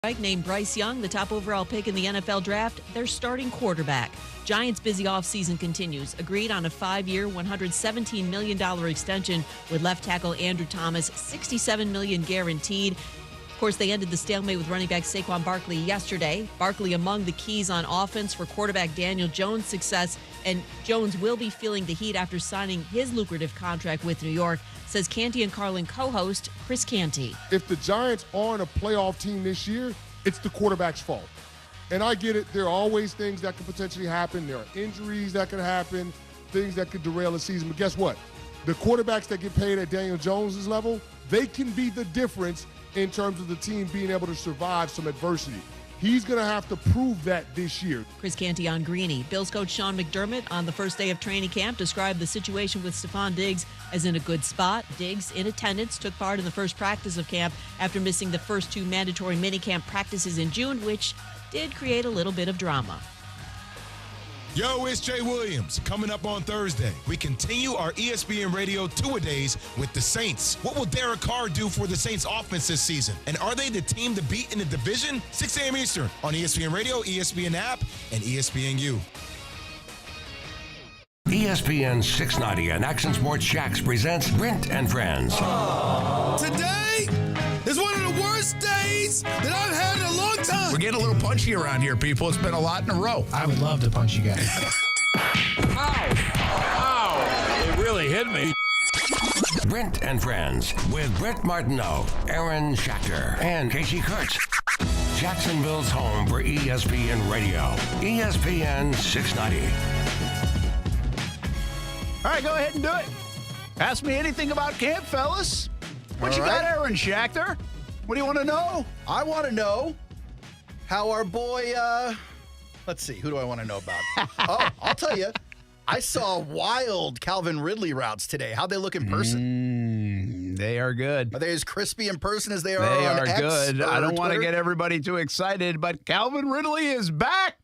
Named Bryce Young, the top overall pick in the NFL draft, their starting quarterback. Giants' busy offseason continues. Agreed on a 5-year, $117 million extension with left tackle Andrew Thomas, $67 million guaranteed. Of course, they ended the stalemate with running back Saquon Barkley yesterday. Barkley among the keys on offense for quarterback Daniel Jones' success, and Jones will be feeling the heat after signing his lucrative contract with New York, says Canty and Carlin co-host Chris Canty. If the Giants aren't a playoff team this year, it's the quarterback's fault. And I get it. There are always things that could potentially happen. There are injuries that could happen, things that could derail a season. But guess what? The quarterbacks that get paid at Daniel Jones' level, they can be the difference in terms of the team being able to survive some adversity. He's going to have to prove that this year. Chris Canty on Greeny. Bills coach Sean McDermott on the first day of training camp described the situation with Stephon Diggs as in a good spot. Diggs, in attendance, took part in the first practice of camp after missing the first 2 mandatory minicamp practices in June, which did create a little bit of drama. Yo, it's Jay Williams. Coming up on Thursday, we continue our ESPN Radio two-a-days with the Saints. What will Derek Carr do for the Saints offense this season? And are they the team to beat in the division? 6 a.m. Eastern on ESPN Radio, ESPN app, and ESPNU. ESPN 690 and Action Sports Jax presents Brent and Friends. Today is one of the worst days that I've had in a long time. We're getting a little punchy around here, people. It's been a lot in a row. I would love to punch you guys. Ow! It really hit me. Brent and Friends with Brent Martineau, Aaron Schachter, and Kasey Kurtz. Jacksonville's home for ESPN Radio. ESPN 690. All right, go ahead and do it. Ask me anything about camp, fellas. What you got, Aaron Schachter? What do you want to know? I want to know how our boy, let's see, who do I want to know about? Oh, I'll tell you. I saw wild Calvin Ridley routes today. How'd they look in person? They are good. Are they as crispy in person as they are They on are X good. or I don't want to Twitter? get everybody too excited, but Calvin Ridley is back.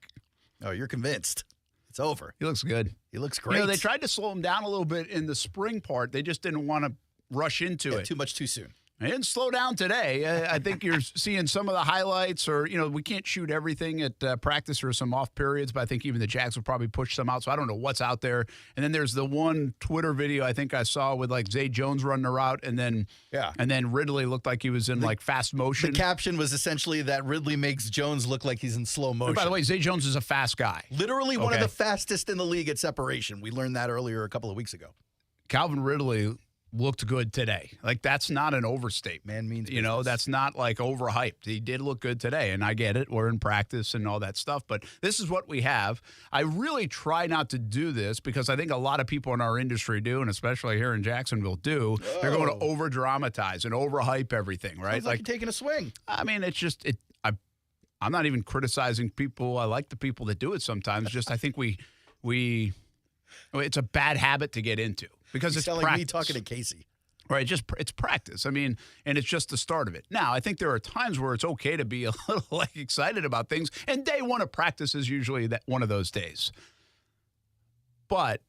Oh, you're convinced. It's over. He looks good. He looks great. You know, they tried to slow him down a little bit in the spring part. They just didn't want to rush into it. Too much too soon. They didn't slow down today. I think you're seeing some of the highlights, or, you know, we can't shoot everything at practice or some off periods, but I think even the Jags will probably push some out. So I don't know what's out there. And then there's the one Twitter video I think I saw with like Zay Jones running a route, and then Ridley looked like he was in like fast motion. The caption was essentially that Ridley makes Jones look like he's in slow motion. And by the way, Zay Jones is a fast guy. Literally one of the fastest in the league at separation. We learned that earlier a couple of weeks ago. Calvin Ridley looked good today. Like, that's not an overstatement. Man means business. You know, that's not like overhyped. He did look good today, and I get it. We're in practice and all that stuff, but this is what we have. I really try not to do this because I think a lot of people in our industry do, and especially here in Jacksonville do. Oh. They're going to over-dramatize and overhype everything, right? Sounds like you're taking a swing. I mean, it's just I'm not even criticizing people. I like the people that do it sometimes. Just I think it's a bad habit to get into because it's practice. Like me talking to Kasey. Right, it's practice. I mean, and it's just the start of it. Now, I think there are times where it's okay to be a little like excited about things, and day one of practice is usually one of those days. But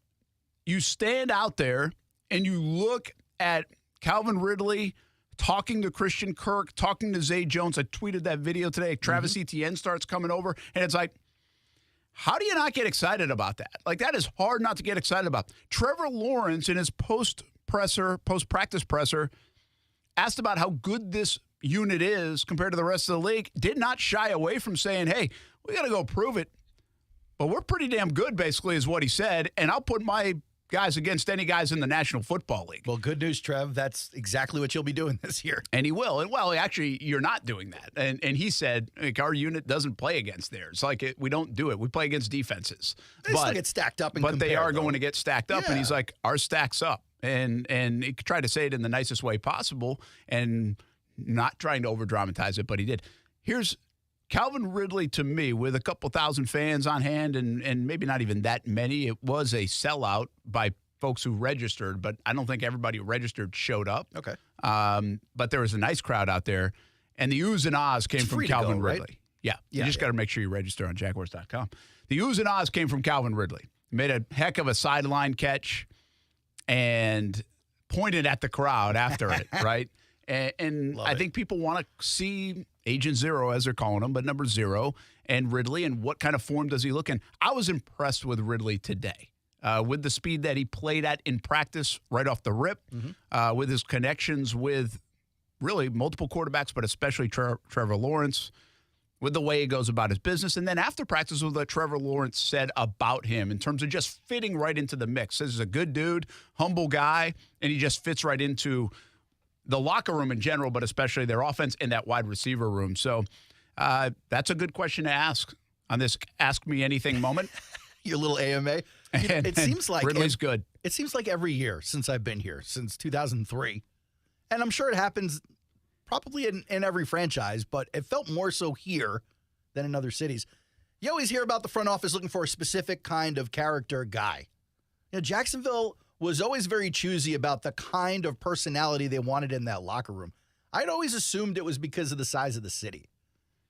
you stand out there and you look at Calvin Ridley talking to Christian Kirk, talking to Zay Jones. I tweeted that video today. Travis Etienne starts coming over, and it's like, how do you not get excited about that? Like, that is hard not to get excited about. Trevor Lawrence in his post-practice presser, asked about how good this unit is compared to the rest of the league, did not shy away from saying, hey, we got to go prove it. But we're pretty damn good, basically, is what he said, and I'll put my guys against any guys in the National Football League. Well, good news, Trev. That's exactly what you'll be doing this year. And he will. And, well, actually, you're not doing that. And he said, like, our unit doesn't play against theirs. Like, we don't do it. We play against defenses. They still get stacked up and But compare, they are though. going to get stacked up. Yeah. And he's like, ours stacks up. And he tried to say it in the nicest way possible and not trying to over-dramatize it, but he did. Here's Calvin Ridley, to me, with a couple thousand fans on hand and maybe not even that many. It was a sellout by folks who registered, but I don't think everybody who registered showed up. Okay. But there was a nice crowd out there, and the oohs and ahs came from Calvin Ridley. Right? Yeah. You just got to make sure you register on Jaguars.com. The oohs and ahs came from Calvin Ridley. Made a heck of a sideline catch and pointed at the crowd after it, right? And I think people want to see Agent Zero, as they're calling him, but number 0, and Ridley, and what kind of form does he look in? I was impressed with Ridley today. With the speed that he played at in practice right off the rip, with his connections with really multiple quarterbacks, but especially Trevor Lawrence, with the way he goes about his business. And then after practice, with what Trevor Lawrence said about him in terms of just fitting right into the mix. Says he's a good dude, humble guy, and he just fits right into the locker room in general, but especially their offense and that wide receiver room. So that's a good question to ask on this Ask Me Anything moment. Your little AMA. It seems like Ridley's good. It seems like every year since I've been here, since 2003, and I'm sure it happens probably in every franchise, but it felt more so here than in other cities. You always hear about the front office looking for a specific kind of character guy. Jacksonville was always very choosy about the kind of personality they wanted in that locker room. I'd always assumed it was because of the size of the city.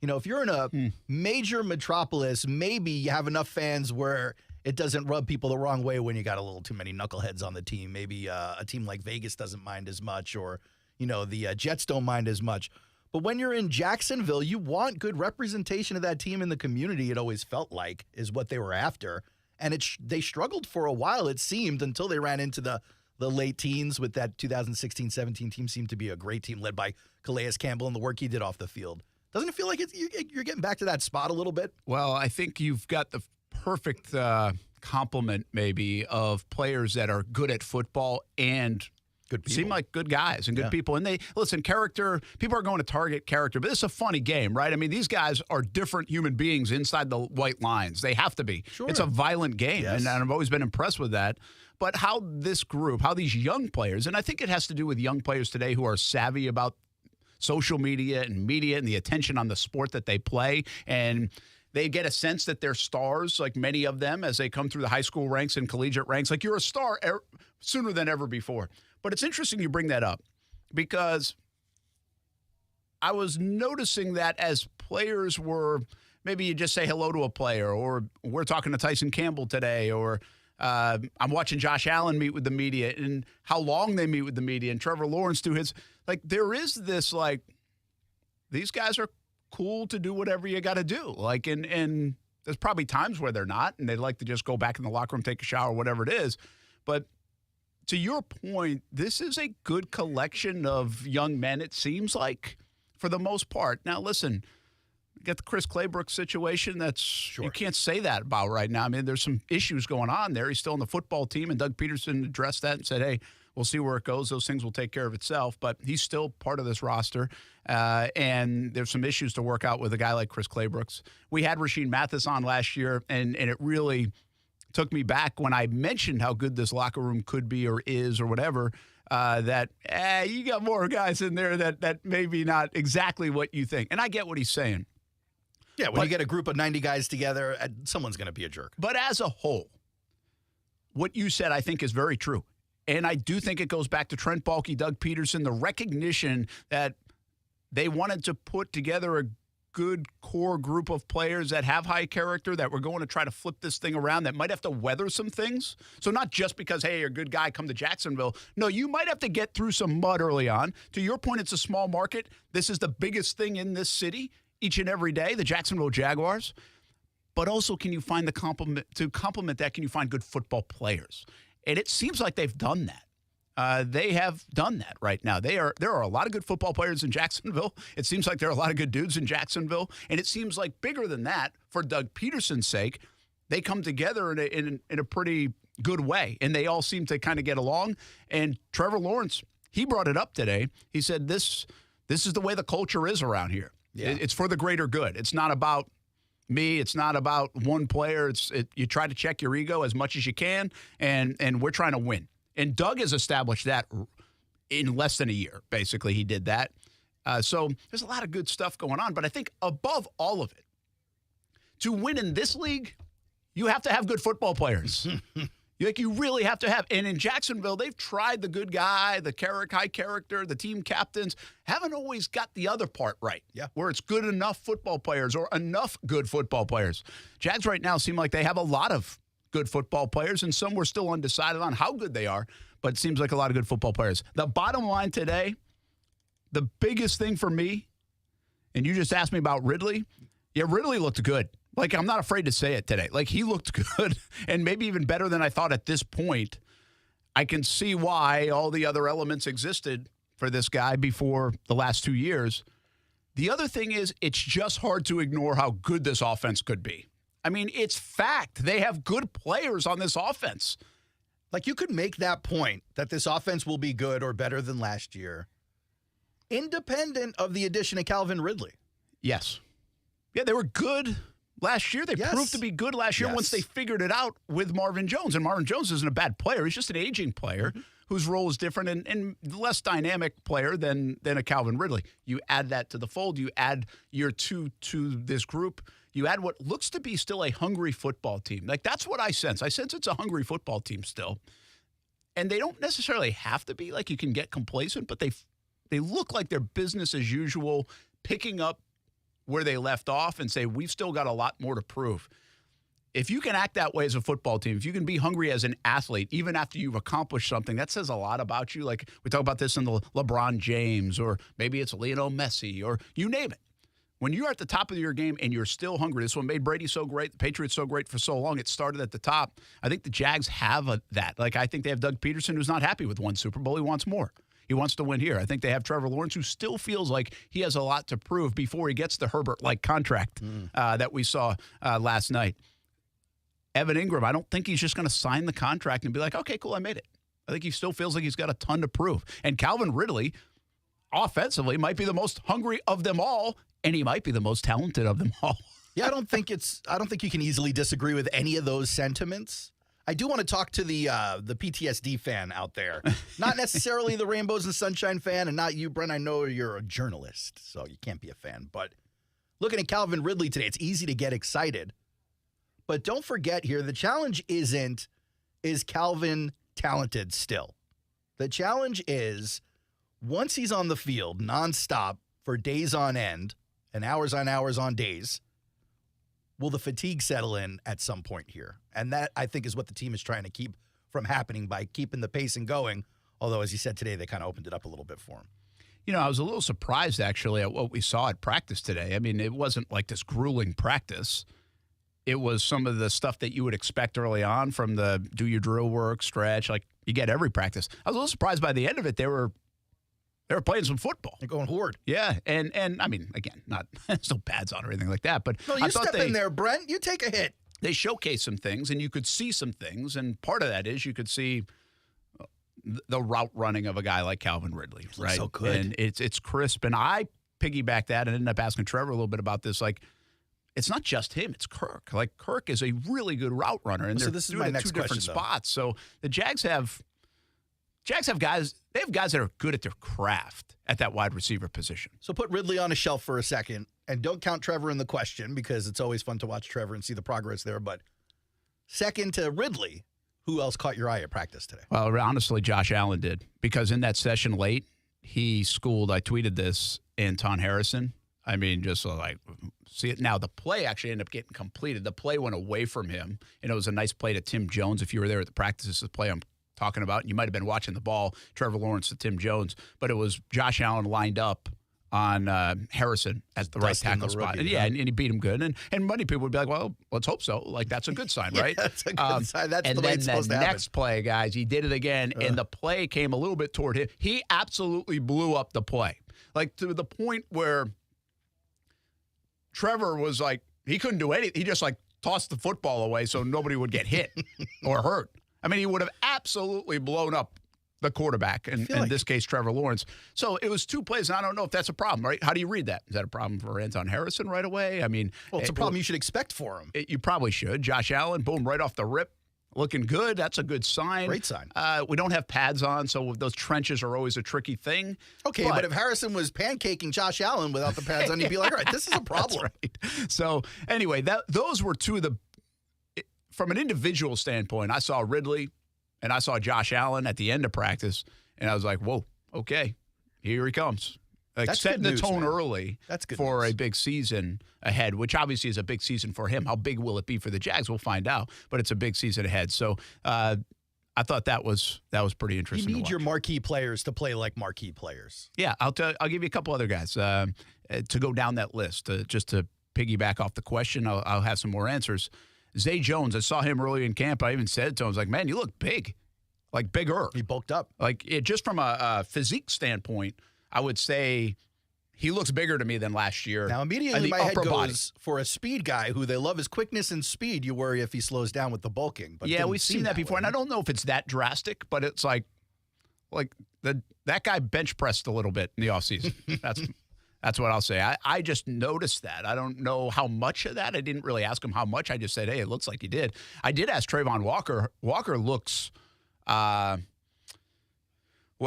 If you're in a major metropolis, maybe you have enough fans where it doesn't rub people the wrong way when you got a little too many knuckleheads on the team. Maybe a team like Vegas doesn't mind as much, or, the Jets don't mind as much. But when you're in Jacksonville, you want good representation of that team in the community, it always felt like, is what they were after. And they struggled for a while, it seemed, until they ran into the late teens with that 2016-17 team. Seemed to be a great team led by Calais Campbell and the work he did off the field. Doesn't it feel like you're getting back to that spot a little bit? Well, I think you've got the perfect complement, maybe, of players that are good at football and good people. Seem like good guys and good people. And they, listen, character, people are going to target character, but it's a funny game, right? I mean, these guys are different human beings inside the white lines. They have to be. Sure. It's a violent game, Yes. and I've always been impressed with that. But how this group, how these young players, and I think it has to do with young players today who are savvy about social media and the attention on the sport that they play, and they get a sense that they're stars, like many of them, as they come through the high school ranks and collegiate ranks. Like, you're a star sooner than ever before. But it's interesting you bring that up, because I was noticing that as players were, maybe you just say hello to a player, or we're talking to Tyson Campbell today, or I'm watching Josh Allen meet with the media and how long they meet with the media, and Trevor Lawrence do his. Like, there is this, like, these guys are cool to do whatever you got to do. Like, and there's probably times where they're not, and they'd like to just go back in the locker room, take a shower, whatever it is. But to your point, this is a good collection of young men, it seems like, for the most part. Now, listen, you got the Chris Claybrook situation. You can't say that about right now. I mean, there's some issues going on there. He's still on the football team, and Doug Peterson addressed that and said, hey, we'll see where it goes. Those things will take care of itself. But he's still part of this roster, and there's some issues to work out with a guy like Chris Claybrooks. We had Rasheed Mathis on last year, and it really took me back when I mentioned how good this locker room could be or is or whatever, that you got more guys in there that maybe not exactly what you think. And I get what he's saying. Yeah, when you get a group of 90 guys together, someone's going to be a jerk. But as a whole, what you said, I think, is very true. And I do think it goes back to Trent Baalke, Doug Peterson, the recognition that they wanted to put together a good core group of players that have high character, that we're going to try to flip this thing around, that might have to weather some things. So not just because, hey, you're a good guy, come to Jacksonville. No, you might have to get through some mud early on. To your point, it's a small market. This is the biggest thing in this city each and every day, the Jacksonville Jaguars. But also, can you find to complement that, can you find good football players? And it seems like they've done that. They have done that right now. There are a lot of good football players in Jacksonville. It seems like there are a lot of good dudes in Jacksonville. And it seems like bigger than that, for Doug Peterson's sake, they come together in a pretty good way. And they all seem to kind of get along. And Trevor Lawrence, he brought it up today. He said, this is the way the culture is around here. Yeah. It's for the greater good. It's not about me. It's not about one player. You try to check your ego as much as you can, and we're trying to win. And Doug has established that in less than a year. Basically, he did that. So there's a lot of good stuff going on. But I think above all of it, to win in this league, you have to have good football players. You really have to have. And in Jacksonville, they've tried the good guy, the high character, the team captains. Haven't always got the other part right. Yeah. Where it's good enough football players or enough good football players. Jags right now seem like they have a lot of good football players, and some we're still undecided on how good they are, but it seems like a lot of good football players. The bottom line today, the biggest thing for me and you just asked me about Ridley, yeah, Ridley looked good. Like, I'm not afraid to say it today. Like, he looked good and maybe even better than I thought at this point. I can see why all the other elements existed for this guy before the last 2 years. The other thing is, it's just hard to ignore how good this offense could be. I mean, it's fact. They have good players on this offense. Like, you could make that point that this offense will be good or better than last year, independent of the addition of Calvin Ridley. Yes. Yeah, they were good last year. They proved to be good last year once they figured it out with Marvin Jones. And Marvin Jones isn't a bad player. He's just an aging player whose role is different and less dynamic player than a Calvin Ridley. You add that to the fold. You add year 2 to this group. You add what looks to be still a hungry football team. Like, that's what I sense. I sense it's a hungry football team still. And they don't necessarily have to be. Like, you can get complacent, but they look like they're business as usual, picking up where they left off and say, we've still got a lot more to prove. If you can act that way as a football team, if you can be hungry as an athlete, even after you've accomplished something, that says a lot about you. Like, we talk about this in the LeBron James, or maybe it's Lionel Messi, or you name it. When you're at the top of your game and you're still hungry, this is what made Brady so great, the Patriots so great for so long. It started at the top. I think the Jags have that. Like, I think they have Doug Peterson, who's not happy with one Super Bowl. He wants more. He wants to win here. I think they have Trevor Lawrence, who still feels like he has a lot to prove before he gets the Herbert-like contract that we saw last night. Evan Ingram, I don't think he's just going to sign the contract and be like, okay, cool, I made it. I think he still feels like he's got a ton to prove. And Calvin Ridley, offensively, might be the most hungry of them all, and he might be the most talented of them all. Yeah, I don't think you can easily disagree with any of those sentiments. I do want to talk to the PTSD fan out there. Not necessarily the Rainbows and Sunshine fan, and not you, Brent. I know you're a journalist, so you can't be a fan. But looking at Calvin Ridley today, it's easy to get excited. But don't forget here, the challenge isn't, is Calvin talented still? The challenge is, once he's on the field nonstop for days on end and hours on days, will the fatigue settle in at some point here? And that, I think, is what the team is trying to keep from happening by keeping the pace and going. Although, as you said today, they kind of opened it up a little bit for him. You know, I was a little surprised, actually, at what we saw at practice today. I mean, it wasn't like this grueling practice. It was some of the stuff that you would expect early on from the do your drill work, stretch, like you get every practice. I was a little surprised by the end of it. They were playing some football. They're going horde. Yeah, and I mean, again, not no pads on or anything like that. But no, you step in there, Brent. You take a hit. They showcase some things, and you could see some things, and part of that is you could see the route running of a guy like Calvin Ridley, right? So good, and it's crisp. And I piggyback that and ended up asking Trevor a little bit about this, like. It's not just him; it's Kirk. Like, Kirk is a really good route runner, and they're doing it at two different spots. So the Jags have guys. They have guys that are good at their craft at that wide receiver position. So put Ridley on a shelf for a second, and don't count Trevor in the question because it's always fun to watch Trevor and see the progress there. But second to Ridley, who else caught your eye at practice today? Well, honestly, Josh Allen did, because in that session late, he schooled. I tweeted this, Anton Harrison. I mean, just like, see it now. The play actually ended up getting completed. The play went away from him, and it was a nice play to Tim Jones. If you were there at the practice, this is the play I'm talking about. And you might have been watching the ball, Trevor Lawrence to Tim Jones, but it was Josh Allen lined up on Harrison at the right tackle spot. And and he beat him good. And many people would be like, well, let's hope so. Like, that's a good sign, right? That's a good sign. That's the way it's supposed to happen. Next play, guys, he did it again, and the play came a little bit toward him. He absolutely blew up the play, like to the point where Trevor was like, he couldn't do anything. He just like tossed the football away so nobody would get hit or hurt. I mean, he would have absolutely blown up the quarterback, and in this case, Trevor Lawrence. So it was two plays, and I don't know if that's a problem, right? How do you read that? Is that a problem for Anton Harrison right away? I mean, well, it's a problem you should expect for him. You probably should. Josh Allen, boom, right off the rip. Looking good. That's a good sign. Great sign. We don't have pads on, so those trenches are always a tricky thing. Okay, but if Harrison was pancaking Josh Allen without the pads on, you'd be like, all right, this is a problem. That's right. So anyway, those were two of the – from an individual standpoint, I saw Ridley and I saw Josh Allen at the end of practice, and I was like, whoa, okay, here he comes. Like, setting the tone early for a big season ahead, which obviously is a big season for him. How big will it be for the Jags? We'll find out, but it's a big season ahead. So I I thought that was pretty interesting. You need your marquee players to play like marquee players. Yeah, I'll give you a couple other guys to go down that list. Just to piggyback off the question, I'll have some more answers. Zay Jones, I saw him early in camp. I even said to him, I was like, man, you look big, like bigger. He bulked up. Like just from a physique standpoint, I would say he looks bigger to me than last year. Now, immediately my head goes body. for a speed guy who they love his quickness and speed. You worry if he slows down with the bulking. But yeah, we've seen that before, and I don't know if it's that drastic, but it's like that guy bench pressed a little bit in the offseason. That's what I'll say. I just noticed that. I don't know how much of that. I didn't really ask him how much. I just said, hey, it looks like he did. I did ask Trayvon Walker. Walker looks what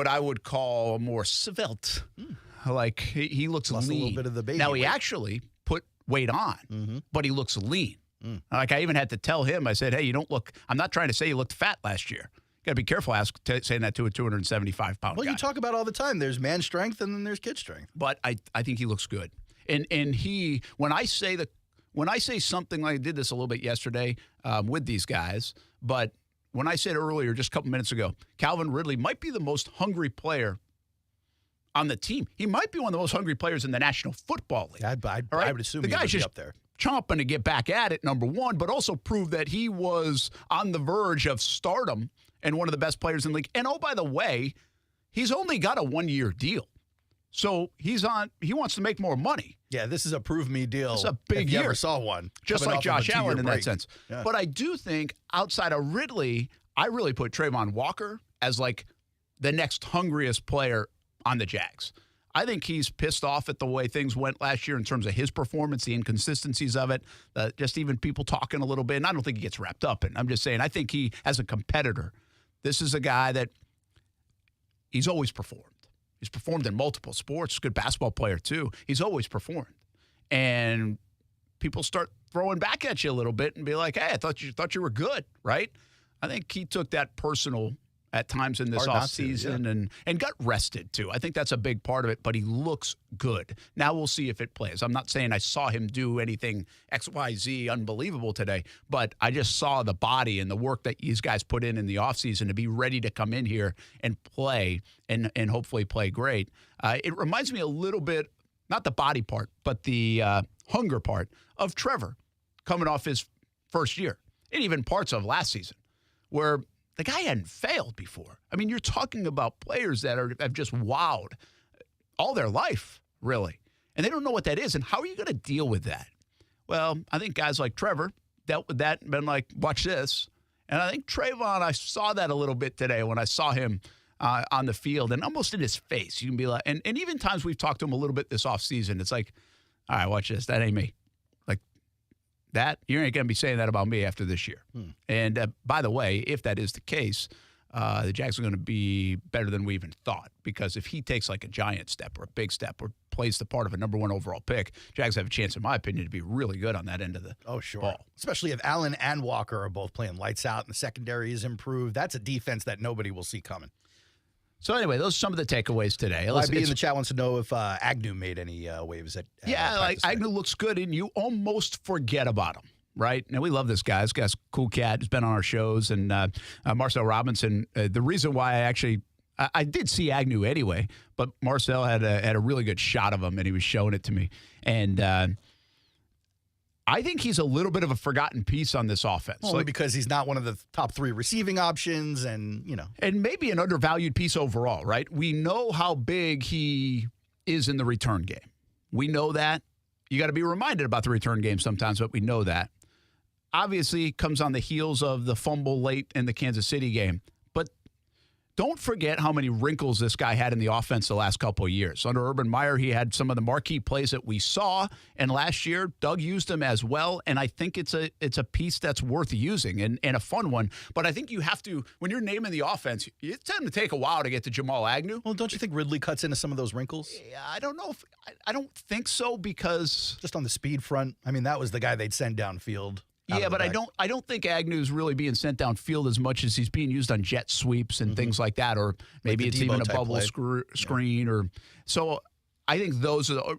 I would call more svelte. Like he looks lost lean. A little bit of the baby now he weight. actually put weight on, but he looks lean. Like I even had to tell him. I said, hey, you don't look. I'm not trying to say you looked fat last year. Got to be careful saying that to a 275-pound guy. Well, you talk about all the time. There's man strength and then there's kid strength. But I think he looks good. And he when I say something like I did this a little bit yesterday with these guys, but when I said earlier, just a couple minutes ago, Calvin Ridley might be the most hungry player on the team. He might be one of the most hungry players in the National Football League. I would assume the he guy's would be just up there. chomping to get back at it, number one, but also prove that he was on the verge of stardom and one of the best players in the league. And oh, by the way, he's only got a 1-year deal. So he wants to make more money. Yeah, this is a prove me deal. It's a big if year. you ever saw one. Just coming like off of a Josh Allen 2-year in break. that sense. Yeah. But I do think outside of Ridley, I really put Trayvon Walker as like the next hungriest player on the Jags. I think he's pissed off at the way things went last year in terms of his performance, the inconsistencies of it, just even people talking a little bit. And I don't think he gets wrapped up in. I'm just saying, I think he, as a competitor, this is a guy that he's always performed. He's performed in multiple sports. Good basketball player, too. He's always performed. And people start throwing back at you a little bit and be like, hey, I thought you were good, right? I think he took that personal at times in this offseason and got rested, too. I think that's a big part of it, but he looks good. Now we'll see if it plays. I'm not saying I saw him do anything XYZ unbelievable today, but I just saw the body and the work that these guys put in the offseason to be ready to come in here and play and hopefully play great. It reminds me a little bit, not the body part, but the hunger part of Trevor coming off his first year and even parts of last season where the guy hadn't failed before. I mean, you're talking about players that have just wowed all their life, really. And they don't know what that is. And how are you going to deal with that? Well, I think guys like Trevor dealt with that and been like, watch this. And I think Trayvon, I saw that a little bit today when I saw him on the field and almost in his face. You can be like, and even times we've talked to him a little bit this offseason, it's like, all right, watch this. That ain't me. That you ain't going to be saying that about me after this year. And by the way, if that is the case, the Jags are going to be better than we even thought because if he takes like a giant step or a big step or plays the part of a number one overall pick, Jags have a chance, in my opinion, to be really good on that end of the ball. Especially if Allen and Walker are both playing lights out and the secondary is improved. That's a defense that nobody will see coming. So anyway, those are some of the takeaways today. IB in the chat wants to know if Agnew made any waves at like Agnew looks good, and you almost forget about him, right? Now, we love this guy. This guy's a cool cat. He's been on our shows. And Marcel Robinson, the reason why I did see Agnew anyway, but Marcel had a really good shot of him, and he was showing it to me. And I think he's a little bit of a forgotten piece on this offense. Only because he's not one of the top 3 receiving options and maybe an undervalued piece overall, right? We know how big he is in the return game. We know that. You got to be reminded about the return game sometimes, but we know that. Obviously, it comes on the heels of the fumble late in the Kansas City game. But don't forget how many wrinkles this guy had in the offense the last couple of years. Under Urban Meyer, he had some of the marquee plays that we saw, and last year, Doug used him as well, and I think it's a piece that's worth using and a fun one. But I think you have to, when you're naming the offense, it's going to take a while to get to Jamal Agnew. Well, don't you think Ridley cuts into some of those wrinkles? Yeah, I don't know. I don't think so because... Just on the speed front, I mean, that was the guy they'd send downfield. Yeah, but I don't think Agnew's really being sent downfield as much as he's being used on jet sweeps and things like that, or maybe like it's even a bubble play. screen or so. I think those are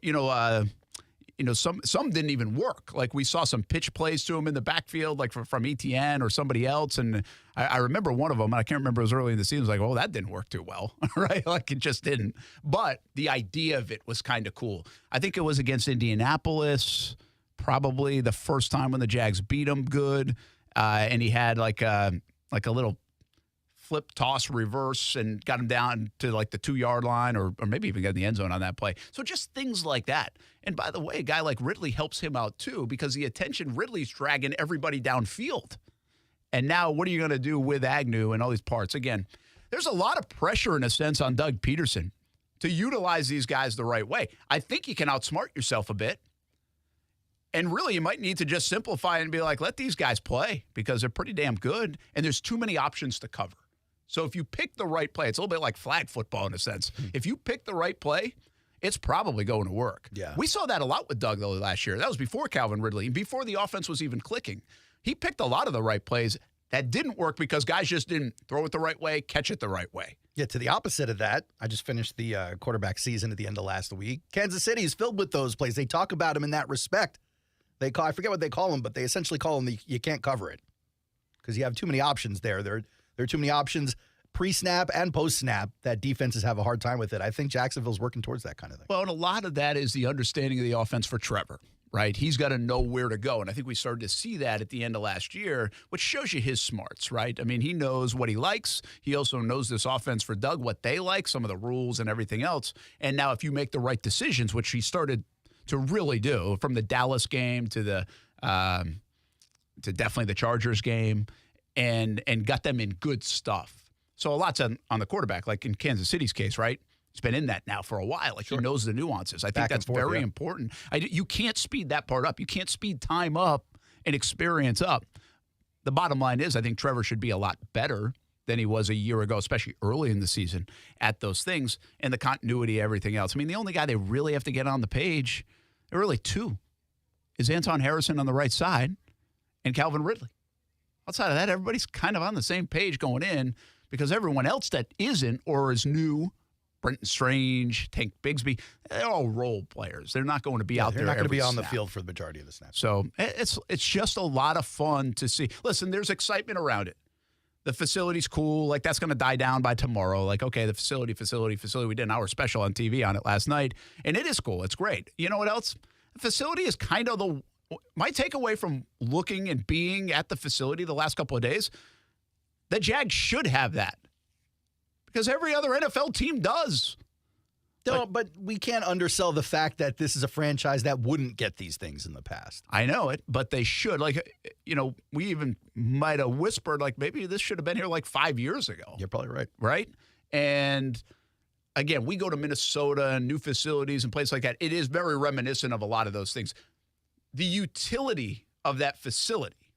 some didn't even work. Like we saw some pitch plays to him in the backfield, like from ETN or somebody else. And I remember one of them, and I can't remember, it was early in the season. I was like, well, that didn't work too well, right? Like it just didn't. But the idea of it was kind of cool. I think it was against Indianapolis, probably the first time when the Jags beat him good. And he had like a little flip, toss, reverse, and got him down to like the 2-yard line or maybe even got in the end zone on that play. So just things like that. And by the way, a guy like Ridley helps him out too because the attention, Ridley's dragging everybody downfield. And now what are you going to do with Agnew and all these parts? Again, there's a lot of pressure in a sense on Doug Peterson to utilize these guys the right way. I think you can outsmart yourself a bit. And really, you might need to just simplify and be like, let these guys play because they're pretty damn good. And there's too many options to cover. So if you pick the right play, it's a little bit like flag football in a sense. If you pick the right play, it's probably going to work. Yeah. We saw that a lot with Doug, though, last year. That was before Calvin Ridley, before the offense was even clicking. He picked a lot of the right plays that didn't work because guys just didn't throw it the right way, catch it the right way. Yeah, to the opposite of that, I just finished the quarterback season at the end of last week. Kansas City is filled with those plays. They talk about them in that respect. I forget what they call them, but they essentially call them you can't cover it because you have too many options there. There are too many options pre-snap and post-snap that defenses have a hard time with it. I think Jacksonville's working towards that kind of thing. Well, and a lot of that is the understanding of the offense for Trevor, right? He's got to know where to go, and I think we started to see that at the end of last year, which shows you his smarts, right? I mean, he knows what he likes. He also knows this offense for Doug, what they like, some of the rules and everything else. And now if you make the right decisions, which he started to really do from the Dallas game to definitely the Chargers game and got them in good stuff. So a lot's on the quarterback, like in Kansas City's case, right? He's been in that now for a while. Like, sure. He knows the nuances. I think that's very important. You can't speed that part up. You can't speed time up and experience up. The bottom line is I think Trevor should be a lot better than he was a year ago, especially early in the season at those things and the continuity, everything else. I mean, the only guy they really have to get on the page, there are really two, is Anton Harrison on the right side and Calvin Ridley. Outside of that, everybody's kind of on the same page going in because everyone else that isn't or is new, Brent Strange, Tank Bigsby, they're all role players. They're not going to be out there. They're not going to be on snap. the field for the majority of the snaps. So it's just a lot of fun to see. Listen, there's excitement around it. The facility's cool. Like, that's going to die down by tomorrow. Like, okay, the facility. We did an hour special on TV on it last night, and it is cool. It's great. You know what else? The facility is kind of my takeaway from looking and being at the facility the last couple of days. The Jags should have that because every other NFL team does. No, but we can't undersell the fact that this is a franchise that wouldn't get these things in the past. I know it, but they should. Like, we even might have whispered, like, maybe this should have been here like 5 years ago. You're probably right. Right? And, again, we go to Minnesota and new facilities and places like that. It is very reminiscent of a lot of those things. The utility of that facility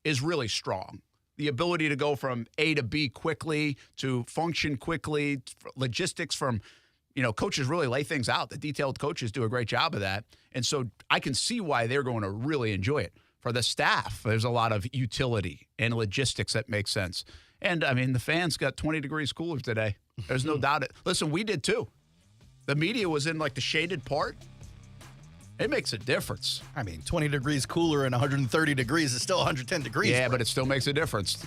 is really strong. The ability to go from A to B quickly, to function quickly, logistics from – coaches really lay things out. The detailed coaches do a great job of that. And so I can see why they're going to really enjoy it. For the staff, there's a lot of utility and logistics that make sense. And, I mean, the fans got 20 degrees cooler today. There's no doubt it. Listen, we did too. The media was in, like, the shaded part. It makes a difference. I mean, 20 degrees cooler and 130 degrees is still 110 degrees. Yeah, but it still makes a difference.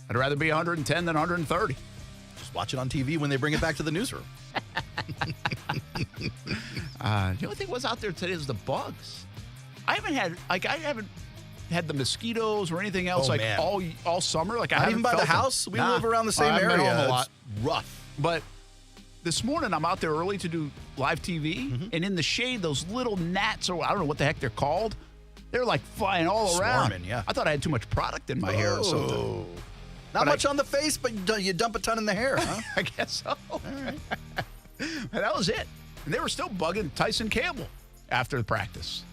I'd rather be 110 than 130. Just watch it on TV when they bring it back to the newsroom. The only thing was out there today is the bugs. I haven't had the mosquitoes or anything else all summer. Like, not even by the house. We live around the same area. A lot. It's rough. But this morning I'm out there early to do live TV, and in the shade, those little gnats, or I don't know what the heck they're called, they're like flying all around. Swarming, yeah. I thought I had too much product in my hair or something. Not much on the face, but you dump a ton in the hair, huh? I guess so. All right. And that was it. And they were still bugging Tyson Campbell after the practice.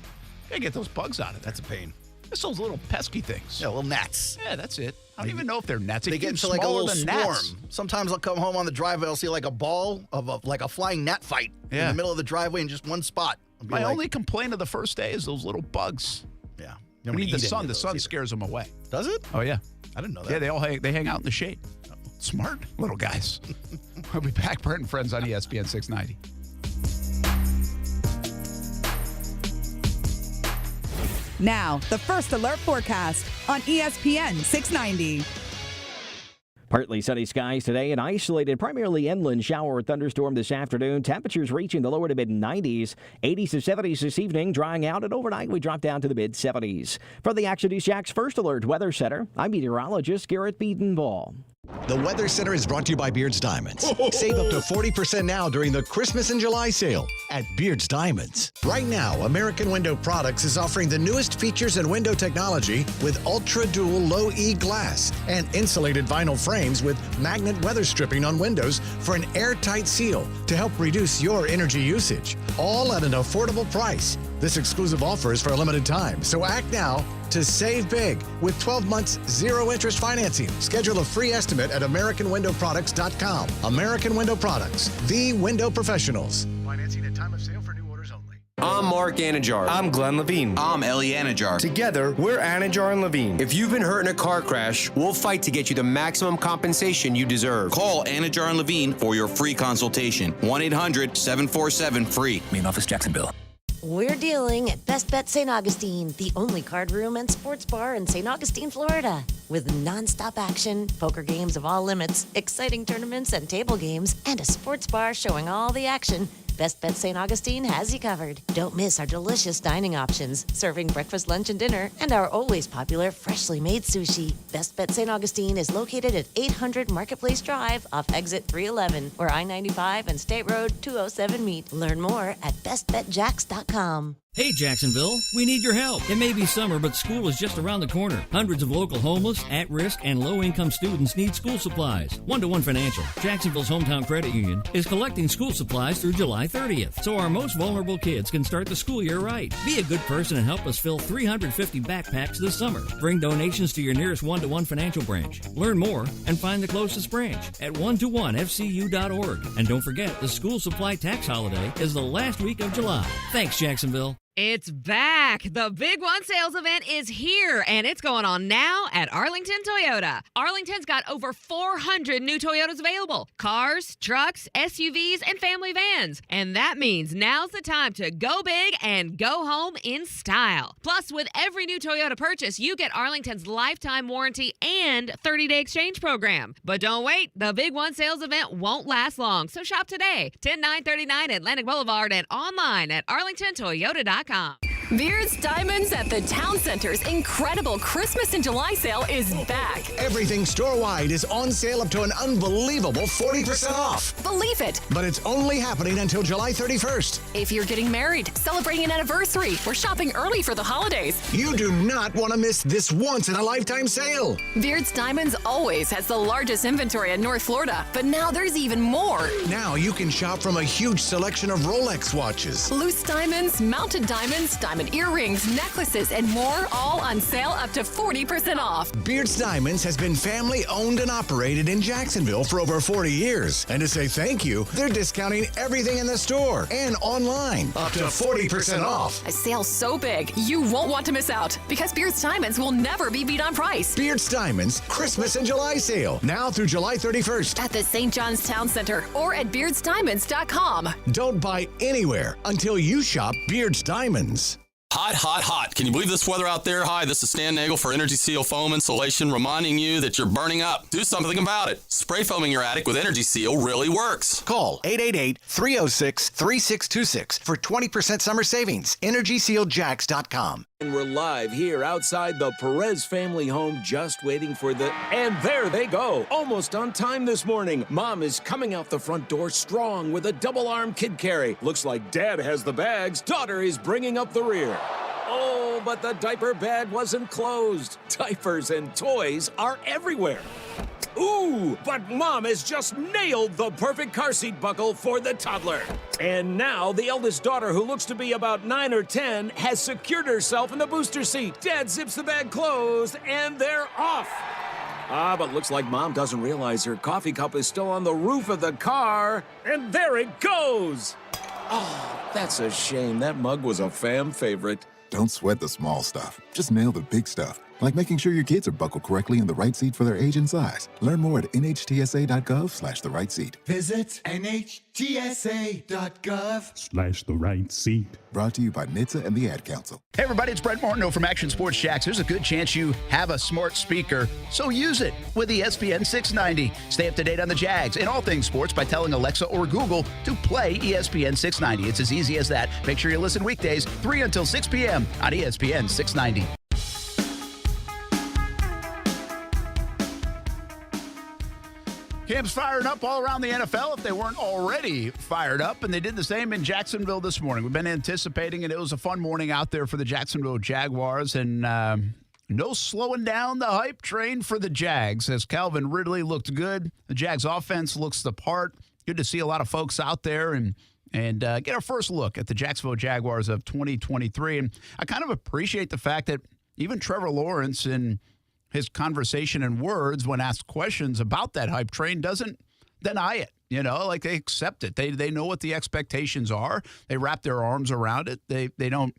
Gotta get those bugs out of there. That's a pain. It's those little pesky things. Yeah, little gnats. Yeah, that's it. I don't even know if they're gnats. They get into like a little swarm. Sometimes I'll come home on the driveway, I'll see like a ball of like a flying gnat fight in the middle of the driveway in just one spot. My only complaint of the first day is those little bugs. Yeah. You need the sun. The sun scares them away. Does it? Oh, yeah. I didn't know that. Yeah, they hang out in the shade. Smart little guys. We'll be back. Brent and Friends on ESPN 690. Now, the First Alert forecast on ESPN 690. Partly sunny skies today, an isolated, primarily inland shower or thunderstorm this afternoon. Temperatures reaching the lower to mid-90s. 80s to 70s this evening, drying out, and overnight we drop down to the mid-70s. For the Action News Jax First Alert Weather Center, I'm meteorologist Garrett Beatonball. The Weather Center is brought to you by Beard's Diamonds. Save up to 40% now during the Christmas and July sale at Beard's Diamonds. Right now, American Window Products is offering the newest features in window technology with Ultra Dual Low E glass and insulated vinyl frames with magnet weather stripping on windows for an airtight seal to help reduce your energy usage. All at an affordable price. This exclusive offer is for a limited time, so act now to save big with 12 months zero interest financing. Schedule a free estimate at AmericanWindowProducts.com. American Window Products, the window professionals. Financing at time of sale for new orders only. I'm Mark Anajar. I'm Glenn Levine. I'm Ellie Anajar. Together, we're Anajar and Levine. If you've been hurt in a car crash, we'll fight to get you the maximum compensation you deserve. Call Anajar and Levine for your free consultation. 1-800-747-FREE. Main office, Jacksonville. We're dealing at Best Bet St. Augustine, the only card room and sports bar in St. Augustine, Florida. With nonstop action, poker games of all limits, exciting tournaments and table games, and a sports bar showing all the action, Best Bet St. Augustine has you covered. Don't miss our delicious dining options, serving breakfast, lunch, and dinner, and our always popular freshly made sushi. Best Bet St. Augustine is located at 800 Marketplace Drive off exit 311, where I-95 and State Road 207 meet. Learn more at bestbetjax.com. Hey Jacksonville, we need your help. It may be summer, but school is just around the corner. Hundreds of local homeless, at-risk, and low-income students need school supplies. One-to-One Financial, Jacksonville's hometown credit union, is collecting school supplies through July 30th, so our most vulnerable kids can start the school year right. Be a good person and help us fill 350 backpacks this summer. Bring donations to your nearest One-to-One Financial branch. Learn more and find the closest branch at one-to-one-fcu.org. And don't forget, the school supply tax holiday is the last week of July. Thanks, Jacksonville. It's back. The Big One sales event is here, and it's going on now at Arlington Toyota. Arlington's got over 400 new Toyotas available. Cars, trucks, SUVs, and family vans. And that means now's the time to go big and go home in style. Plus, with every new Toyota purchase, you get Arlington's lifetime warranty and 30-day exchange program. But don't wait. The Big One sales event won't last long, so shop today. 10939 Atlantic Boulevard and online at arlingtontoyota.com. Beard's Diamonds at the Town Center's incredible Christmas and July sale is back. Everything store-wide is on sale up to an unbelievable 40% off. Believe it. But it's only happening until July 31st. If you're getting married, celebrating an anniversary, or shopping early for the holidays, you do not want to miss this once-in-a-lifetime sale. Beard's Diamonds always has the largest inventory in North Florida, but now there's even more. Now you can shop from a huge selection of Rolex watches, loose diamonds, mounted diamonds, diamond earrings, necklaces, and more, all on sale up to 40% off. Beard's Diamonds has been family owned and operated in Jacksonville for over 40 years. And to say thank you, they're discounting everything in the store and online up to 40% off. A sale so big, you won't want to miss out, because Beard's Diamonds will never be beat on price. Beard's Diamonds Christmas and July sale, now through July 31st. At the St. John's Town Center or at beardsdiamonds.com. Don't buy anywhere until you shop Beard's Diamonds. Hot, hot, hot. Can you believe this weather out there? Hi, this is Stan Nagel for Energy Seal Foam Insulation, reminding you that you're burning up. Do something about it. Spray foaming your attic with Energy Seal really works. Call 888-306-3626 for 20% summer savings. EnergySealJax.com. And we're live here outside the Perez family home, just waiting for the... And there they go, almost on time this morning. Mom is coming out the front door strong with a double-arm kid carry. Looks like Dad has the bags. Daughter is bringing up the rear. Oh, but the diaper bag wasn't closed. Diapers and toys are everywhere. Ooh, but Mom has just nailed the perfect car seat buckle for the toddler. And now the eldest daughter, who looks to be about 9 or 10, has secured herself in the booster seat. Dad zips the bag closed, and they're off. But looks like Mom doesn't realize her coffee cup is still on the roof of the car. And there it goes. Oh, that's a shame. That mug was a fam favorite. Don't sweat the small stuff. Just nail the big stuff, like making sure your kids are buckled correctly in the right seat for their age and size. Learn more at nhtsa.gov/the right seat. Visit nhtsa.gov/the right seat. Brought to you by NHTSA and the Ad Council. Hey everybody, it's Brent Martineau from Action Sports Jacks. There's a good chance you have a smart speaker, so use it with ESPN 690. Stay up to date on the Jags and all things sports by telling Alexa or Google to play ESPN 690. It's as easy as that. Make sure you listen weekdays 3 until 6 p.m. on ESPN 690. Camp's firing up all around the NFL if they weren't already fired up, and they did the same in Jacksonville this morning. We've been anticipating, and it was a fun morning out there for the Jacksonville Jaguars, and no slowing down the hype train for the Jags as Calvin Ridley looked good. The Jags offense looks the part. Good to see a lot of folks out there and get our first look at the Jacksonville Jaguars of 2023. And I kind of appreciate the fact that even Trevor Lawrence in his conversation and words when asked questions about that hype train doesn't deny it. You know, like they accept it. They know what the expectations are. They wrap their arms around it. They don't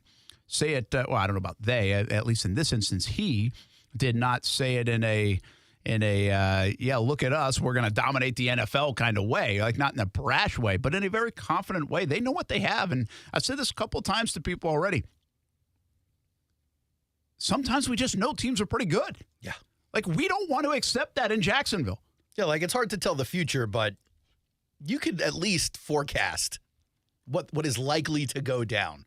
say it. Well, I don't know about they. At least in this instance, he did not say it in a look at us, we're going to dominate the NFL kind of way, like not in a brash way, but in a very confident way. They know what they have. And I've said this a couple of times to people already. Sometimes we just know teams are pretty good. Yeah. Like, we don't want to accept that in Jacksonville. Yeah, like, it's hard to tell the future, but you could at least forecast what is likely to go down.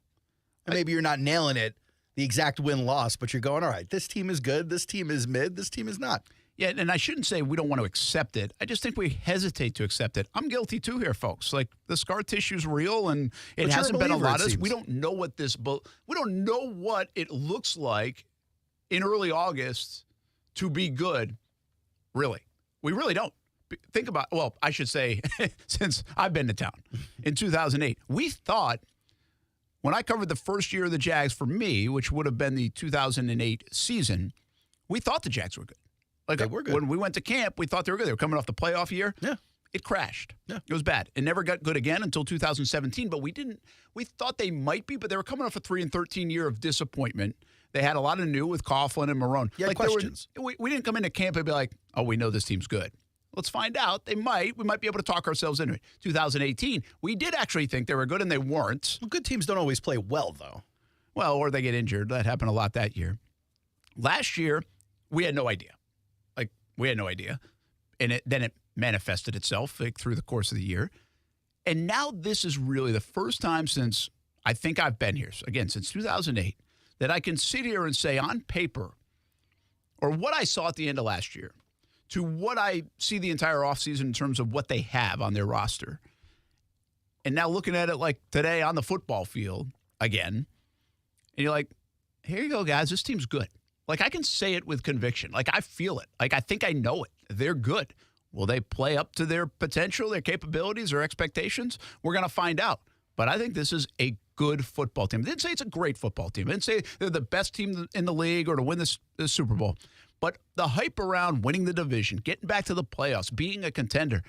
And maybe you're not nailing it, the exact win-loss, but you're going, all right, this team is good, this team is mid, this team is not. Yeah, and I shouldn't say we don't want to accept it. I just think we hesitate to accept it. I'm guilty too here, folks. Like, the scar tissue's real, and it hasn't been a lot of this. We don't know what we don't know what it looks like in early August to be good. Really, we really don't. Think about. Well, I should say, since I've been to town in 2008, we thought when I covered the first year of the Jags for me, which would have been the 2008 season, we thought the Jags were good. Like, they were good. When we went to camp, we thought they were good. They were coming off the playoff year. Yeah. It crashed. Yeah. It was bad. It never got good again until 2017, but we thought they might be, but they were coming off a 3-13 year of disappointment. They had a lot of new with Coughlin and Marone. Yeah, like questions. We didn't come into camp and be like, oh, we know this team's good. Let's find out. We might be able to talk ourselves into it. 2018, we did actually think they were good, and they weren't. Well, good teams don't always play well, though. Well, or they get injured. That happened a lot that year. Last year, we had no idea. We had no idea. And then it manifested itself through the course of the year. And now this is really the first time since I think I've been here, again, since 2008, that I can sit here and say on paper, or what I saw at the end of last year, to what I see the entire offseason in terms of what they have on their roster. And now looking at it like today on the football field again, and you're like, here you go, guys, this team's good. Like, I can say it with conviction. Like, I feel it. Like, I think I know it. They're good. Will they play up to their potential, their capabilities, their expectations? We're going to find out. But I think this is a good football team. I didn't say it's a great football team. I didn't say they're the best team in the league or to win this Super Bowl. But the hype around winning the division, getting back to the playoffs, being a contender,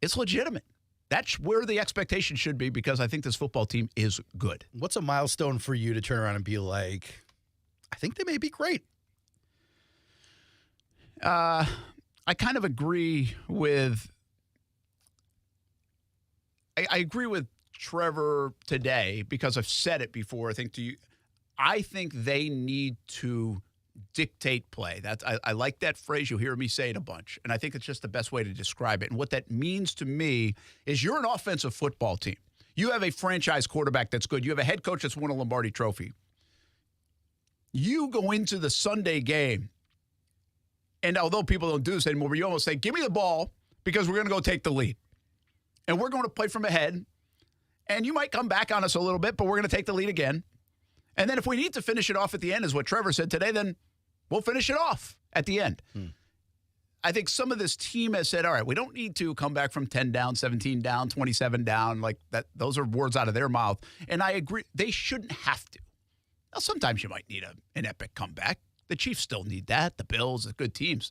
it's legitimate. That's where the expectation should be, because I think this football team is good. What's a milestone for you to turn around and be like, I think they may be great? I kind of agree with I agree with Trevor today, because I've said it before. I think they need to dictate play. I like that phrase. You'll hear me say it a bunch, and I think it's just the best way to describe it. And what that means to me is you're an offensive football team. You have a franchise quarterback that's good. You have a head coach that's won a Lombardi Trophy. You go into the Sunday game, and although people don't do this anymore, but you almost say, give me the ball because we're going to go take the lead. And we're going to play from ahead. And you might come back on us a little bit, but we're going to take the lead again. And then if we need to finish it off at the end, is what Trevor said today, then we'll finish it off at the end. I think some of this team has said, all right, we don't need to come back from 10 down, 17 down, 27 down. Like that, those are words out of their mouth. And I agree, they shouldn't have to. Now, sometimes you might need an epic comeback. The Chiefs still need that. The Bills, the good teams.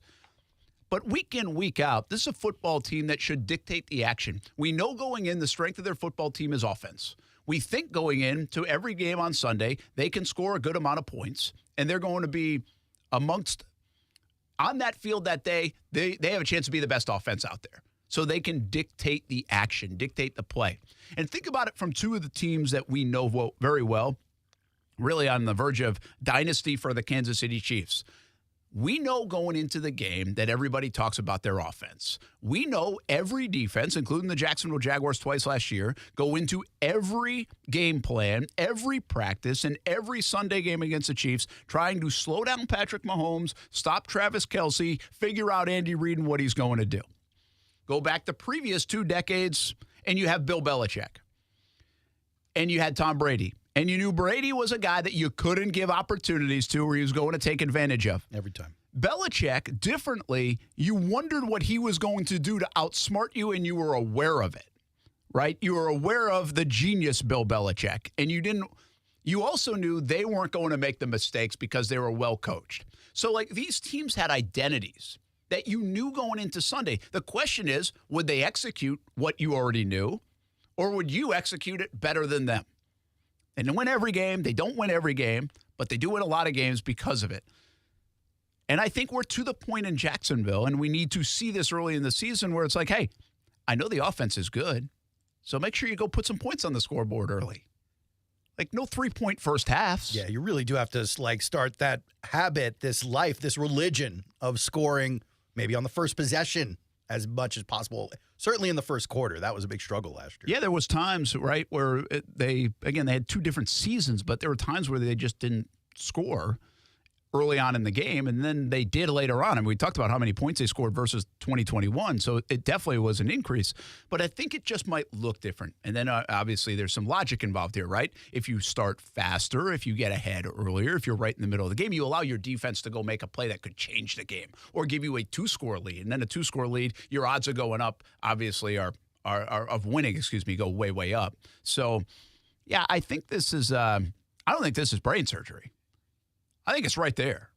But week in, week out, this is a football team that should dictate the action. We know going in, the strength of their football team is offense. we think going into every game on Sunday, they can score a good amount of points, and they're going to be amongst on that field that day. They have a chance to be the best offense out there. So they can dictate the action, dictate the play. And think about it from two of the teams that we know very well, really on the verge of dynasty for the Kansas City Chiefs. We know going into the game that everybody talks about their offense. We know every defense, including the Jacksonville Jaguars twice last year, go into every game plan, every practice, and every Sunday game against the Chiefs trying to slow down Patrick Mahomes, stop Travis Kelce, figure out Andy Reid and what he's going to do. Go back the previous 2 decades, and you have Bill Belichick. And you had Tom Brady. And you knew Brady was a guy that you couldn't give opportunities to or he was going to take advantage of. Every time. Belichick, differently, you wondered what he was going to do to outsmart you, and you were aware of it, right? You were aware of the genius Bill Belichick. And you also knew they weren't going to make the mistakes because they were well coached. So, like, these teams had identities that you knew going into Sunday. The question is, would they execute what you already knew, or would you execute it better than them? And they win every game. They don't win every game, but they do win a lot of games because of it. And I think we're to the point in Jacksonville, and we need to see this early in the season where it's like, hey, I know the offense is good, so make sure you go put some points on the scoreboard early. Like, no 3-point first halves. Yeah, you really do have to, like, start that habit, this life, this religion of scoring maybe on the first possession as much as possible. Certainly in the first quarter. That was a big struggle last year. Yeah, there was times, right, where they had 2 different seasons, but there were times where they just didn't score early on in the game, and then they did later on. I mean, we talked about how many points they scored versus 2021, so it definitely was an increase. But I think it just might look different. And then, obviously, there's some logic involved here, right? If you start faster, if you get ahead earlier, if you're right in the middle of the game, you allow your defense to go make a play that could change the game or give you a 2-score lead. And then a 2-score lead, your odds of going up, obviously, are of winning, go way, way up. So, yeah, I think this is I don't think this is brain surgery. I think it's right there.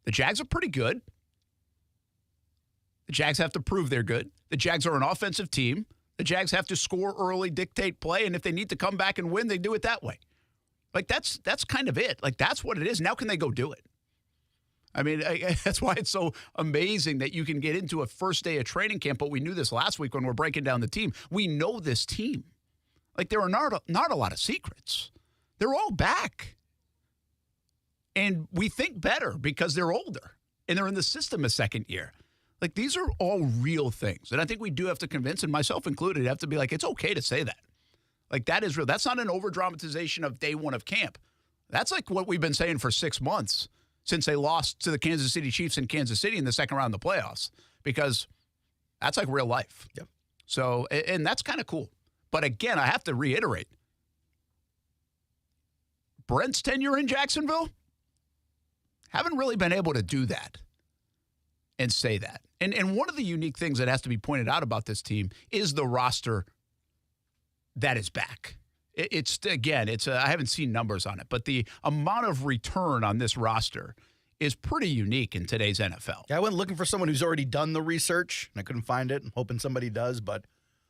The Jags are pretty good. The Jags have to prove they're good. The Jags are an offensive team. The Jags have to score early, dictate play, and if they need to come back and win, they do it that way. Like, that's kind of it. Like, that's what it is. Now can they go do it? I mean, that's why it's so amazing that you can get into a first day of training camp, but we knew this last week when we're breaking down the team. We know this team. Like, there are not a lot of secrets. They're all back. And we think better because they're older and they're in the system a second year. Like, these are all real things. And I think we do have to convince, and myself included, have to be like, it's okay to say that. Like, that is real. That's not an over-dramatization of day one of camp. That's like what we've been saying for 6 months since they lost to the Kansas City Chiefs in Kansas City in the second round of the playoffs, because that's like real life. Yep. So, and that's kind of cool. But again, I have to reiterate, Brent's tenure in Jacksonville, haven't really been able to do that and say that. And one of the unique things that has to be pointed out about this team is the roster that is back. I haven't seen numbers on it, but the amount of return on this roster is pretty unique in today's NFL. Yeah, I went looking for someone who's already done the research, and I couldn't find it. I'm hoping somebody does, but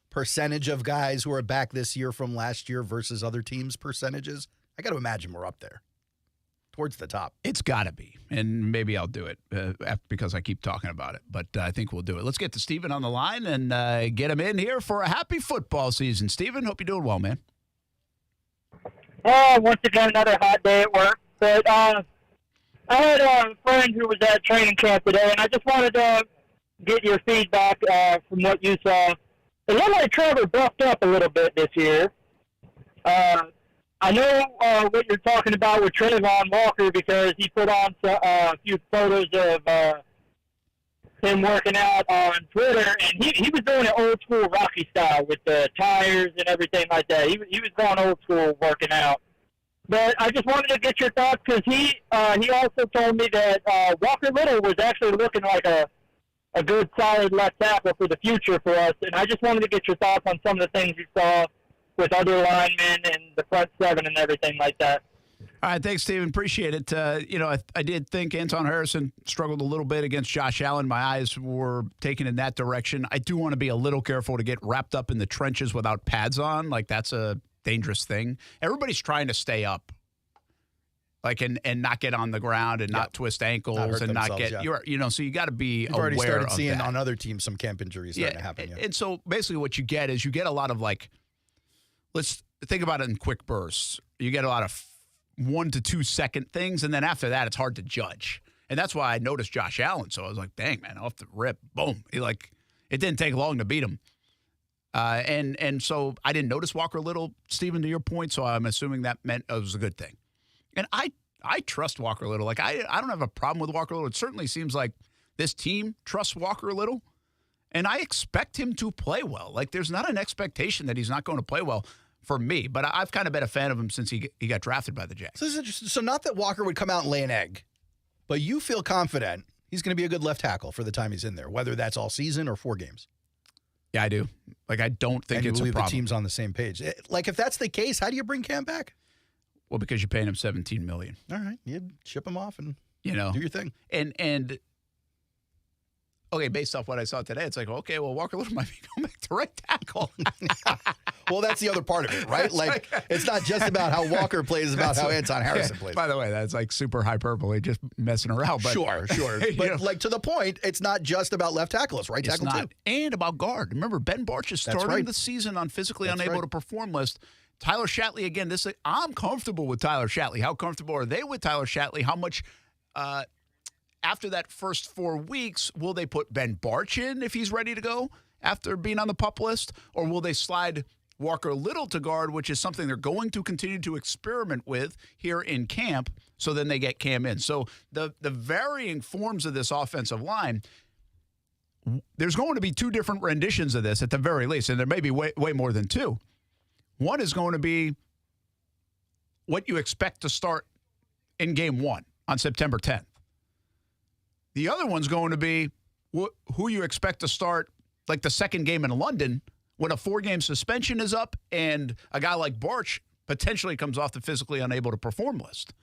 percentage of guys who are back this year from last year versus other teams' percentages, I got to imagine we're up there. Towards the top. It's got to be. And maybe I'll do it because I keep talking about it. But I think we'll do it. Let's get to Steven on the line and get him in here for a happy football season. Steven, hope you're doing well, man. Once again, another hot day at work. But I had a friend who was at training camp today, and I just wanted to get your feedback from what you saw. It looked like Trevor buffed up a little bit this year. I know what you're talking about with Trayvon Walker because he put on a few photos of him working out on Twitter, and he was doing it old school Rocky style with the tires and everything like that. He was going old school working out. But I just wanted to get your thoughts because he also told me that Walker Little was actually looking like a good solid left tackle for the future for us, and I just wanted to get your thoughts on some of the things you saw with other linemen and the front seven and everything like that. All right, thanks, Steven. Appreciate it. I did think Anton Harrison struggled a little bit against Josh Allen. My eyes were taken in that direction. I do want to be a little careful to get wrapped up in the trenches without pads on. Like, that's a dangerous thing. Everybody's trying to stay up. Like and not get on the ground and not twist ankles and not get so you got to be You've aware already started of seeing that. on other teams some camp injuries starting to happen. And so basically what you get is you get a lot of let's think about it in quick bursts. You get a lot of 1 to 2 second things, and then after that it's hard to judge. And that's why I noticed Josh Allen. So I was like, dang man, off the rip, boom. It didn't take long to beat him. And so I didn't notice Walker Little, Stephen, to your point. So I'm assuming that meant it was a good thing. And I trust Walker Little. I don't have a problem with Walker Little. It certainly seems like this team trusts Walker Little, and I expect him to play well. There's not an expectation that he's not going to play well for me, but I've kind of been a fan of him since he got drafted by the Jags. So this is interesting. So not that Walker would come out and lay an egg, but you feel confident he's going to be a good left tackle for the time he's in there, whether that's all season or 4 games. Yeah, I do. I don't think it's a problem. The team's on the same page. If that's the case, how do you bring Cam back? Well, because you're paying him $17 million. All right, you ship him off and do your thing. And okay, based off what I saw today, it's okay, well, Walker Little might be going back to right tackle. Well, that's the other part of it, right? It's not just about how Walker plays; it's about how Anton Harrison plays. By the way, that's super hyperbole, just messing around. But sure. But to the point, it's not just about left tackle; it's right tackle too, and about guard. Remember, Ben Barch is starting the season on physically unable to perform list. Tyler Shatley, again, I'm comfortable with Tyler Shatley. How comfortable are they with Tyler Shatley? How much after that first 4 weeks, will they put Ben Barch in if he's ready to go after being on the PUP list? Or will they slide Walker Little to guard, which is something they're going to continue to experiment with here in camp, so then they get Cam in. So the varying forms of this offensive line, there's going to be 2 different renditions of this at the very least, and there may be way more than 2. One is going to be what you expect to start in game 1 on September 10th. The other one's going to be who you expect to start the second game in London when a 4-game suspension is up and a guy like Barch potentially comes off the physically unable to perform list.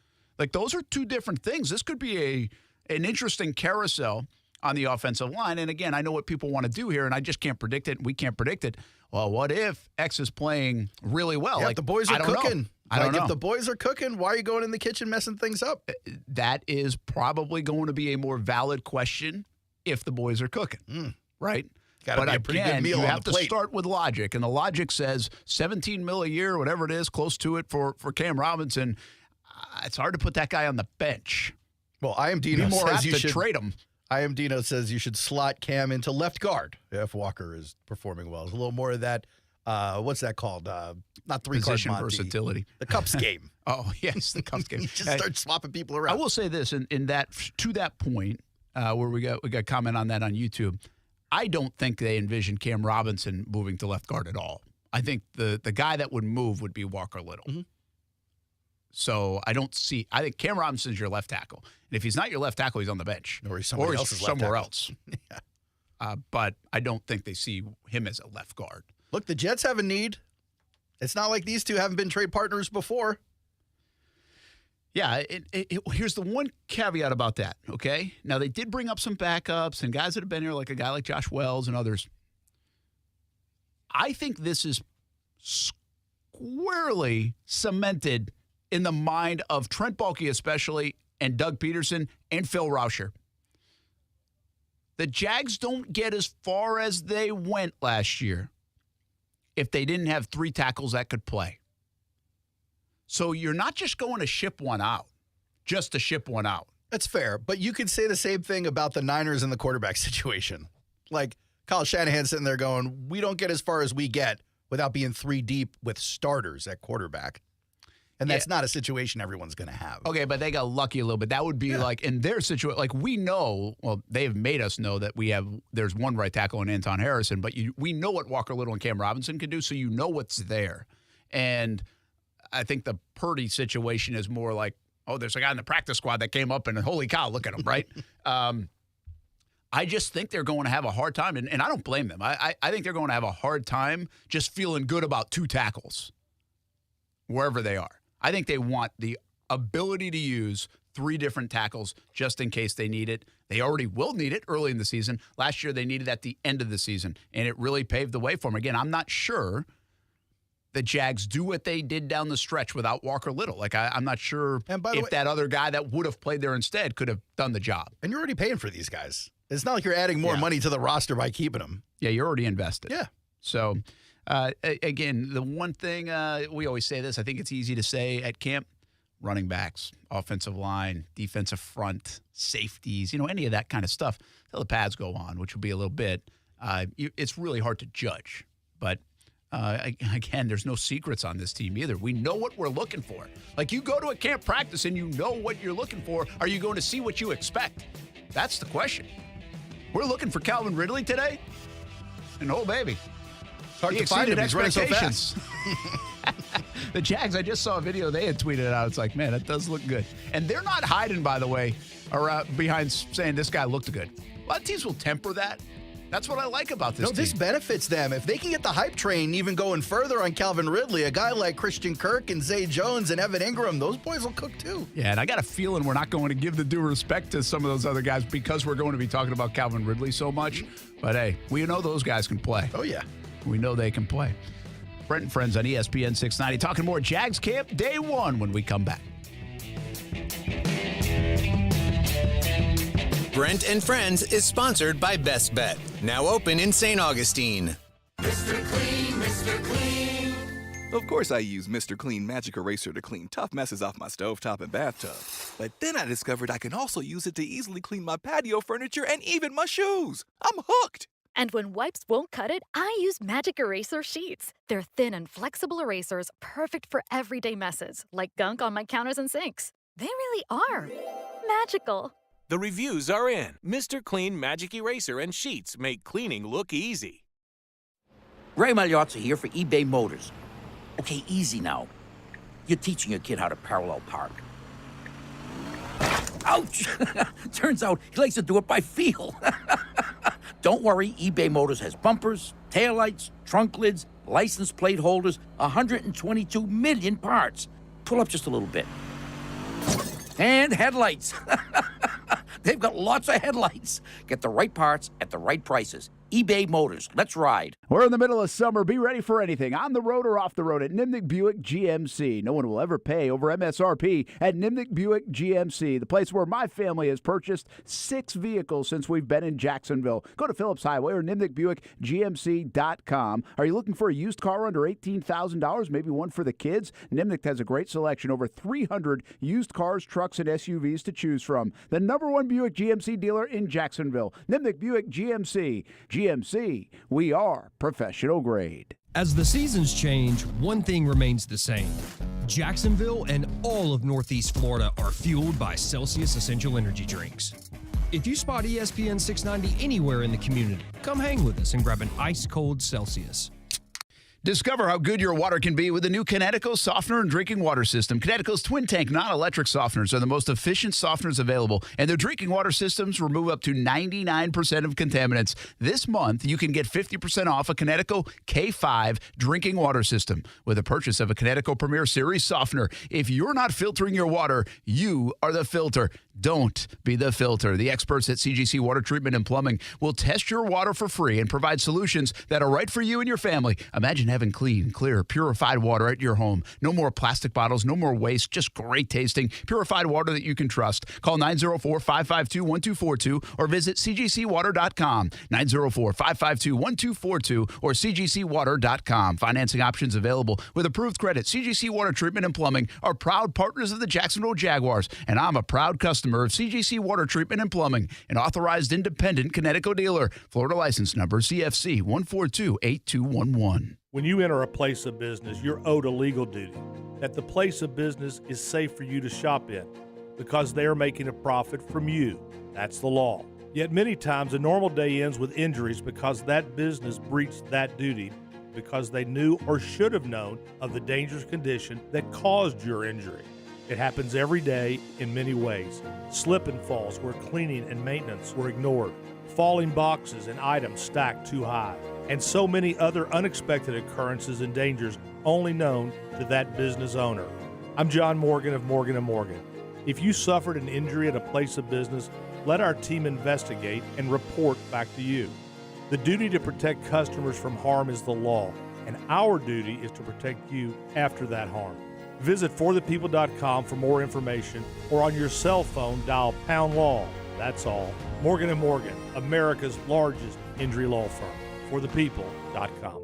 Those are 2 different things. This could be an interesting carousel on the offensive line. And again, I know what people want to do here, and I just can't predict it. We can't predict it. Well, what if X is playing really well? Yeah, the boys are cooking. I don't know. If the boys are cooking, why are you going in the kitchen messing things up? That is probably going to be a more valid question if the boys are cooking, right? Got to be a pretty good meal on the plate. You have to start with logic, and the logic says $17 million a year, whatever it is, close to it for Cam Robinson. It's hard to put that guy on the bench. Well, I am Dino more says apt you to should trade him. I am Dino says you should slot Cam into left guard if Walker is performing well. There's a little more of that. What's that called? Not 3-card Position Monty. versatility. The Cups game. Oh yes, the Cups game. You just start swapping people around. I will say this in that to that point where we got comment on that on YouTube. I don't think they envision Cam Robinson moving to left guard at all. I think the guy that would move would be Walker Little. Mm-hmm. So I think Cam Robinson's your left tackle. And if he's not your left tackle, he's on the bench. Or he's somewhere else. Yeah. But I don't think they see him as a left guard. Look, the Jets have a need. It's not like these two haven't been trade partners before. Yeah, here's the one caveat about that, okay? Now, they did bring up some backups and guys that have been here, like a guy like Josh Wells and others. I think this is squarely cemented in the mind of Trent Baalke especially, and Doug Peterson, and Phil Rauscher. The Jags don't get as far as they went last year if they didn't have 3 tackles that could play. So you're not just going to ship one out, just to ship one out. That's fair, but you could say the same thing about the Niners and the quarterback situation. Like Kyle Shanahan sitting there going, we don't get as far as we get without being 3 deep with starters at quarterback. And that's not a situation everyone's going to have. Okay, but they got lucky a little bit. That would be like in their situation. Like we know, well, they've made us know that there's one right tackle in Anton Harrison, but we know what Walker Little and Cam Robinson can do, so you know what's there. And I think the Purdy situation is more like, oh, there's a guy in the practice squad that came up and holy cow, look at him, right? I just think they're going to have a hard time, and I don't blame them. I think they're going to have a hard time just feeling good about 2 tackles wherever they are. I think they want the ability to use 3 different tackles just in case they need it. They already will need it early in the season. Last year, they needed it at the end of the season, and it really paved the way for them. Again, I'm not sure the Jags do what they did down the stretch without Walker Little. Like, I'm not sure if that other guy that would have played there instead could have done the job. And you're already paying for these guys. It's not like you're adding more money to the roster by keeping them. Yeah, you're already invested. Yeah. So, again, the one thing we always say this, I think it's easy to say at camp, running backs, offensive line, defensive front, safeties, any of that kind of stuff. Till the pads go on, which will be a little bit. It's really hard to judge. But, again, there's no secrets on this team either. We know what we're looking for. Like, you go to a camp practice and you know what you're looking for. Are you going to see what you expect? That's the question. We're looking for Calvin Ridley today. And, oh, baby. It's hard to find him. He's running so fast. The Jags, I just saw a video they had tweeted out. It's like, man, that does look good. And they're not hiding, by the way, behind saying this guy looked good. A lot of teams will temper that. That's what I like about this team. This benefits them. If they can get the hype train even going further on Calvin Ridley, a guy like Christian Kirk and Zay Jones and Evan Ingram, those boys will cook too. Yeah, and I got a feeling we're not going to give the due respect to some of those other guys because we're going to be talking about Calvin Ridley so much. But, hey, we know those guys can play. Oh, yeah. We know they can play. Brent and Friends on ESPN 690. Talking more Jags Camp Day 1 when we come back. Brent and Friends is sponsored by Best Bet. Now open in St. Augustine. Mr. Clean, Mr. Clean. Of course I use Mr. Clean Magic Eraser to clean tough messes off my stovetop and bathtub. But then I discovered I can also use it to easily clean my patio furniture and even my shoes. I'm hooked. And when wipes won't cut it, I use Magic Eraser Sheets. They're thin and flexible erasers, perfect for everyday messes, like gunk on my counters and sinks. They really are magical. The reviews are in. Mr. Clean Magic Eraser and Sheets make cleaning look easy. Ray Magliozzi here for eBay Motors. Okay, easy now. You're teaching your kid how to parallel park. Ouch! Turns out he likes to do it by feel. Don't worry, eBay Motors has bumpers, taillights, trunk lids, license plate holders, 122 million parts. Pull up just a little bit. And headlights. They've got lots of headlights. Get the right parts at the right prices. eBay Motors. Let's ride. We're in the middle of summer. Be ready for anything, on the road or off the road, at Nimnick Buick GMC. No one will ever pay over MSRP at Nimnick Buick GMC, the place where my family has purchased 6 vehicles since we've been in Jacksonville. Go to Phillips Highway or NimnickBuickGMC.com. Are you looking for a used car under $18,000? Maybe one for the kids? Nimnick has a great selection, over 300 used cars, trucks, and SUVs to choose from. The #1 Buick GMC dealer in Jacksonville. Nimnick Buick GMC. GMC, we are professional grade. As the seasons change, one thing remains the same. Jacksonville and all of Northeast Florida are fueled by Celsius Essential Energy Drinks. If you spot ESPN 690 anywhere in the community, come hang with us and grab an ice-cold Celsius. Discover how good your water can be with the new Connecticut softener and drinking water system. Connecticut's twin tank non-electric softeners are the most efficient softeners available, and their drinking water systems remove up to 99% of contaminants. This month, you can get 50% off a Connecticut K5 drinking water system with a purchase of a Connecticut Premier Series softener. If you're not filtering your water, you are the filter. Don't be the filter. The experts at CGC Water Treatment and Plumbing will test your water for free and provide solutions that are right for you and your family. Imagine having clean, clear, purified water at your home. No more plastic bottles, no more waste, just great tasting, purified water that you can trust. Call 904-552-1242 or visit cgcwater.com. 904-552-1242 or cgcwater.com. Financing options available with approved credit. CGC Water Treatment and Plumbing are proud partners of the Jacksonville Jaguars, and I'm a proud customer of CGC Water Treatment and Plumbing, an authorized independent Connecticut dealer. Florida license number CFC 1428211. When you enter a place of business, you're owed a legal duty that the place of business is safe for you to shop in because they're making a profit from you. That's the law. Yet many times a normal day ends with injuries because that business breached that duty because they knew or should have known of the dangerous condition that caused your injury. It happens every day in many ways. Slip and falls where cleaning and maintenance were ignored. Falling boxes and items stacked too high. And so many other unexpected occurrences and dangers only known to that business owner. I'm John Morgan of Morgan & Morgan. If you suffered an injury at a place of business, let our team investigate and report back to you. The duty to protect customers from harm is the law. and our duty is to protect you after that harm. Visit forthepeople.com for more information, or on your cell phone, dial #law. That's all. Morgan & Morgan, America's largest injury law firm. forthepeople.com.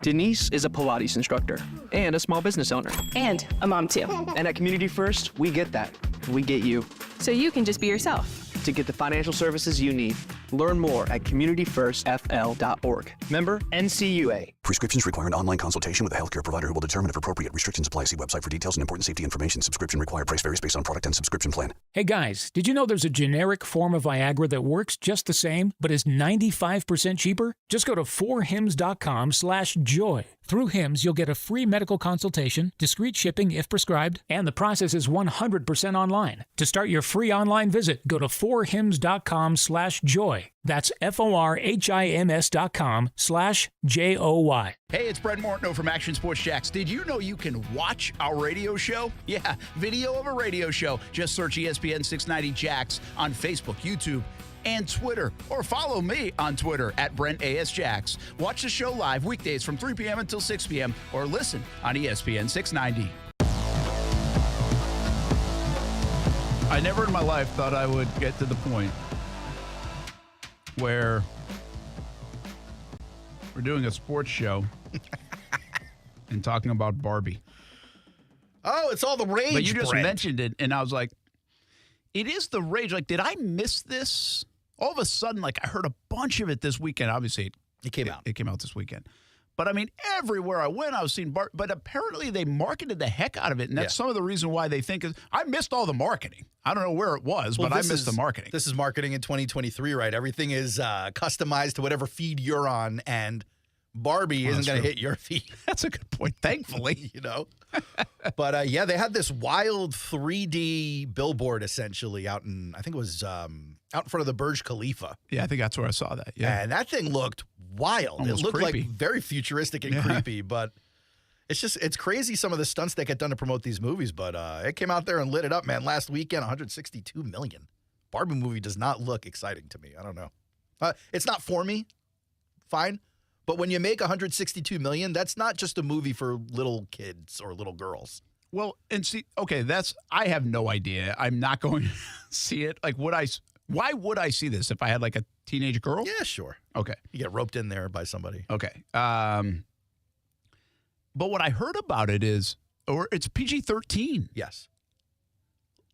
Denise is a Pilates instructor and a small business owner. And a mom, too. And at Community First, we get that. We get you. So you can just be yourself. To get the financial services you need, learn more at communityfirstfl.org. Member NCUA. Prescriptions require an online consultation with a healthcare provider who will determine if appropriate. Restrictions apply. See website for details and important safety information. Subscription required. Price varies based on product and subscription plan. Hey guys, did you know there's a generic form of Viagra that works just the same, but is 95% cheaper? Just go to 4hims.com/joy. Through Hims, you'll get a free medical consultation, discreet shipping if prescribed, and the process is 100% online. To start your free online visit, go to 4hims.com/joy. That's FORHIMS.com/JOY. Hey, it's Brent Mortno from Action Sports Jacks. Did you know you can watch our radio show? Yeah, video of a radio show. Just search ESPN 690 Jacks on Facebook, YouTube, and Twitter, or follow me on Twitter at BrentASJacks. Watch the show live weekdays from 3 p.m. until 6 p.m. or listen on ESPN 690. I never in my life thought I would get to the point where we're doing a sports show and talking about Barbie. Oh, it's all the rage, But you just Brent. mentioned it, and I was like, it is the rage. Like, did I miss this? All of a sudden, like, I heard a bunch of it this weekend. Obviously, it came out. It came out this weekend. But, I mean, everywhere I went, I was seeing Barbie. But apparently they marketed the heck out of it, and that's some of the reason why they think I missed all the marketing. I don't know where it was, but I missed the marketing. This is marketing in 2023, right? Everything is customized to whatever feed you're on, and Barbie isn't going to hit your feed. That's a good point, thankfully. You know? But, yeah, they had this wild 3D billboard, essentially, out in, I think it was out in front of the Burj Khalifa. Yeah, I think that's where I saw that. Yeah, and that thing looked wild. Almost it looked creepy. like very futuristic and creepy, but it's crazy some of the stunts that get done to promote these movies. But it came out there and lit it up, man. Last weekend, 162 million. Barbie movie does not look exciting to me. I don't know. It's not for me. Fine. But when you make 162 million, that's not just a movie for little kids or little girls. Well, and see, okay, I have no idea. I'm not going to see it. Like, why would I see this if I had like a teenage girl? Yeah, sure. Okay. You get roped in there by somebody. Okay. But what I heard about it is, or it's PG-13. Yes.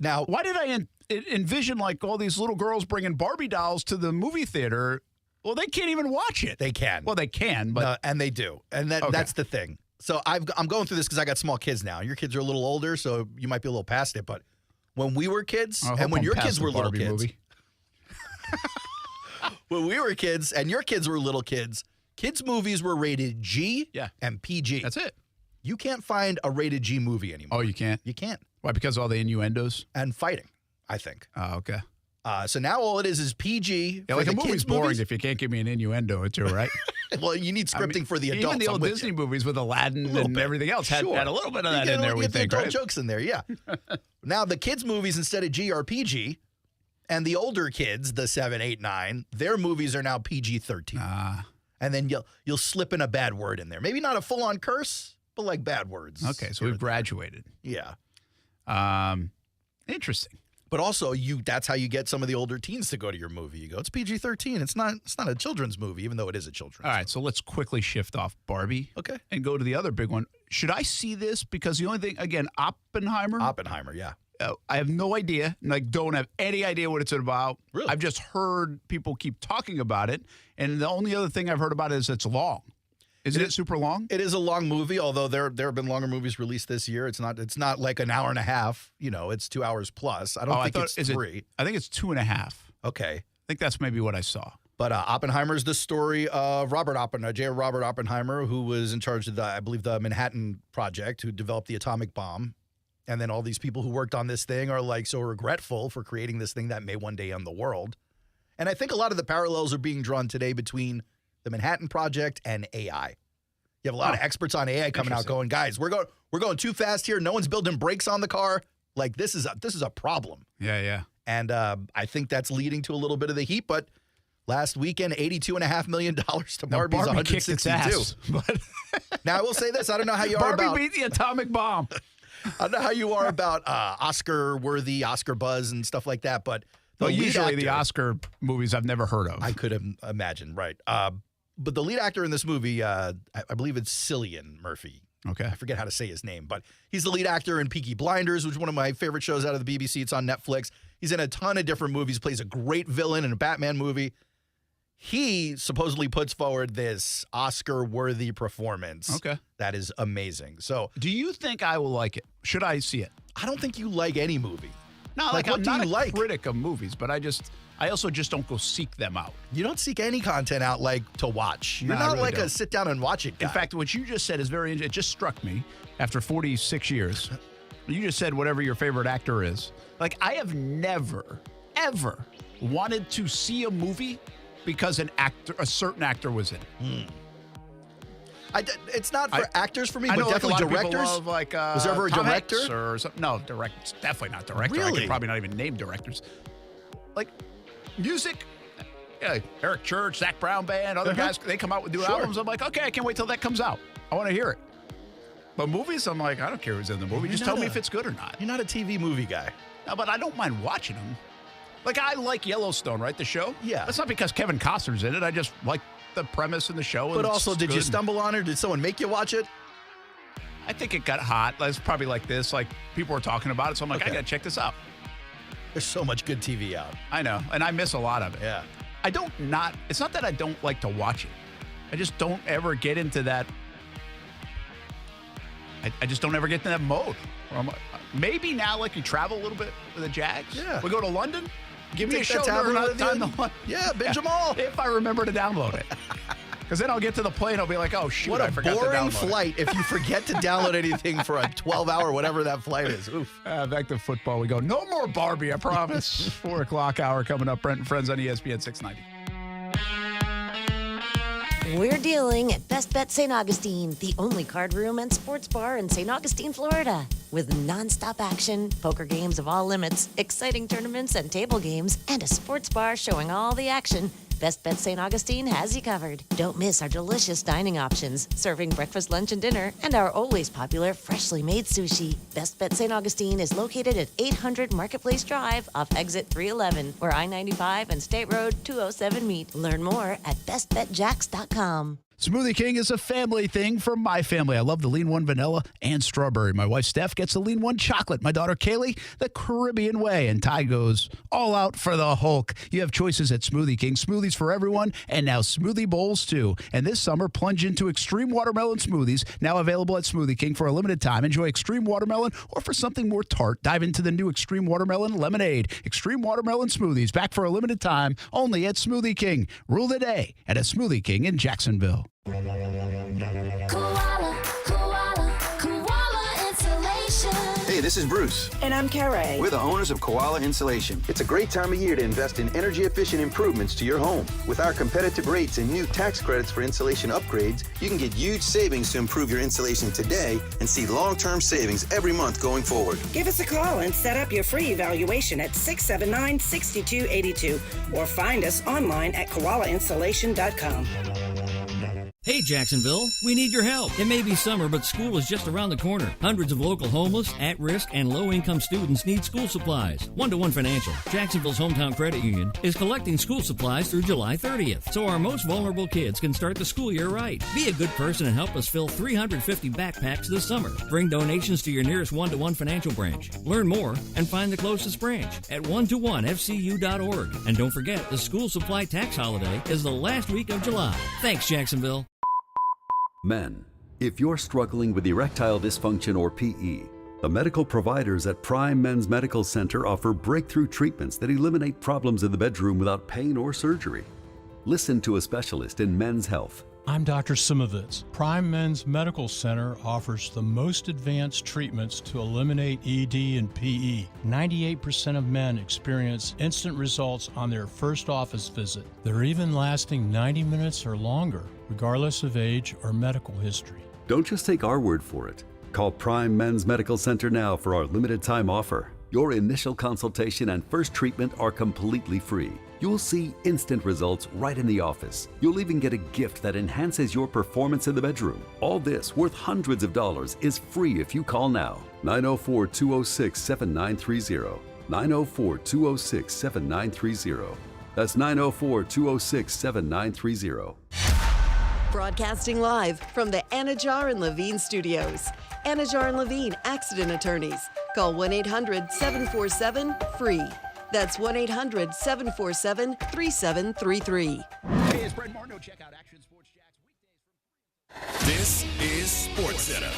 Now, why did I envision like all these little girls bringing Barbie dolls to the movie theater? Well, they can't even watch it. They can. Well, they can, but no, and they do, and that's the thing. So I'm going through this because I got small kids now. Your kids are a little older, so you might be a little past it. But when we were kids, and when your kids were little kids, when we were kids and your kids were little kids movies were rated G and PG. That's it. You can't find a rated G movie anymore. Oh, you can't? You can't. Why? Because of all the innuendos? And fighting, I think. Oh, okay. So now all it is PG. Yeah, like a movie's boring if you can't give me an innuendo or two, right? Well, you need scripting for the adults. Even the old Disney movies with Aladdin and everything else had a little bit of that in there, we think, right? right? Jokes in there, yeah. Now, the kids' movies instead of G are PG, and the older kids, the 7, 8, 9, their movies are now PG-13. And then you'll slip in a bad word in there. Maybe not a full-on curse, but like bad words. Okay, so we've graduated. Yeah. Interesting. But also, that's how you get some of the older teens to go to your movie. You go, it's PG-13. It's not a children's movie, even though it is a children's. All right, so let's quickly shift off Barbie. Okay. And go to the other big one. Should I see this? Because the only thing, again, Oppenheimer. Yeah. I have no idea. Don't have any idea what it's about. Really? I've just heard people keep talking about it. And the only other thing I've heard about is it's long. Isn't it super long? It is a long movie, although there have been longer movies released this year. It's not like an hour and a half. It's 2 hours plus. I don't think it's 3. I think it's 2.5. Okay. I think that's maybe what I saw. But Oppenheimer is the story of Robert Oppenheimer, who was in charge of the Manhattan Project, who developed the atomic bomb. And then all these people who worked on this thing are like so regretful for creating this thing that may one day end the world. And I think a lot of the parallels are being drawn today between the Manhattan Project and AI. You have a lot of experts on AI coming out going, guys, we're going too fast here. No one's building brakes on the car. Like this is a problem. Yeah. And I think that's leading to a little bit of the heat, but Last weekend, $82.5 million to Now, Barbie's Barbie kicked its ass, 162. Now, I will say this. I don't know how you are Barbie about... beat the atomic bomb. I don't know how you are about Oscar-worthy, Oscar buzz and stuff like that, but... Usually the Oscar movies I've never heard of. I could have imagined, right. But the lead actor in this movie, I believe it's Cillian Murphy. Okay. I forget how to say his name, but he's the lead actor in Peaky Blinders, which is one of my favorite shows out of the BBC. It's on Netflix. He's in a ton of different movies, plays a great villain in a Batman movie. He supposedly puts forward this Oscar-worthy performance. Okay. That is amazing. So, do you think I will like it? Should I see it? I don't think you like any movie. No, Like, what I'm do not you a like? critic of movies, but I also just don't go seek them out. You don't seek any content out like to watch. You're No, I not really like don't. a sit down and watch it guy. In fact, what you just said is it just struck me after 46 years. You just said whatever your favorite actor is. Like, I have never, ever wanted to see a movie because a certain actor was in it. It's not for actors for me, I but know, like, definitely a lot of people directors. love, like, was there ever a Tom director? Hanks or something? No, definitely not director. I Really? could probably not even name directors. Like, music, Eric Church, Zach Brown Band, other guys, they come out with new albums. I'm like, okay, I can't wait till that comes out. I want to hear it. But movies, I'm like, I don't care who's in the movie. Just tell me if it's good or not. You're not a TV movie guy. No, but I don't mind watching them. Like, I like Yellowstone, right? The show? Yeah. That's not because Kevin Costner's in it. I just like the premise in the show. But and also, it's did you good. stumble on it? Did someone make you watch it? I think it got hot. It's probably like this. Like, people were talking about it, so I'm like, Okay. I got to check this out. There's so much good TV out. I know, and I miss a lot of it. Yeah. It's not that I don't like to watch it. I just don't ever get into that. I just don't ever get into that mode. Where I'm, maybe now, like, you travel a little bit with the Jags. Yeah. We go to London. Give me a Take show. that tablet during with that you. time. Yeah, binge them all. If I remember to download it. Because then I'll get to the plane, I'll be like, oh, shoot, What I a forgot to boring download it. flight if you forget to download anything for a 12-hour, whatever that flight is. Oof. Back to football. We go, no more Barbie, I promise. 4 o'clock hour coming up. Brent and Friends on ESPN 690. We're dealing at Best Bet St. Augustine, the only card room and sports bar in St. Augustine, Florida. With nonstop action, poker games of all limits, exciting tournaments and table games, and a sports bar showing all the action, Best Bet St. Augustine has you covered. Don't miss our delicious dining options, serving breakfast, lunch, and dinner, and our always popular freshly made sushi. Best Bet St. Augustine is located at 800 Marketplace Drive off exit 311, where I-95 and State Road 207 meet. Learn more at bestbetjacks.com. Smoothie King is a family thing for my family. I love the Lean One vanilla and strawberry. My wife Steph gets the Lean One chocolate. My daughter Kaylee, the Caribbean way. And Ty goes all out for the Hulk. You have choices at Smoothie King. Smoothies for everyone, and now smoothie bowls too. And this summer, plunge into extreme watermelon smoothies, now available at Smoothie King for a limited time. Enjoy extreme watermelon, or for something more tart, dive into the new extreme watermelon lemonade. Extreme watermelon smoothies, back for a limited time, only at Smoothie King. Rule the day at a Smoothie King in Jacksonville. Hey, this is Bruce. And I'm Carrie. We're the owners of Koala Insulation. It's a great time of year to invest in energy-efficient improvements to your home. With our competitive rates and new tax credits for insulation upgrades, you can get huge savings to improve your insulation today and see long-term savings every month going forward. Give us a call and set up your free evaluation at 679-6282 or find us online at koalainsulation.com. Hey Jacksonville, we need your help. It may be summer, but school is just around the corner. Hundreds of local homeless, at-risk, and low-income students need school supplies. One-to-One Financial, Jacksonville's hometown credit union, is collecting school supplies through July 30th, so our most vulnerable kids can start the school year right. Be a good person and help us fill 350 backpacks this summer. Bring donations to your nearest One-to-One Financial branch. Learn more and find the closest branch at one-to-one-fcu.org. And don't forget, the school supply tax holiday is the last week of July. Thanks, Jacksonville. Men, if you're struggling with erectile dysfunction or PE, the medical providers at Prime Men's Medical Center offer breakthrough treatments that eliminate problems in the bedroom without pain or surgery. Listen to a specialist in men's health. I'm Dr. Simovitz. Prime Men's Medical Center offers the most advanced treatments to eliminate ED and PE. 98% of men experience instant results on their first office visit. They're even lasting 90 minutes or longer, regardless of age or medical history. Don't just take our word for it. Call Prime Men's Medical Center now for our limited time offer. Your initial consultation and first treatment are completely free. You'll see instant results right in the office. You'll even get a gift that enhances your performance in the bedroom. All this, worth hundreds of dollars, is free if you call now. 904-206-7930. 904-206-7930. That's 904-206-7930. Broadcasting live from the Anajar and Levine studios. Anajar and Levine Accident Attorneys. Call 1-800-747-FREE. That's 1-800-747-3733. Hey, it's Brent Martineau. Check out Action Sports Jax weekdays. This is Sports Center.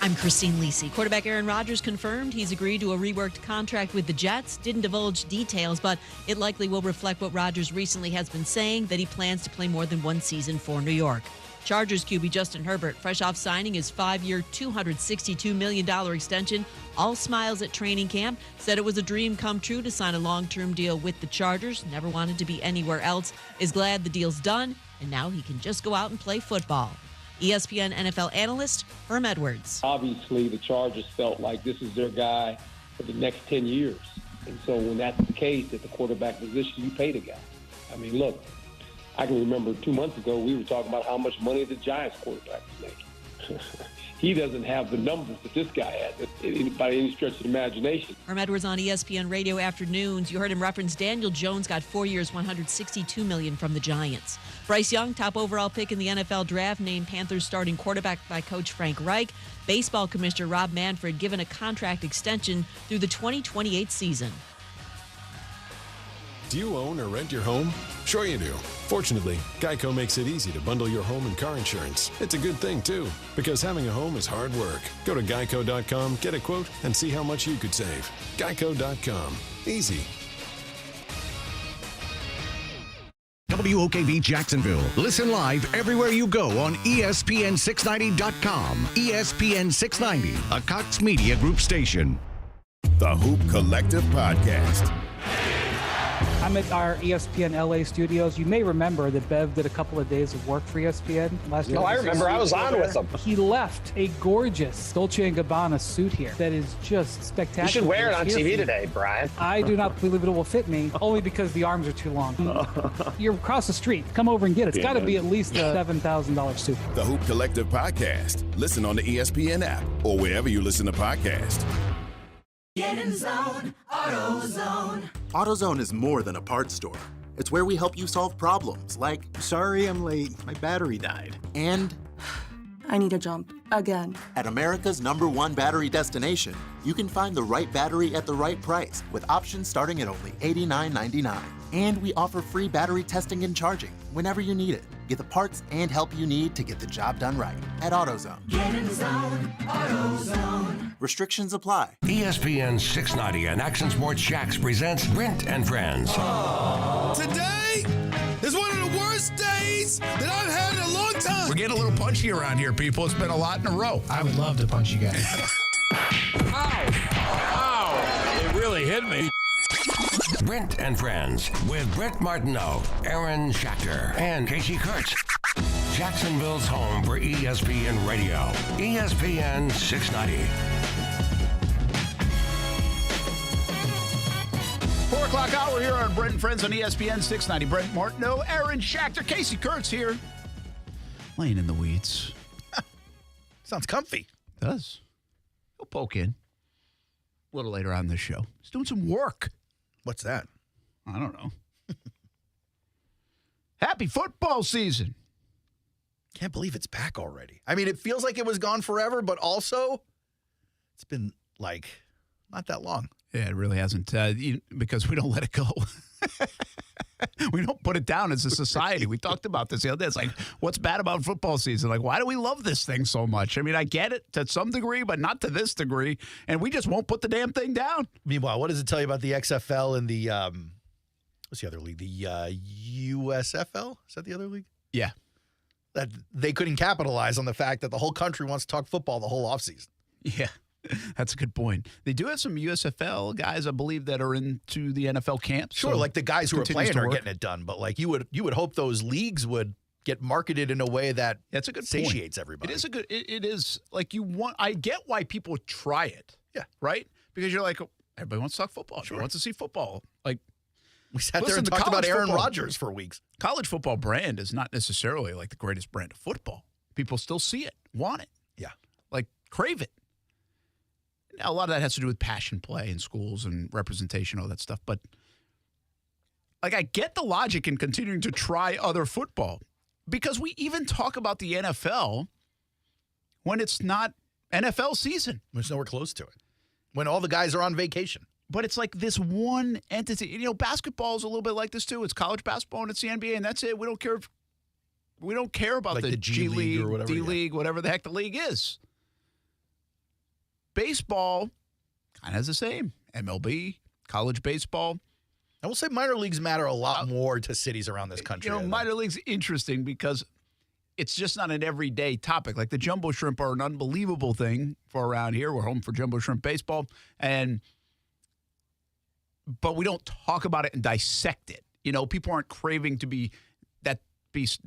I'm Christine Lisi. Quarterback Aaron Rodgers confirmed he's agreed to a reworked contract with the Jets. Didn't divulge details, but it likely will reflect what Rodgers recently has been saying, that he plans to play more than one season for New York. Chargers QB Justin Herbert, fresh off signing his 5-year, $262 million extension, all smiles at training camp, said it was a dream come true to sign a long-term deal with the Chargers, never wanted to be anywhere else, is glad the deal's done, and now he can just go out and play football. ESPN NFL analyst Herm Edwards. Obviously, the Chargers felt like this is their guy for the next 10 years. And so when that's the case at the quarterback position, you pay the guy. I mean, look, I can remember 2 months ago, we were talking about how much money the Giants quarterback was making. He doesn't have the numbers that this guy has by any stretch of the imagination. Herm Edwards on ESPN Radio Afternoons. You heard him reference Daniel Jones got 4 years, $162 million from the Giants. Bryce Young, top overall pick in the NFL draft, named Panthers starting quarterback by Coach Frank Reich. Baseball Commissioner Rob Manfred given a contract extension through the 2028 season. Do you own or rent your home? Sure you do. Fortunately, Geico makes it easy to bundle your home and car insurance. It's a good thing, too, because having a home is hard work. Go to geico.com, get a quote, and see how much you could save. Geico.com. Easy. WOKV Jacksonville. Listen live everywhere you go on ESPN690.com. ESPN 690, a Cox Media Group station. The Hoop Collective Podcast. I'm at our ESPN LA studios. You may remember that Bev did a couple of days of work for ESPN last year. No, I remember. I was on with him. He left a gorgeous Dolce & Gabbana suit here that is just spectacular. You should wear it on TV today, Brian. I do not believe it will fit me, only because the arms are too long. You're across the street. Come over and get it. It's got to be at least a $7,000 suit. The Hoop Collective Podcast. Listen on the ESPN app or wherever you listen to podcasts. Get in zone, AutoZone. AutoZone is more than a parts store. It's where we help you solve problems like, sorry I'm late, my battery died. And I need a jump again. At America's #1 battery destination, you can find the right battery at the right price with options starting at only $89.99. And we offer free battery testing and charging whenever you need it. Get the parts and help you need to get the job done right at AutoZone. Get in zone, AutoZone. Restrictions apply. ESPN 690 and Action Sports Jax presents Brent and Friends. Today is one of the worst days that I've had in a long time. We're getting a little punchy around here, people. It's been a lot in a row. I would love to punch you guys. Ow! It really hit me. Brent and Friends with Brent Martineau, Aaron Schachter, and Kasey Kurtz. Jacksonville's home for ESPN Radio. ESPN 690. 4 o'clock hour here on Brent and Friends on ESPN 690. Brent Martineau, Aaron Schachter, Kasey Kurtz here. Laying in the weeds. Sounds comfy. Does. He'll poke in a little later on this show. He's doing some work. What's that? I don't know. Happy football season. Can't believe it's back already. I mean, it feels like it was gone forever, but also it's been like not that long. Yeah, it really hasn't, because we don't let it go. We don't put it down as a society. We talked about this the other day. It's like, what's bad about football season? Like, why do we love this thing so much? I mean, I get it to some degree, but not to this degree. And we just won't put the damn thing down. Meanwhile, what does it tell you about the XFL and the, what's the other league? The USFL? Is that the other league? Yeah. That they couldn't capitalize on the fact that the whole country wants to talk football the whole offseason. Yeah. That's a good point. They do have some USFL guys, I believe, that are into the NFL camp. Sure, so like the guys who are playing are work. getting it done, but like you would hope those leagues would get marketed in a way that that's a good satiates point. Everybody. It is a good. It is like you want. I get why people try it. Yeah. Right. Because you're like, Everybody wants to talk football. Sure. Wants to see football. Like, we sat there and talked about Aaron Rodgers for weeks. College football brand is not necessarily like the greatest brand of football. People still see it, want it. Yeah. Like, crave it. Now, a lot of that has to do with passion play in schools and representation, all that stuff. But, like, I get the logic in continuing to try other football because we even talk about the NFL when it's not NFL season. It's nowhere close to it. When all the guys are on vacation. But it's like this one entity. You know, basketball is a little bit like this, too. It's college basketball and it's the NBA, and that's it. We don't care about like the G League or whatever, D League, whatever the heck the league is. Baseball kind of has the same. MLB, college baseball. I will say minor leagues matter a lot more to cities around this country. You know, minor league's interesting because it's just not an everyday topic. Like the jumbo shrimp are an unbelievable thing for around here. We're home for jumbo shrimp baseball. But we don't talk about it and dissect it. You know, people aren't craving to be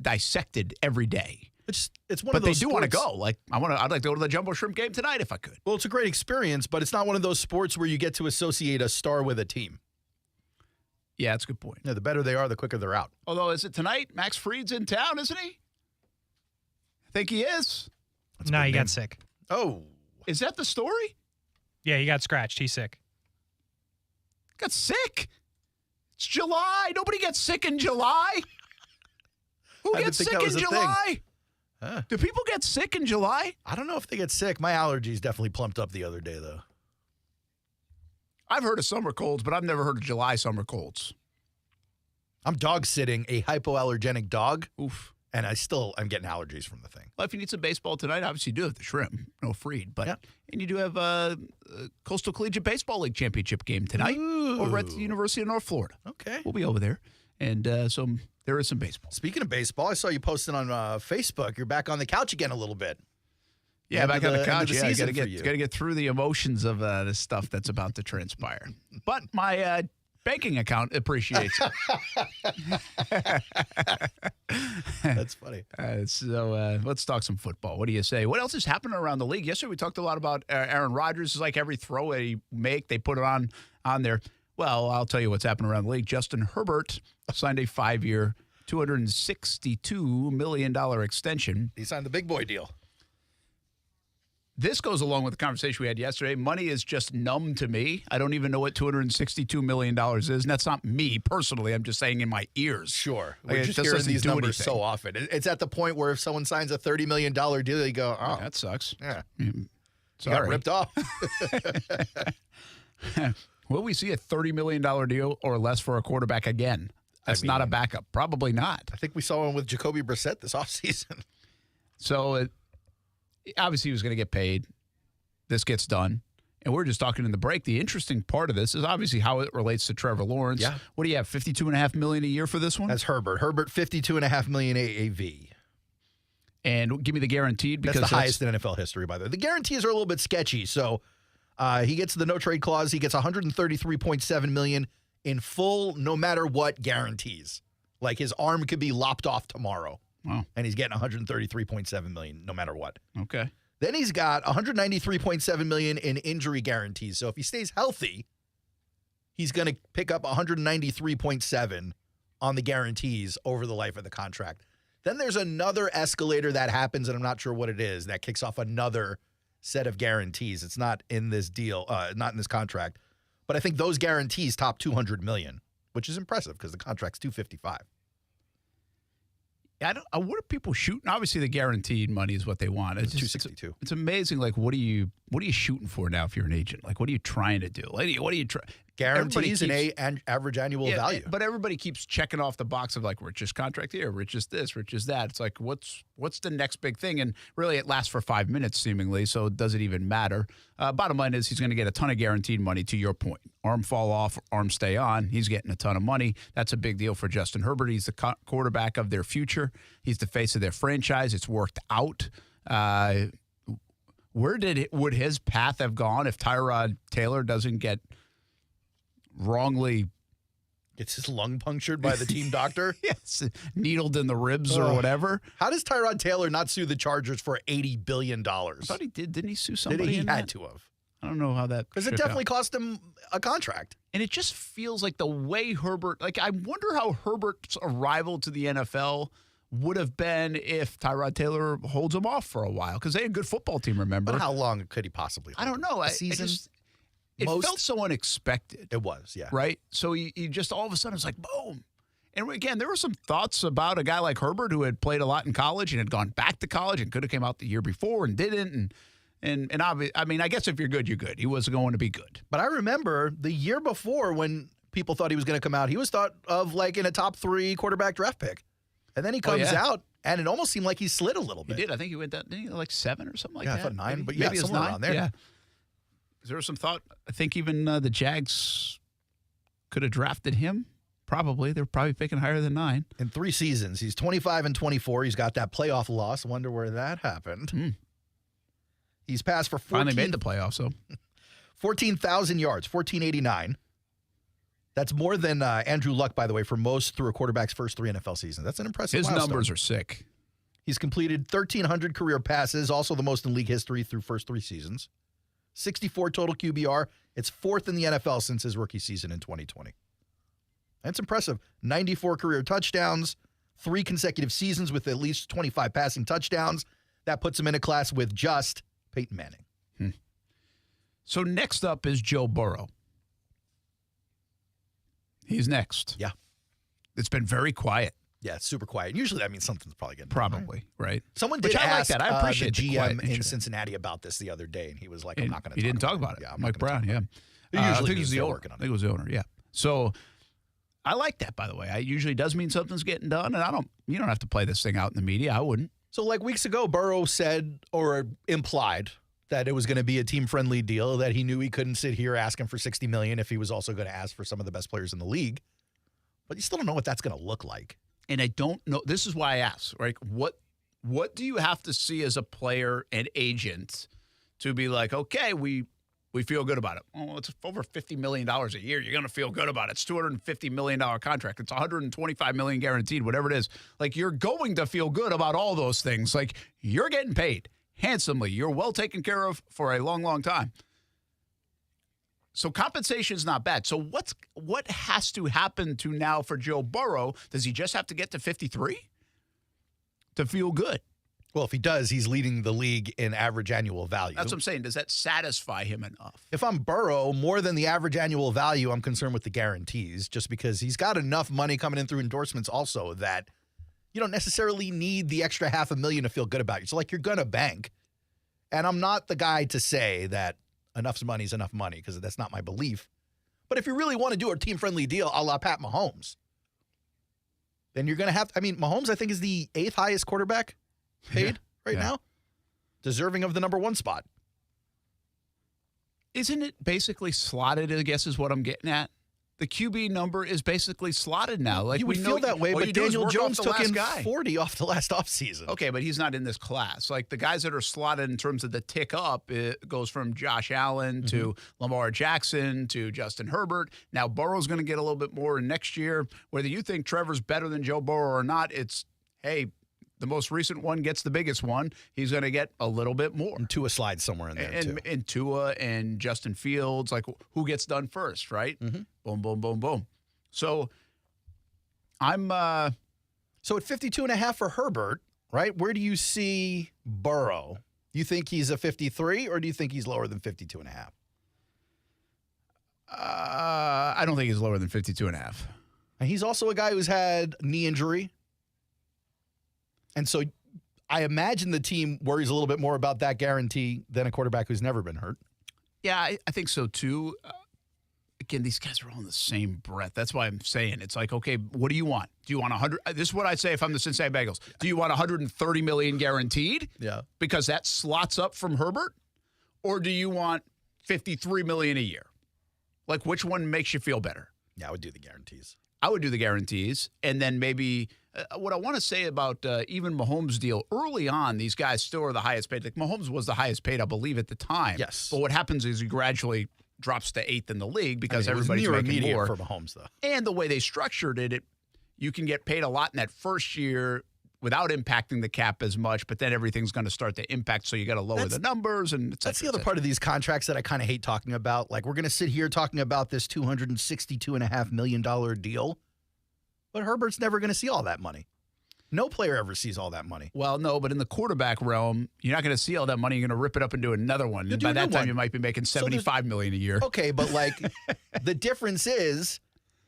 dissected every day. It's one of those. But they do want to go. Like I'd like to go to the jumbo shrimp game tonight if I could. Well, it's a great experience, but it's not one of those sports where you get to associate a star with a team. Yeah, that's a good point. Yeah, the better they are, the quicker they're out. Although, is it tonight? Max Fried's in town, isn't he? I think he is. No, he got sick. Oh. Is that the story? Yeah, he got scratched. He's sick. Got sick? It's July. Nobody gets sick in July. Who gets sick in July? Huh. Do people get sick in July? I don't know if they get sick. My allergies definitely plumped up the other day, though. I've heard of summer colds, but I've never heard of July summer colds. I'm dog sitting a hypoallergenic dog. Oof. And I'm getting allergies from the thing. Well, if you need some baseball tonight, obviously you do have the shrimp, no Fried. But and you do have a Coastal Collegiate Baseball League championship game tonight over at the University of North Florida. Okay. We'll be over there. And so there is some baseball. Speaking of baseball, I saw you posting on Facebook. You're back on the couch again a little bit. Yeah, back on the couch. Yeah, got to get through the emotions of this stuff that's about to transpire. But my banking account appreciates it. That's funny. So let's talk some football. What do you say? What else is happening around the league? Yesterday we talked a lot about Aaron Rodgers. It's like every throw they make, they put it on there. Well, I'll tell you what's happening around the league. Justin Herbert signed a 5-year, $262 million extension. He signed the big boy deal. This goes along with the conversation we had yesterday. Money is just numb to me. I don't even know what $262 million is. And that's not me personally. I'm just saying in my ears. Sure. We're just hearing these numbers so often. It's at the point where if someone signs a $30 million deal, they go, oh, that sucks. Yeah. Sorry. Got ripped off. Will we see a $30 million deal or less for a quarterback again? That's not a backup. Probably not. I think we saw one with Jacoby Brissett this offseason. So obviously he was going to get paid. This gets done. And we're just talking in the break. The interesting part of this is obviously how it relates to Trevor Lawrence. Yeah. What do you have, $52.5 million a year for this one? That's Herbert. Herbert, $52.5 million AAV. And give me the guaranteed. Because that's the highest in NFL history, by the way. The guarantees are a little bit sketchy. So he gets the no trade clause. He gets $133.7 million in full, no matter what guarantees. Like his arm could be lopped off tomorrow. Wow. And he's getting $133.7 million, no matter what. Okay. Then he's got $193.7 million in injury guarantees. So if he stays healthy, he's going to pick up $193.7 on the guarantees over the life of the contract. Then there's another escalator that happens, and I'm not sure what it is, that kicks off another set of guarantees. It's not in this deal, not in this contract. But I think those guarantees top $200 million, which is impressive because the contract's $255. What are people shooting? Obviously, the guaranteed money is what they want. It's $262. It's amazing. Like, what are you shooting for now if you're an agent? Like, what are you trying to do? What are you trying? Guarantees and average annual value. But everybody keeps checking off the box of like richest contract here, richest this, richest that. It's like what's the next big thing? And really, it lasts for 5 minutes seemingly, so does it even matter? Bottom line is he's going to get a ton of guaranteed money. To your point, arm fall off, arm stay on. He's getting a ton of money. That's a big deal for Justin Herbert. He's the quarterback of their future. He's the face of their franchise. It's worked out. Would his path have gone if Tyrod Taylor doesn't get wrongly gets his lung punctured by the team doctor? Yes, needled in the ribs or whatever. How does Tyrod Taylor not sue the Chargers for $80 billion? I thought he did. Didn't he sue somebody? He had to have. I don't know how that because it definitely cost him a contract. And it just feels like the way Herbert, like I wonder how Herbert's arrival to the NFL would have been if Tyrod Taylor holds him off for a while because they had a good football team, remember? But how long could he possibly hold I don't know. A season? It felt so unexpected. It was, yeah. Right? So he just all of a sudden it's like, boom. And again, there were some thoughts about a guy like Herbert who had played a lot in college and had gone back to college and could have came out the year before and didn't. And I mean, I guess if you're good, you're good. He was going to be good. But I remember the year before when people thought he was going to come out, he was thought of like in a top 3 quarterback draft pick. And then he comes out, and it almost seemed like he slid a little bit. He did. I think he went down, didn't he, like 7 or something like that? Yeah, I thought 9, but maybe somewhere 9. around there. Yeah. Is there some thought? I think even the Jags could have drafted him. Probably. They're probably picking higher than 9. In 3 seasons, he's 25-24. He's got that playoff loss. Wonder where that happened. He's passed for 14. Finally made the playoffs, so. 14,000 yards, 1,489. That's more than Andrew Luck, by the way, for most through a quarterback's first 3 NFL seasons. That's an impressive His milestone. numbers are sick. He's completed 1,300 career passes, also the most in league history through first 3 seasons. 64 total QBR. It's 4th in the NFL since his rookie season in 2020. That's impressive. 94 career touchdowns, 3 consecutive seasons with at least 25 passing touchdowns. That puts him in a class with just Peyton Manning. So next up is Joe Burrow. He's next. Yeah. It's been very quiet. Yeah, it's super quiet. Usually that means something's probably getting Probably, right? Someone did Which I like ask that. I appreciate the the quiet GM nature in of it. Cincinnati about this the other day, and he was like, I'm not going to He didn't talk about it. Yeah, Mike Brown, yeah. It I usually think it means was the they're owner. working on I think it was the owner, yeah. So I like that, by the way. It usually does mean something's getting done, and you don't have to play this thing out in the media. I wouldn't. So like weeks ago, Burrow said or implied that it was going to be a team-friendly deal, that he knew he couldn't sit here asking for $60 million if he was also going to ask for some of the best players in the league. But you still don't know what that's going to look like. And I don't know. This is why I asked, right? What do you have to see as a player and agent to be like, okay, we feel good about it? Oh, it's over $50 million a year. You're going to feel good about it. It's $250 million contract. It's $125 million guaranteed, whatever it is. Like, you're going to feel good about all those things. Like, you're getting paid handsomely. You're well taken care of for a long, long time. So compensation is not bad. So what has to happen to now for Joe Burrow? Does he just have to get to 53 to feel good? Well, if he does, he's leading the league in average annual value. That's what I'm saying. Does that satisfy him enough? If I'm Burrow, more than the average annual value, I'm concerned with the guarantees, just because he's got enough money coming in through endorsements also that you don't necessarily need the extra $500,000 to feel good about you. So, like, you're going to bank. And I'm not the guy to say that enough money is enough money, because that's not my belief. But if you really want to do a team-friendly deal a la Pat Mahomes, then you're going to have – I mean, Mahomes, I think, is the 8th highest quarterback paid now, deserving of the number 1 spot. Isn't it basically slotted, I guess, is what I'm getting at? The QB number is basically slotted now. Like, you would feel that way, but Daniel Jones took in 40 off the last offseason. Okay, but he's not in this class. Like, the guys that are slotted in terms of the tick up, it goes from Josh Allen to Lamar Jackson to Justin Herbert. Now, Burrow's going to get a little bit more next year. Whether you think Trevor's better than Joe Burrow or not, it's, hey, the most recent one gets the biggest one. He's going to get a little bit more. And Tua slides somewhere in there, too. And Tua and Justin Fields, like, who gets done first, right? Boom, boom, boom, boom. So I'm so at 52.5 for Herbert, right? Where do you see Burrow? Do you think he's a 53, or do you think he's lower than 52.5? I don't think he's lower than 52.5. And he's also a guy who's had knee injury. And so I imagine the team worries a little bit more about that guarantee than a quarterback who's never been hurt. Yeah, I think so, too. Again, these guys are all in the same breath. That's why I'm saying it's like, okay, what do you want? Do you want 100? This is what I'd say if I'm the Cincinnati Bengals. Do you want 130 million guaranteed? Yeah. Because that slots up from Herbert? Or do you want 53 million a year? Like, which one makes you feel better? Yeah, I would do the guarantees. I would do the guarantees, and then maybe what I want to say about even Mahomes' deal, early on, these guys still are the highest paid. Like, Mahomes was the highest paid, I believe, at the time. Yes. But what happens is he gradually drops to 8th in the league because it was everybody's near making immediate more. for Mahomes, though. And the way they structured it, you can get paid a lot in that first year without impacting the cap as much, but then everything's going to start to impact, so you got to lower the numbers. And that's the other part of these contracts that I kind of hate talking about. Like, we're going to sit here talking about this $262.5 million deal, but Herbert's never going to see all that money. No player ever sees all that money. Well, no, but in the quarterback realm, you're not going to see all that money. You're going to rip it up and do another one. And by that time, you might be making $75 million a year. Okay, but like the difference is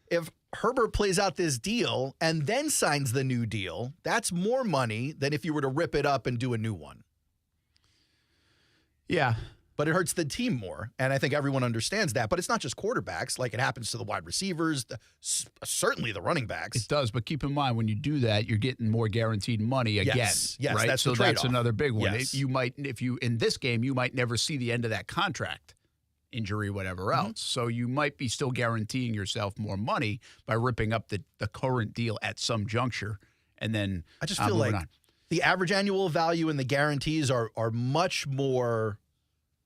if Herbert plays out this deal and then signs the new deal, that's more money than if you were to rip it up and do a new one. Yeah. But it hurts the team more, and I think everyone understands that. But it's not just quarterbacks. Like, it happens to the wide receivers, certainly the running backs. It does, but keep in mind, when you do that, you're getting more guaranteed money again. Yes, right? That's so the trade-off. That's another big one. Yes. You might, in this game, you might never see the end of that contract, injury, whatever else. So you might be still guaranteeing yourself more money by ripping up the current deal at some juncture, and then I just feel like the average annual value and the guarantees are much more,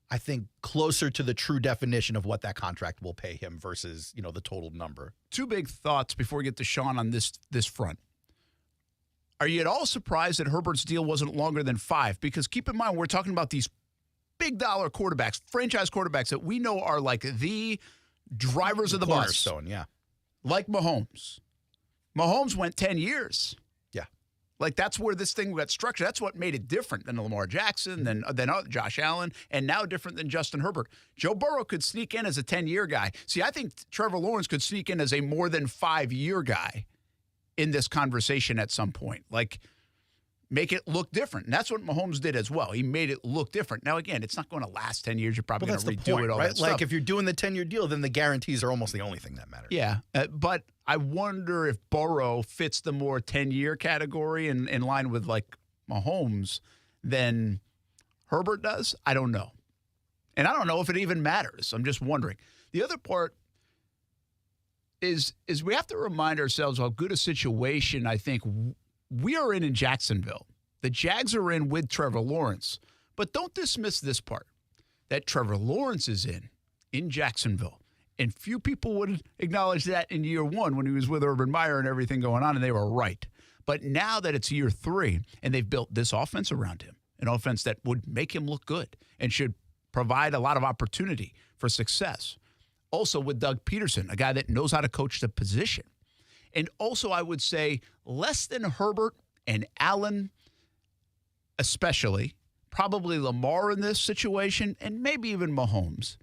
I think, closer to the true definition of what that contract will pay him versus, the total number. Two big thoughts before we get to Sean on this front. Are you at all surprised that Herbert's deal wasn't longer than 5? Because keep in mind, we're talking about these big dollar quarterbacks, franchise quarterbacks that we know are like the drivers of the bus. Cornerstone, yeah. Like Mahomes. Mahomes went 10 years. Like, that's where this thing got structured. That's what made it different than Lamar Jackson, than Josh Allen, and now different than Justin Herbert. Joe Burrow could sneak in as a 10-year guy. See, I think Trevor Lawrence could sneak in as a more than 5-year guy in this conversation at some point. Like, make it look different. And that's what Mahomes did as well. He made it look different. Now, again, it's not going to last 10 years. You're probably going to redo it all right? that stuff. Like, if you're doing the 10-year deal, then the guarantees are almost the only thing that matters. Yeah, but I wonder if Burrow fits the more 10-year category in line with, like, Mahomes than Herbert does. I don't know. And I don't know if it even matters. I'm just wondering. The other part is we have to remind ourselves how good a situation I think we are in Jacksonville. The Jags are in with Trevor Lawrence. But don't dismiss this part, that Trevor Lawrence is in Jacksonville. And few people would acknowledge that in year 1 when he was with Urban Meyer and everything going on, and they were right. But now that it's year 3, and they've built this offense around him, an offense that would make him look good and should provide a lot of opportunity for success. Also with Doug Peterson, a guy that knows how to coach the position. And also, I would say, less than Herbert and Allen, especially, probably Lamar in this situation, and maybe even Mahomes.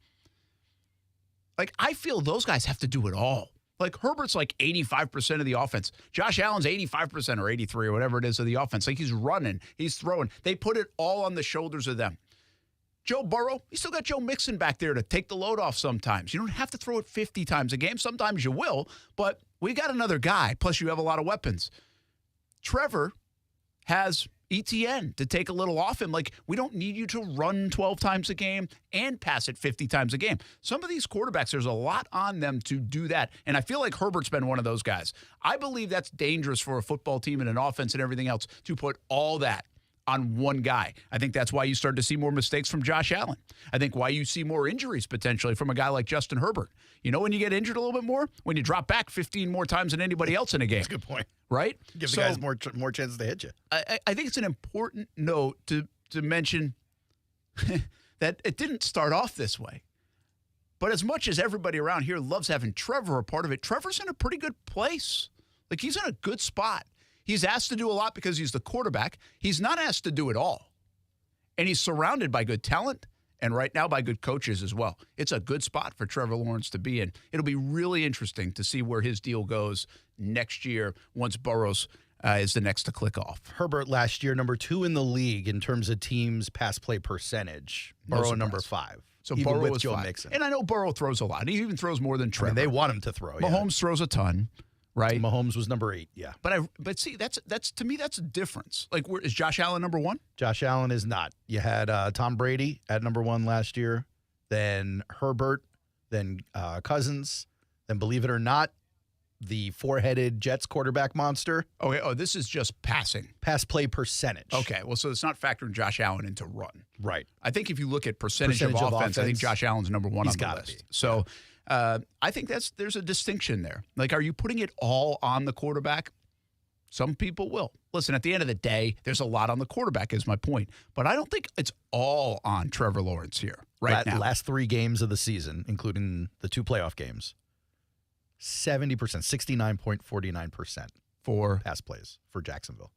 Like, I feel those guys have to do it all. Like, Herbert's like 85% of the offense. Josh Allen's 85% or 83 or whatever it is of the offense. Like, he's running, he's throwing. They put it all on the shoulders of them. Joe Burrow, you still got Joe Mixon back there to take the load off sometimes. You don't have to throw it 50 times a game. Sometimes you will, but we got another guy. Plus, you have a lot of weapons. Trevor has ETN to take a little off him. Like, we don't need you to run 12 times a game and pass it 50 times a game. Some of these quarterbacks, there's a lot on them to do that. And I feel like Herbert's been one of those guys. I believe that's dangerous for a football team and an offense and everything else to put all that on one guy. I think that's why you start to see more mistakes from Josh Allen. I think why you see more injuries potentially from a guy like Justin Herbert. You know when you get injured a little bit more? When you drop back 15 more times than anybody else in a game. That's a good point. Right? Give the guys more chances to hit you. I think it's an important note to mention that it didn't start off this way. But as much as everybody around here loves having Trevor a part of it, Trevor's in a pretty good place. Like, he's in a good spot. He's asked to do a lot because he's the quarterback. He's not asked to do it all. And he's surrounded by good talent and right now by good coaches as well. It's a good spot for Trevor Lawrence to be in. It'll be really interesting to see where his deal goes next year once Burrows is the next to click off. Herbert last year, number 2 in the league in terms of teams pass play percentage. Burrow, number 5. So even Burrow with was Joe 5. Mixon. And I know Burrow throws a lot. He even throws more than Trevor. I mean, they want him to throw. Mahomes throws a ton. Right, Mahomes was number 8. Yeah, but see, that's to me that's a difference. Like, is Josh Allen number 1? Josh Allen is not. You had Tom Brady at number 1 last year, then Herbert, then Cousins, then believe it or not, the 4-headed Jets quarterback monster. Okay, this is just passing. Pass play percentage. Okay, well, so it's not factoring Josh Allen into run. Right. I think if you look at percentage of offense, I think Josh Allen's number 1 on the list. Be. So. I think there's a distinction there. Like, are you putting it all on the quarterback? Some people will. Listen, at the end of the day, there's a lot on the quarterback is my point. But I don't think it's all on Trevor Lawrence here now. Last 3 games of the season, including the 2 playoff games, 70%, 69.49% for pass plays for Jacksonville.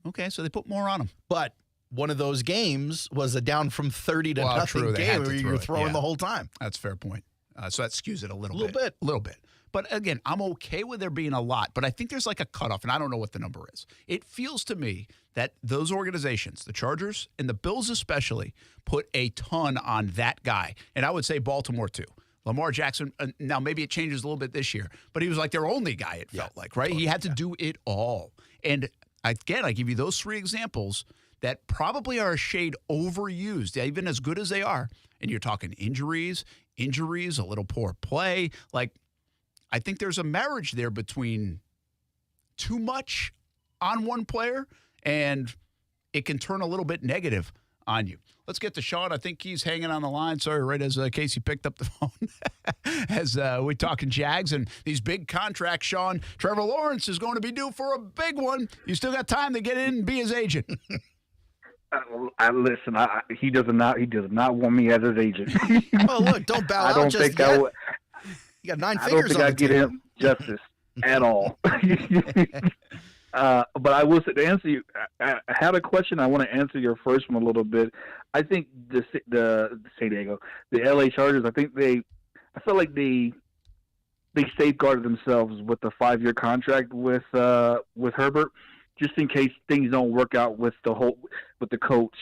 Okay, so they put more on him. But one of those games was a down from 30 to nothing game where you were throwing the whole time. That's a fair point. So that skews it a little bit. A little bit. But again, I'm okay with there being a lot, but I think there's like a cutoff, and I don't know what the number is. It feels to me that those organizations, the Chargers and the Bills especially, put a ton on that guy. And I would say Baltimore too. Lamar Jackson, now maybe it changes a little bit this year, but he was like their only guy, it felt like, right? Totally, he had to do it all. And again, I give you those 3 examples that probably are a shade overused, even as good as they are. And you're talking injuries, a little poor play. Like, I think there's a marriage there between too much on one player and it can turn a little bit negative on you. Let's get to Sean. I think he's hanging on the line. Sorry, right as Kasey picked up the phone. As we're talking Jags and these big contracts, Sean, Trevor Lawrence is going to be due for a big one. You still got time to get in and be his agent. Listen. He does not want me as his agent. Well, look, don't bow out. I don't think I would. You got 9 I fingers don't think on I the get table. him justice at all. But I will say to answer you, I had a question. I want to answer your first one a little bit. I think the San Diego, the LA Chargers. I feel like they safeguarded themselves with the 5-year contract with Herbert, just in case things don't work out with the coach,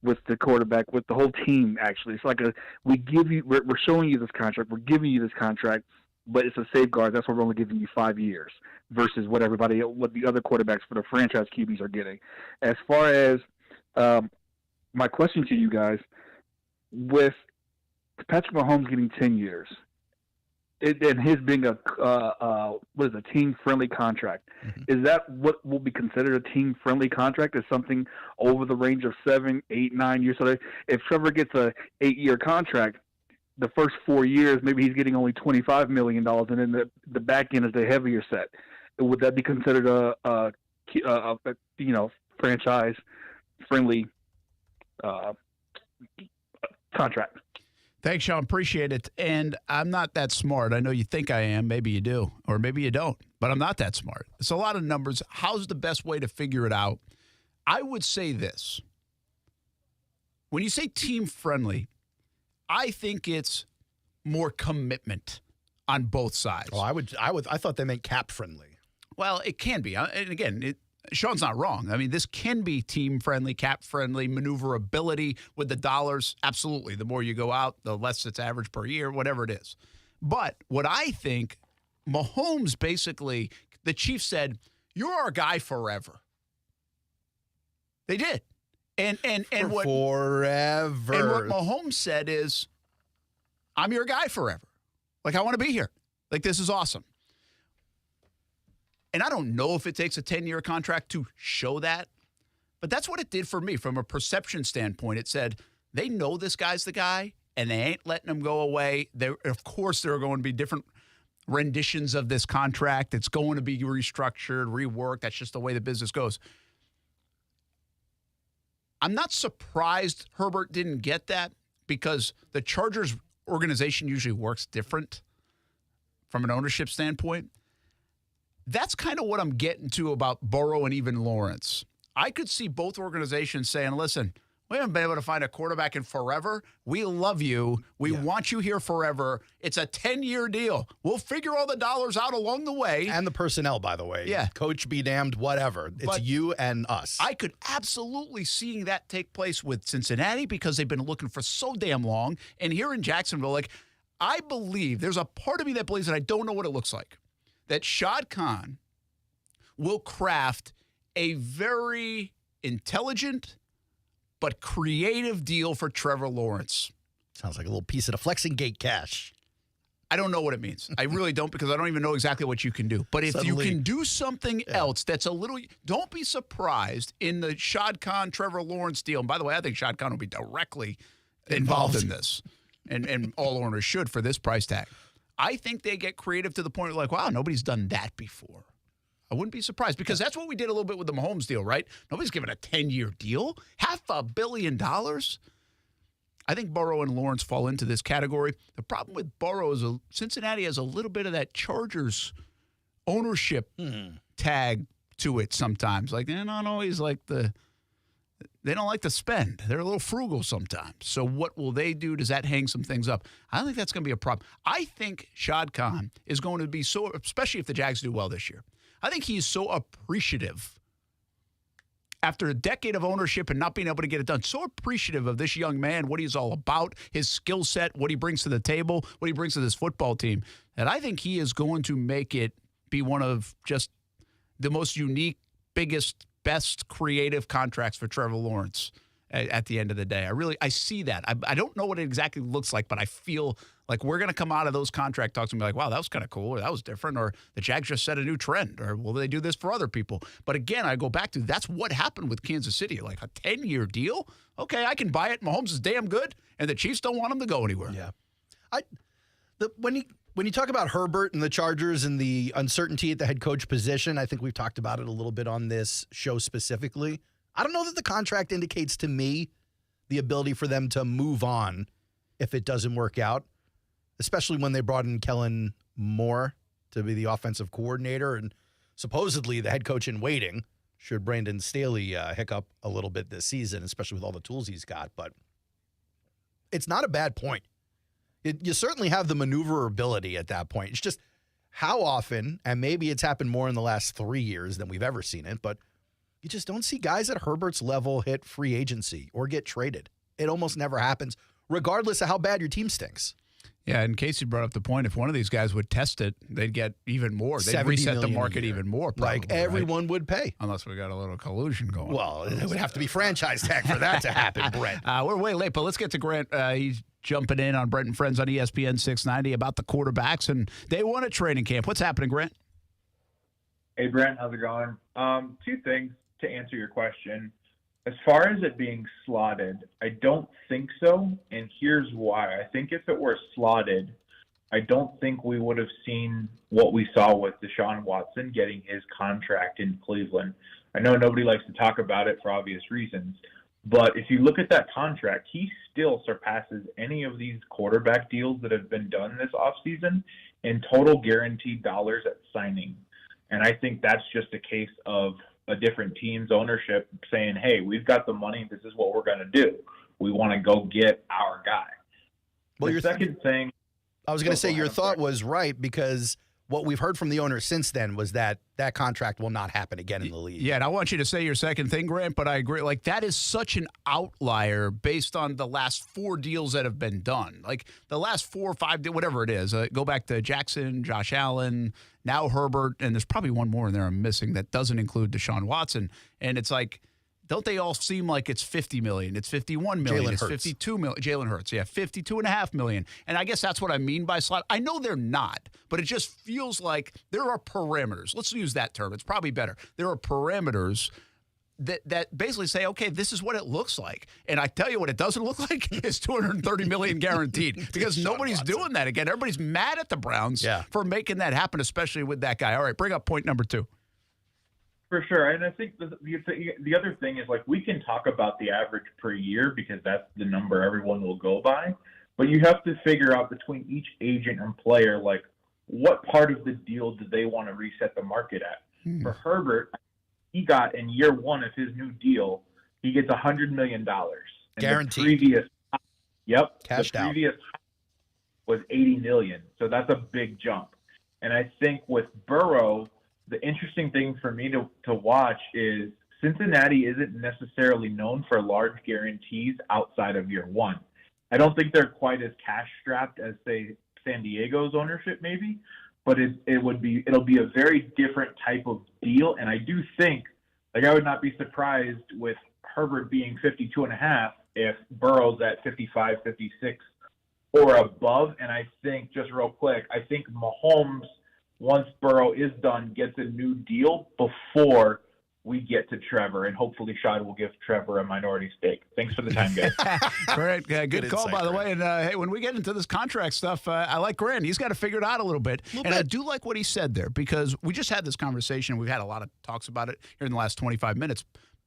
with the quarterback, with the whole team. Actually, it's like we're showing you this contract, we're giving you this contract, but it's a safeguard. That's why we're only giving you 5 years versus what the other quarterbacks for the franchise QBs are getting. As far as my question to you guys, with Patrick Mahomes getting 10 years, and his being a team-friendly contract, is that what will be considered a team-friendly contract? Is something over the range of 7, 8, 9 years? So if Trevor gets a 8-year contract, the first 4 years, maybe he's getting only $25 million, and then the back end is the heavier set. Would that be considered a franchise-friendly contract? Thanks, Sean. Appreciate it. And I'm not that smart. I know you think I am. Maybe you do, or maybe you don't. But I'm not that smart. It's a lot of numbers. How's the best way to figure it out? I would say this. When you say team-friendly, I think it's more commitment on both sides. Oh, I thought they meant cap-friendly. Well, it can be. And again, Sean's not wrong. I mean, this can be team-friendly, cap-friendly, maneuverability with the dollars. Absolutely. The more you go out, the less it's average per year, whatever it is. But what I think, Mahomes basically, the Chiefs said, "You're our guy forever." They did. And what forever. And what Mahomes said is, "I'm your guy forever. Like, I want to be here. Like, this is awesome." And I don't know if it takes a 10-year contract to show that, but that's what it did for me from a perception standpoint. It said, they know this guy's the guy, and they ain't letting him go away. Of course, there are going to be different renditions of this contract. It's going to be restructured, reworked. That's just the way the business goes. I'm not surprised Herbert didn't get that because the Chargers organization usually works different from an ownership standpoint. That's kind of what I'm getting to about Burrow and even Lawrence. I could see both organizations saying, listen, we haven't been able to find a quarterback in forever. We love you. We want you here forever. It's a 10-year deal. We'll figure all the dollars out along the way. And the personnel, by the way. Yeah. Coach be damned, whatever. It's you and us. I could absolutely see that take place with Cincinnati because they've been looking for so damn long. And here in Jacksonville, like, I believe, there's a part of me that believes, and I don't know what it looks like, that Shad Khan will craft a very intelligent but creative deal for Trevor Lawrence. Sounds like a little piece of the Flexing Gate cash. I don't know what it means. I really don't because I don't even know exactly what you can do. But if you can do something else that's a little – don't be surprised in the Shad Khan, Trevor Lawrence deal. And by the way, I think Shad Khan will be directly involved in this. And all owners should for this price tag. I think they get creative to the point of like, wow, nobody's done that before. I wouldn't be surprised because that's what we did a little bit with the Mahomes deal, right? Nobody's giving a 10-year deal. $500 million. I think Burrow and Lawrence fall into this category. The problem with Burrow is Cincinnati has a little bit of that Chargers ownership tag to it sometimes. Like, they're not always like they don't like to spend. They're a little frugal sometimes. So what will they do? Does that hang some things up? I don't think that's going to be a problem. I think Shad Khan is going to be so, especially if the Jags do well this year, I think he's so appreciative after a decade of ownership and not being able to get it done, so appreciative of this young man, what he's all about, his skill set, what he brings to the table, what he brings to this football team, that I think he is going to make it be one of just the most unique, biggest, best creative contracts for Trevor Lawrence at the end of the day. I see that. I don't know what it exactly looks like, but I feel like we're going to come out of those contract talks and be like, wow, that was kind of cool, or that was different, or the Jags just set a new trend, or will they do this for other people? But again, I go back to that's what happened with Kansas City, like a 10-year deal. Okay, I can buy it. Mahomes is damn good, and the Chiefs don't want him to go anywhere. Yeah. When you talk about Herbert and the Chargers and the uncertainty at the head coach position, I think we've talked about it a little bit on this show specifically. I don't know that the contract indicates to me the ability for them to move on if it doesn't work out, especially when they brought in Kellen Moore to be the offensive coordinator and supposedly the head coach in waiting, should Brandon Staley hiccup a little bit this season, especially with all the tools he's got. But it's not a bad point. You certainly have the maneuverability at that point. It's just how often, and maybe it's happened more in the last 3 years than we've ever seen it, but you just don't see guys at Herbert's level hit free agency or get traded. It almost never happens, regardless of how bad your team stinks. Yeah, and Kasey brought up the point, if one of these guys would test it, they'd get even more. They'd reset the market even more, probably. Like, everyone would pay. Unless we got a little collusion going. Well, it would have to be franchise tag for that to happen, Brent. We're way late, but let's get to Grant. He's jumping in on Brent and Friends on ESPN 690 about the quarterbacks, and they won at training camp. What's happening, Grant? Hey, Brent. How's it going? Two things to answer your question. As far as it being slotted, I don't think so, and here's why. I think if it were slotted, I don't think we would have seen what we saw with Deshaun Watson getting his contract in Cleveland. I know nobody likes to talk about it for obvious reasons, but if you look at that contract, he still surpasses any of these quarterback deals that have been done this offseason in total guaranteed dollars at signing. And I think that's just a case of a different team's ownership saying, hey, we've got the money. This is what we're going to do. We want to go get our guy. Well, the second thing. I was going to say your thought was right, because what we've heard from the owner since then was that that contract will not happen again in the league. Yeah, and I want you to say your second thing, Grant, but I agree. Like, that is such an outlier based on the last 4 deals that have been done. Like, the last 4 or 5, whatever it is. Go back to Jackson, Josh Allen, now Herbert, and there's probably one more in there I'm missing that doesn't include Deshaun Watson. And it's like, don't they all seem like it's $50 million? It's $51 million. It's $52 million. Jalen Hurts, yeah, $52.5 million. And I guess that's what I mean by slot. I know they're not, but it just feels like there are parameters. Let's use that term. It's probably better. There are parameters that basically say, okay, this is what it looks like. And I tell you what it doesn't look like is $230 million guaranteed, because nobody's doing that again. Everybody's mad at the Browns for making that happen, especially with that guy. All right, bring up point number 2. For sure. And I think the other thing is, like, we can talk about the average per year because that's the number everyone will go by. But you have to figure out between each agent and player, like, what part of the deal do they want to reset the market at? For Herbert, he got in year 1 of his new deal, he gets $100 million. Guaranteed. The Cashed out. previous was $80 million. So that's a big jump. And I think with Burrow, the interesting thing for me to watch is Cincinnati isn't necessarily known for large guarantees outside of year 1. I don't think they're quite as cash strapped as, say, San Diego's ownership maybe, but it'll be a very different type of deal. And I do think, like, I would not be surprised with Herbert being 52.5 if Burrow's at 55, 56 or above. And I think, just real quick, I think Mahomes, once Burrow is done, gets a new deal before we get to Trevor, and hopefully Shad will give Trevor a minority stake. Thanks for the time, guys. Grant, good call, insight, by the Grant. way. And hey, when we get into this contract stuff, I like Grant. He's got to figure it out a little bit. I do like what he said there, because we just had this conversation. We've had a lot of talks about it here in the last 25 minutes.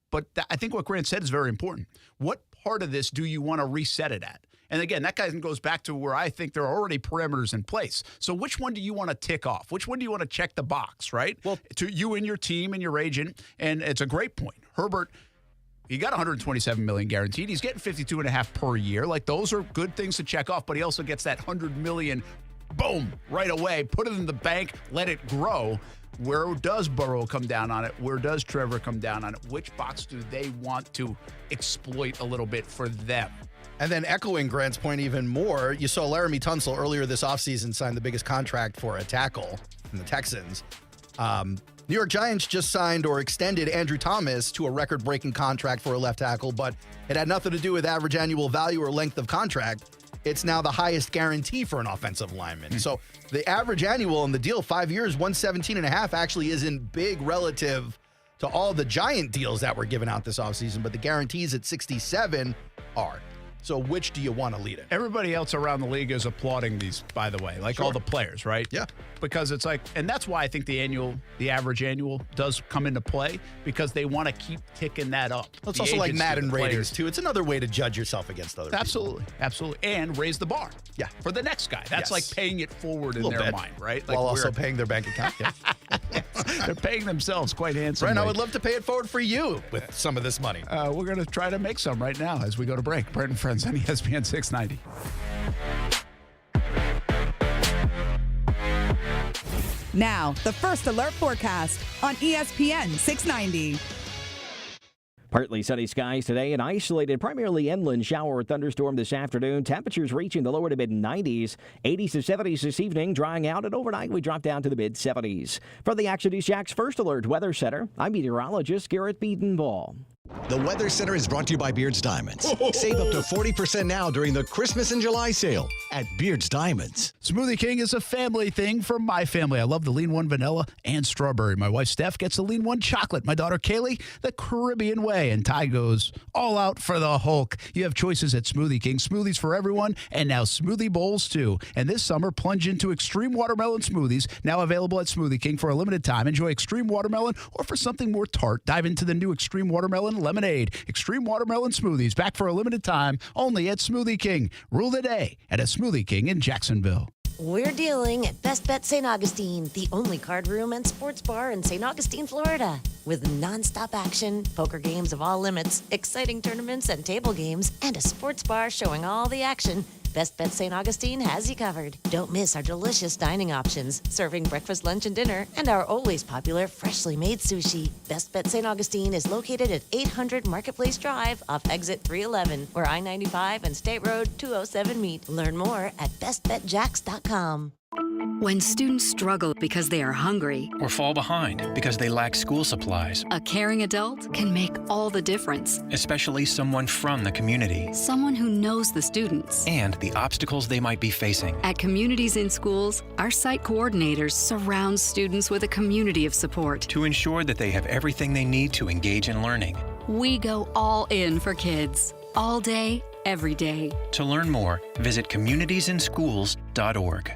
But I think what Grant said is very important. What part of this do you want to reset it at? And again, that kind of goes back to where I think there are already parameters in place. So which one do you want to tick off? Which one do you want to check the box, right? Well, to you and your team and your agent. And it's a great point. Herbert, he got $127 million guaranteed. He's getting $52.5 per year. Like, those are good things to check off, but he also gets that $100 million, boom, right away. Put it in the bank, let it grow. Where does Burrow come down on it? Where does Trevor come down on it? Which box do they want to exploit a little bit for them? And then echoing Grant's point even more, you saw Laramie Tunsil earlier this offseason sign the biggest contract for a tackle from the Texans. New York Giants just signed or extended Andrew Thomas to a record-breaking contract for a left tackle, but it had nothing to do with average annual value or length of contract. It's now the highest guarantee for an offensive lineman. So the average annual in the deal, 5 years, 117.5, actually isn't big relative to all the Giant deals that were given out this offseason, but the guarantees at 67 are. So which do you want to lead it? Everybody else around the league is applauding these, by the way, like all the players, right? Yeah. Because it's like, and that's why I think the average annual does come into play, because they want to keep ticking that up. It's The also like agency, Madden the ratings, players. too. It's another way to judge yourself against other Absolutely. Absolutely. And raise the bar. Yeah. For the next guy. That's Yes. like paying it forward in Little their bit. mind, right? While Like, also paying their bank account. Yeah. they're paying themselves quite handsomely. Brent, I would love to pay it forward for you with some of this money. We're going to try to make some right now as we go to break. Brent and Friends on ESPN 690. Now, the First Alert forecast on ESPN 690. Partly sunny skies today, an isolated, primarily inland shower or thunderstorm this afternoon. Temperatures reaching the lower to mid-90s. 80s to 70s this evening, drying out, and overnight we drop down to the mid-70s. For the Action News Jax First Alert Weather Center, I'm meteorologist Garrett Beatonball. The Weather Center is brought to you by Beard's Diamonds. Save up to 40% now during the Christmas and July sale at Beard's Diamonds. Smoothie King is a family thing for my family. I love the Lean One vanilla and strawberry. My wife Steph gets the Lean One chocolate. My daughter Kaylee, the Caribbean way. And Ty goes all out for the Hulk. You have choices at Smoothie King. Smoothies for everyone, and now smoothie bowls too. And this summer, plunge into extreme watermelon smoothies, now available at Smoothie King for a limited time. Enjoy extreme watermelon, or for something more tart, dive into the new extreme watermelon lemonade. Extreme watermelon smoothies back for a limited time only at Smoothie King. Rule the day at a Smoothie King in Jacksonville. We're dealing at Best Bet St. Augustine, the only card room and sports bar in St. Augustine, Florida. With nonstop action, poker games of all limits, exciting tournaments and table games, and a sports bar showing all the action, Best Bet St. Augustine has you covered. Don't miss our delicious dining options, serving breakfast, lunch, and dinner, and our always popular freshly made sushi. Best Bet St. Augustine is located at 800 Marketplace Drive off exit 311, where I-95 and State Road 207 meet. Learn more at bestbetjax.com. When students struggle because they are hungry or fall behind because they lack school supplies, a caring adult can make all the difference. especially someone from the community, Someone who knows the students. and the obstacles they might be facing. At Communities in Schools, our site coordinators surround students with a community of support. To ensure that they have everything they need to engage in learning. We go all in for kids, all day, every day. To learn more, visit communitiesinschools.org.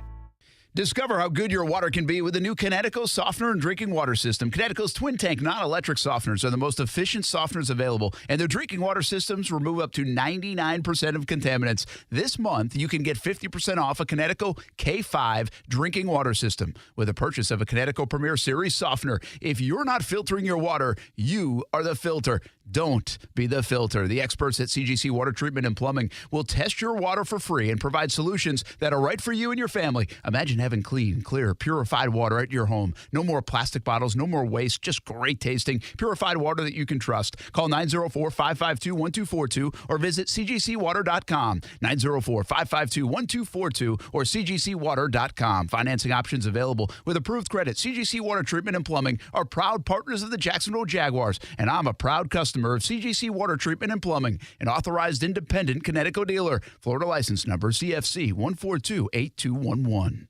Discover how good your water can be with the new Connecticut softener and drinking water system. Connecticut's twin tank non-electric softeners are the most efficient softeners available, and their drinking water systems remove up to 99% of contaminants. This month, you can get 50% off a Connecticut K5 drinking water system with a purchase of a Connecticut Premier Series softener. If you're not filtering your water, you are the filter. Don't be the filter. The experts at CGC Water Treatment and Plumbing will test your water for free and provide solutions that are right for you and your family. Imagine having clean, clear, purified water at your home. No more plastic bottles, no more waste, just great tasting, purified water that you can trust. Call 904-552-1242 or visit cgcwater.com. 904-552-1242 or cgcwater.com. Financing options available with approved credit. CGC Water Treatment and Plumbing are proud partners of the Jacksonville Jaguars, and I'm a proud customer of CGC Water Treatment and Plumbing, an authorized independent Connecticut dealer. Florida license number CFC 1428211.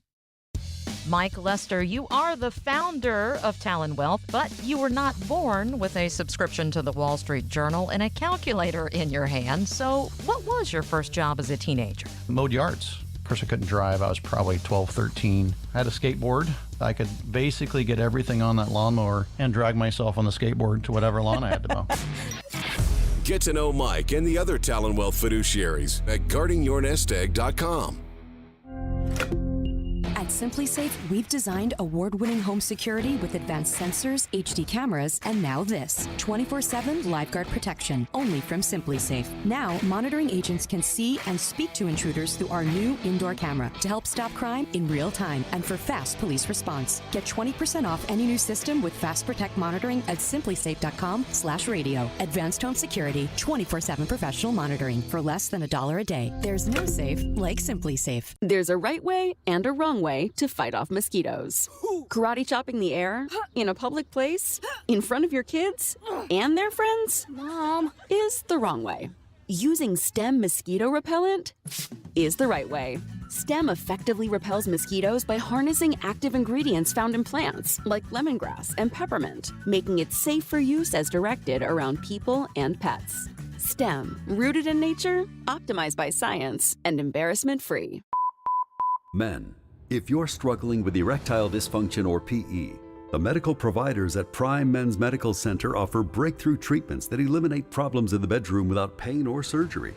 Mike Lester, you are the founder of Talon Wealth, but you were not born with a subscription to the Wall Street Journal and a calculator in your hand. So what was your first job as a teenager? Mowed yards. Of course, I couldn't drive. I was probably 12, 13. I had a skateboard. I could basically get everything on that lawnmower and drag myself on the skateboard to whatever lawn I had to mow. Get to know Mike and the other Talon Wealth fiduciaries at guardingyournestegg.com. At SimpliSafe, we've designed award-winning home security with advanced sensors, HD cameras, and now this 24/7 LiveGuard protection, only from SimpliSafe. Now, monitoring agents can see and speak to intruders through our new indoor camera to help stop crime in real time and for fast police response. Get 20% off any new system with Fast Protect monitoring at simplisafe.com/radio. Advanced home security, 24/7 professional monitoring for less than $1 a day. There's no safe like SimpliSafe. There's a right way and a wrong way to fight off mosquitoes. Karate chopping the air in a public place in front of your kids and their friends, Mom, is the wrong way. Using Stem mosquito repellent is the right way. Stem effectively repels mosquitoes by harnessing active ingredients found in plants like lemongrass and peppermint, making it safe for use as directed around people and pets. Stem, rooted in nature, optimized by science, and embarrassment-free. Men, if you're struggling with erectile dysfunction or PE, the medical providers at Prime Men's Medical Center offer breakthrough treatments that eliminate problems in the bedroom without pain or surgery.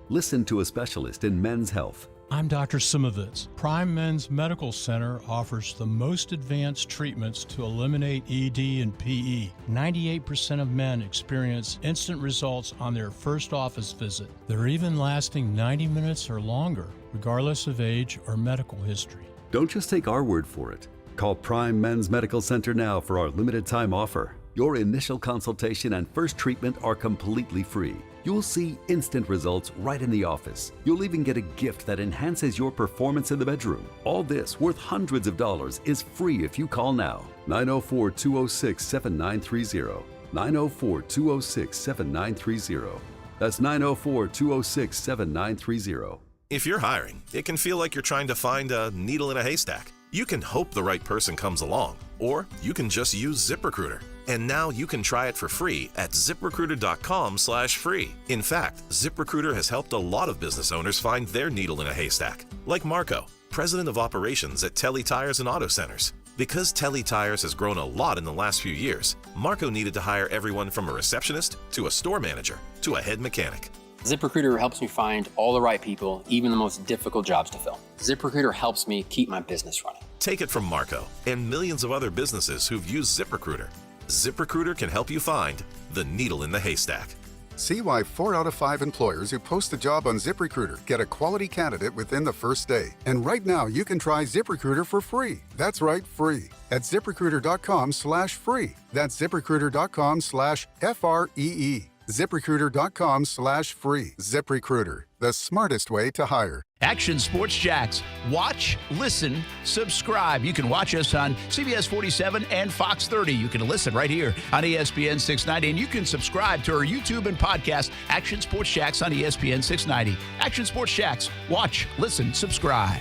Listen to a specialist in men's health. I'm Dr. Simovitz. Prime Men's Medical Center offers the most advanced treatments to eliminate ED and PE. 98% of men experience instant results on their first office visit. They're even lasting 90 minutes or longer, regardless of age or medical history. Don't just take our word for it. Call Prime Men's Medical Center now for our limited time offer. Your initial consultation and first treatment are completely free. You'll see instant results right in the office. You'll even get a gift that enhances your performance in the bedroom. All this, worth hundreds of dollars, is free if you call now. 904-206-7930. 904-206-7930. That's 904-206-7930. If you're hiring, it can feel like you're trying to find a needle in a haystack. You can hope the right person comes along, or you can just use ZipRecruiter. And now you can try it for free at ZipRecruiter.com/free. In fact, ZipRecruiter has helped a lot of business owners find their needle in a haystack, like Marco, president of operations at Telly Tires and Auto Centers. Because Telly Tires has grown a lot in the last few years, Marco needed to hire everyone from a receptionist to a store manager to a head mechanic. ZipRecruiter helps me find all the right people, even the most difficult jobs to fill. ZipRecruiter helps me keep my business running. Take it from Marco and millions of other businesses who've used ZipRecruiter. ZipRecruiter can help you find the needle in the haystack. See why 4 out of 5 employers who post a job on ZipRecruiter get a quality candidate within the first day. And right now, you can try ZipRecruiter for free. That's right, free. At ZipRecruiter.com/free. That's ZipRecruiter.com/FREE. ZipRecruiter.com/free. ZipRecruiter, the smartest way to hire. Action Sports Jacks. Watch, listen, subscribe. You can watch us on CBS 47 and Fox 30. You can listen right here on ESPN 690. And you can subscribe to our YouTube and podcast, Action Sports Jacks on ESPN 690. Action Sports Jacks. Watch, listen, subscribe.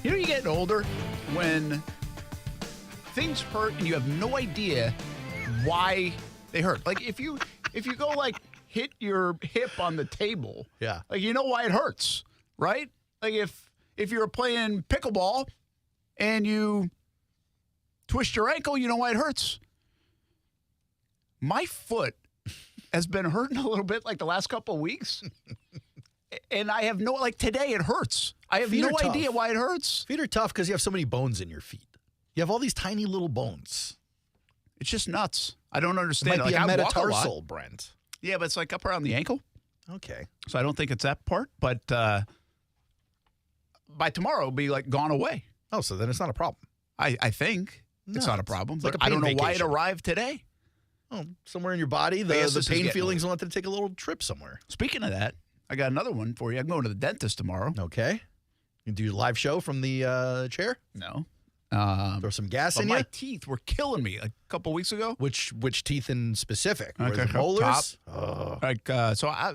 You know, you get older when things hurt and you have no idea why they hurt. Like if you go like hit your hip on the table, yeah, like you know why it hurts, right? Like if you're playing pickleball and you twist your ankle, you know why it hurts. My foot has been hurting a little bit like the last couple of weeks. And I have like today it hurts. I have no idea why it hurts. Feet are tough because you have so many bones in your feet. You have all these tiny little bones. It's just nuts. I don't understand. It might be like, a metatarsal, Brent. Yeah, but it's like up around the ankle. Okay. So I don't think it's that part. But by tomorrow, it'll be like gone away. Oh, so then it's not a problem. I think it's not a problem. Like but I don't know why it arrived today. Oh, somewhere in your body, the pain feelings wanted to take a little trip somewhere. Speaking of that, I got another one for you. I'm going to the dentist tomorrow. Okay. You do a live show from the chair? No. Throw some gas in my you? teeth were killing me a couple weeks ago. Which teeth in specific? Like Was it molars? So I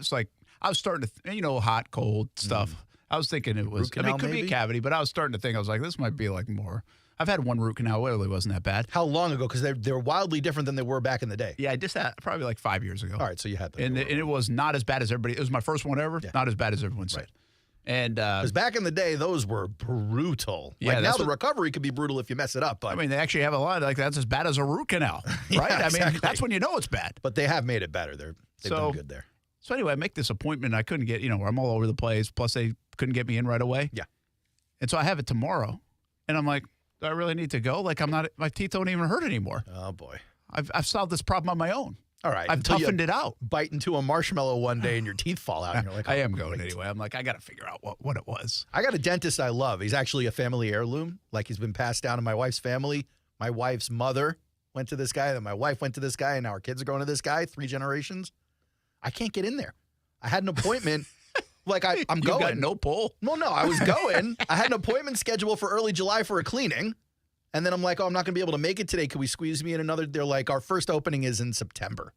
was starting to, hot, cold stuff. I was thinking it was, Root canal, it could be a cavity, but I was starting to think, I was like, this might be like more. I've had one root canal. It really wasn't that bad. How long ago? Because they're wildly different than they were back in the day. Yeah, I just had probably like 5 years ago. All right, so you had them. And it was not as bad as everybody. It was my first one ever. Yeah. Not as bad as everyone said. And because back in the day, those were brutal. Yeah, like now the recovery could be brutal if you mess it up. But I mean, they actually have a line like that's as bad as a root canal, right? Yeah, exactly. I mean, that's when you know it's bad. But they have made it better. They've done good there. So anyway, I make this appointment. I couldn't get, I'm all over the place. Plus, they couldn't get me in right away. Yeah. And so I have it tomorrow, and I'm like, do I really need to go? Like, my teeth don't even hurt anymore. Oh boy, I've solved this problem on my own. All right, I've toughened it out. Bite into a marshmallow one day and your teeth fall out. And you're like, I am going anyway. I'm like, I got to figure out what it was. I got a dentist I love. He's actually a family heirloom. Like he's been passed down to my wife's family. My wife's mother went to this guy. Then my wife went to this guy. And now our kids are going to this guy. 3 generations. I can't get in there. I had an appointment. Like I'm going. You got no pull? Well, no, I was going. I had an appointment scheduled for early July for a cleaning. And then I'm like, I'm not going to be able to make it today. Could we squeeze me in another? They're like, our first opening is in September.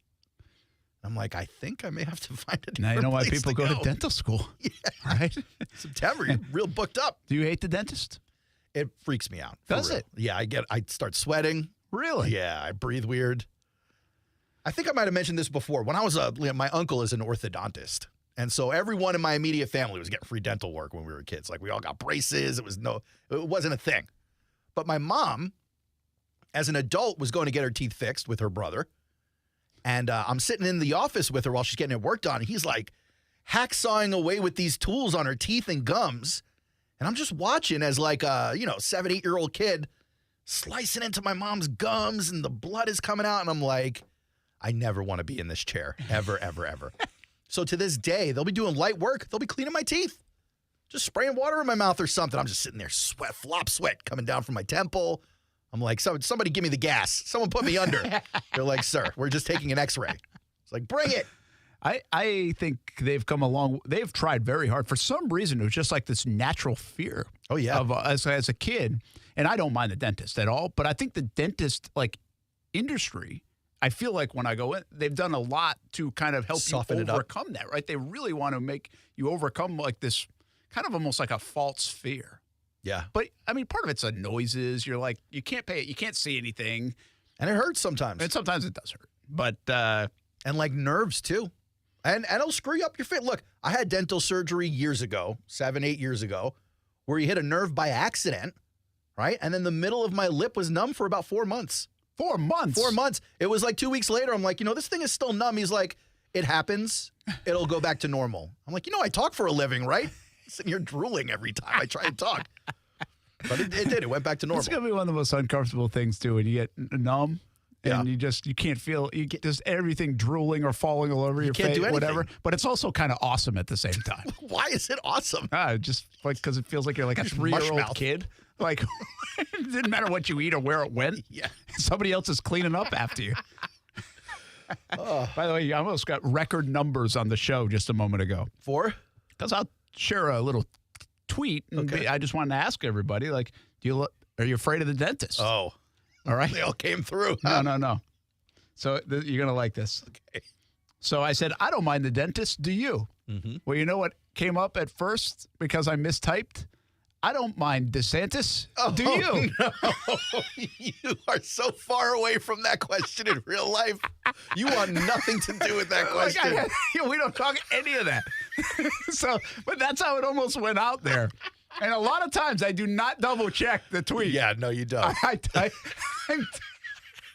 I'm like, I think I may have to find a Now you know why place people go to dental school. Yeah. Right? September, you're real booked up. Do you hate the dentist? It freaks me out. Does it? Yeah, I start sweating. Really? Yeah, I breathe weird. I think I might have mentioned this before. When I was my uncle is an orthodontist. And so everyone in my immediate family was getting free dental work when we were kids. Like we all got braces. It wasn't a thing. But my mom, as an adult, was going to get her teeth fixed with her brother. And I'm sitting in the office with her while she's getting it worked on. And he's like hacksawing away with these tools on her teeth and gums. And I'm just watching as like a, 7, 8-year-old kid slicing into my mom's gums and the blood is coming out. And I'm like, I never want to be in this chair ever, ever, ever. So to this day, they'll be doing light work. They'll be cleaning my teeth, just spraying water in my mouth or something. I'm just sitting there, sweat coming down from my temple. I'm like, somebody give me the gas. Someone put me under. They're like, sir, we're just taking an x-ray. It's like, bring it. I think they've come along. They've tried very hard. For some reason, it was just like this natural fear. Oh, yeah. Of as a kid. And I don't mind the dentist at all. But I think the dentist industry, I feel like when I go in, they've done a lot to kind of help Soften you it up. overcome that, right? They really want to make you overcome like this kind of almost like a false fear. Yeah. But, I mean, part of it's the noises. You're like, you can't pay it. You can't see anything. And it hurts sometimes. And sometimes it does hurt. But, and like nerves too. And it'll screw you up your face. Look, I had dental surgery years ago, 7, 8 years ago, where you hit a nerve by accident, right? And then the middle of my lip was numb for about 4 months. 4 months? 4 months. It was like 2 weeks later. I'm like, this thing is still numb. He's like, it happens. It'll go back to normal. I'm like, I talk for a living, right? Sitting here drooling every time I try to talk. But it did. It went back to normal. It's going to be one of the most uncomfortable things, too, when you get numb. And you can't feel, you get just everything drooling or falling all over your face, whatever. But it's also kind of awesome at the same time. Why is it awesome? Just like because it feels like you're like a 3-year-old kid. Like, it didn't matter what you eat or where it went. Yeah. Somebody else is cleaning up after you. By the way, you almost got record numbers on the show just a moment ago. For? Because I'll share a little tweet. And I just wanted to ask everybody, like, are you afraid of the dentist? Oh. All right. They all came through. Huh? No. So you're going to like this. Okay. So I said, I don't mind the dentist. Do you? Mm-hmm. Well, you know what came up at first because I mistyped? I don't mind DeSantis. Do you? No. You are so far away from that question in real life. You want nothing to do with that question. We don't talk any of that. But that's how it almost went out there. And a lot of times I do not double check the tweet. Yeah, no, you don't. I'm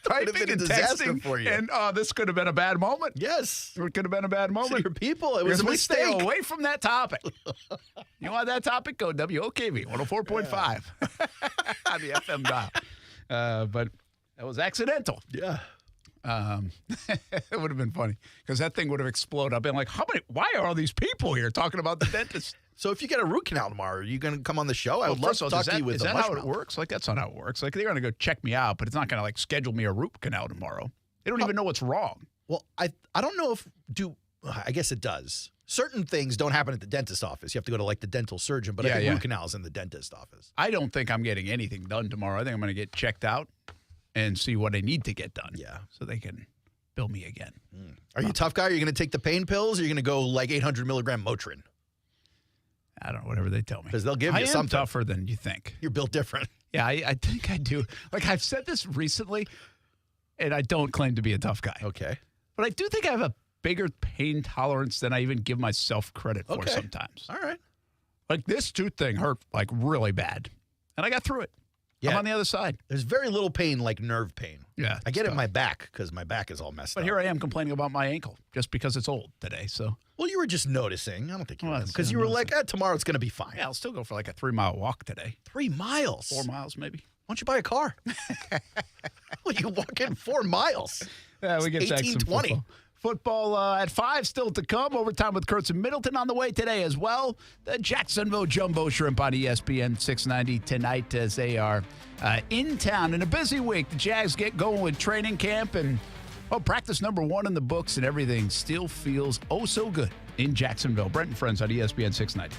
typing and texting for you. And this could have been a bad moment. Yes. It could have been a bad moment. To your people, it was a mistake. Stay away from that topic. You want that topic? Go WOKV 104.5 on the FM dial. But that was accidental. Yeah. It would have been funny because that thing would have exploded. I've been like, why are all these people here talking about the dentist? So if you get a root canal tomorrow, are you going to come on the show? I would love to talk to you with Is that how it works? Like, that's not how it works. Like, they're going to go check me out, but it's not going to, like, schedule me a root canal tomorrow. They don't even know what's wrong. Well, I don't know I guess it does. Certain things don't happen at the dentist office. You have to go to like the dental surgeon, but I think root canals in the dentist office. I don't think I'm getting anything done tomorrow. I think I'm going to get checked out and see what I need to get done. Yeah. So they can bill me again. Are you a tough guy? Are you going to take the pain pills or are you going to go like 800 milligram Motrin? I don't know, whatever they tell me. Because they'll give you something. I am tougher than you think. You're built different. Yeah, I think I do. Like, I've said this recently, and I don't claim to be a tough guy. Okay. But I do think I have a bigger pain tolerance than I even give myself credit for sometimes. All right. Like, this tooth thing hurt, like, really bad. And I got through it. Yeah. I'm on the other side. There's very little pain, like nerve pain. Yeah. I get it in my back because my back is all messed up. But here I am complaining about my ankle just because it's old today. So. Well, you were just noticing. I don't think you were. Because you I'm were like, tomorrow it's going to be fine. Yeah, I'll still go for like a 3-mile walk today. 3 miles? 4 miles, maybe. Why don't you buy a car? Well, you walk in 4 miles. Yeah, we get back some football. Football at 5 still to come. Overtime with Kurtz and Middleton on the way today as well. The Jacksonville Jumbo Shrimp on ESPN 690 tonight as they are in town. In a busy week, the Jags get going with training camp and practice number 1 in the books, and everything still feels oh so good in Jacksonville. Brent and Friends on ESPN 690.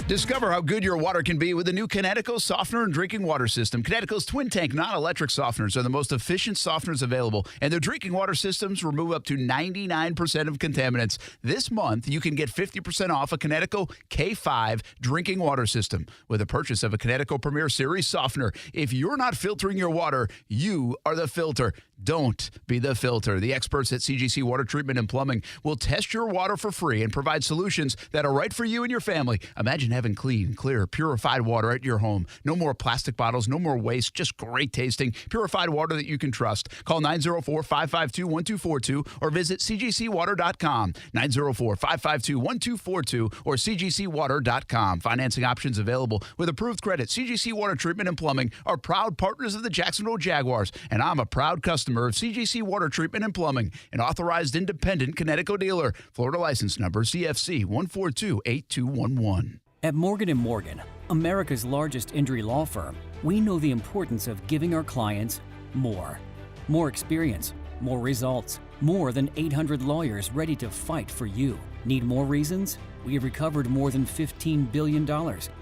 Discover how good your water can be with the new Connecticut softener and drinking water system. Connecticut's twin tank non-electric softeners are the most efficient softeners available, and their drinking water systems remove up to 99% of contaminants. This month, you can get 50% off a Connecticut K5 drinking water system with a purchase of a Connecticut Premier Series softener. If you're not filtering your water, you are the filter. Don't be the filter. The experts at CGC Water Treatment and Plumbing will test your water for free and provide solutions that are right for you and your family. Imagine having clean, clear, purified water at your home. No more plastic bottles, no more waste, just great tasting, purified water that you can trust. Call 904-552-1242 or visit cgcwater.com. 904-552-1242 or cgcwater.com. Financing options available with approved credit. CGC Water Treatment and Plumbing are proud partners of the Jacksonville Jaguars, and I'm a proud customer of CGC Water Treatment and Plumbing, an authorized independent Connecticut dealer. Florida license number CFC 1428211. At Morgan & Morgan, America's largest injury law firm, we know the importance of giving our clients more. More experience, more results, more than 800 lawyers ready to fight for you. Need more reasons? We have recovered more than $15 billion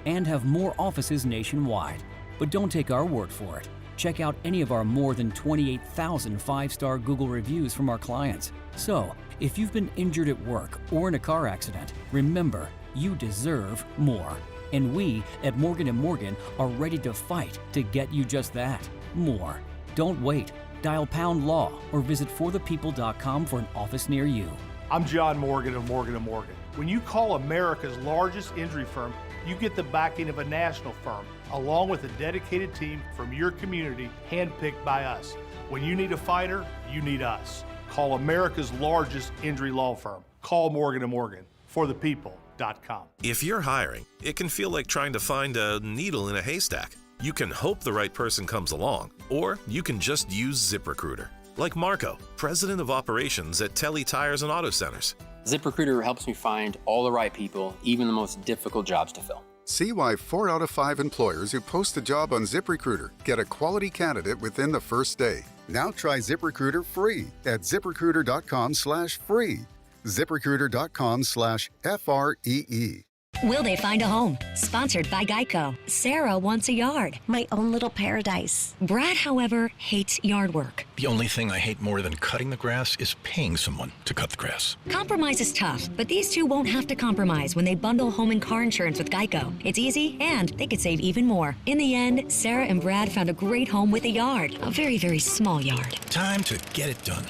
and have more offices nationwide. But don't take our word for it. Check out any of our more than 28,000 5-star Google reviews from our clients. So, if you've been injured at work or in a car accident, remember, you deserve more. And we at Morgan & Morgan are ready to fight to get you just that, more. Don't wait. Dial # law or visit forthepeople.com for an office near you. I'm John Morgan of Morgan & Morgan. When you call America's largest injury firm, you get the backing of a national firm, along with a dedicated team from your community, handpicked by us. When you need a fighter, you need us. Call America's largest injury law firm. Call Morgan & Morgan. forthepeople.com. If you're hiring, it can feel like trying to find a needle in a haystack. You can hope the right person comes along, or you can just use ZipRecruiter. Like Marco, president of operations at Telly Tires and Auto Centers. ZipRecruiter helps me find all the right people, even the most difficult jobs to fill. See why 4 out of 5 employers who post a job on ZipRecruiter get a quality candidate within the first day. Now try ZipRecruiter free at ZipRecruiter.com/free. ZipRecruiter.com/FREE. Will they find a home? Sponsored by Geico. Sarah wants a yard. My own little paradise. Brad, however, hates yard work. The only thing I hate more than cutting the grass is paying someone to cut the grass. Compromise is tough, but these two won't have to compromise when they bundle home and car insurance with Geico. It's easy, and they could save even more. In the end, Sarah and Brad found a great home with a yard. A very, very small yard. Time to get it done.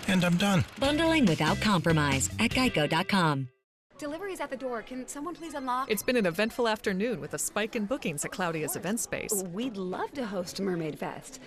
And I'm done. Bundling without compromise at Geico.com. Delivery's at the door. Can someone please unlock? It's been an eventful afternoon with a spike in bookings at Claudia's event space. We'd love to host Mermaid Fest.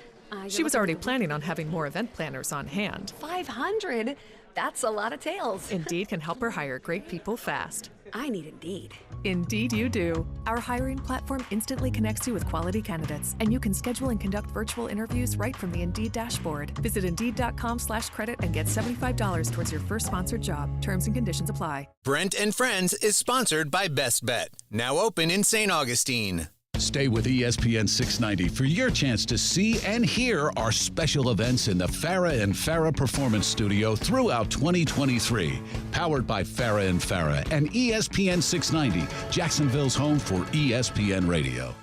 She was already planning on having more event planners on hand. 500? That's a lot of tails. Indeed can help her hire great people fast. I need Indeed. Indeed you do. Our hiring platform instantly connects you with quality candidates, and you can schedule and conduct virtual interviews right from the Indeed dashboard. Visit Indeed.com/credit and get $75 towards your first sponsored job. Terms and conditions apply. Brent and Friends is sponsored by Best Bet, now open in St. Augustine. Stay with ESPN 690 for your chance to see and hear our special events in the Farah and Farah Performance Studio throughout 2023. Powered by Farah and Farah and ESPN 690, Jacksonville's home for ESPN Radio.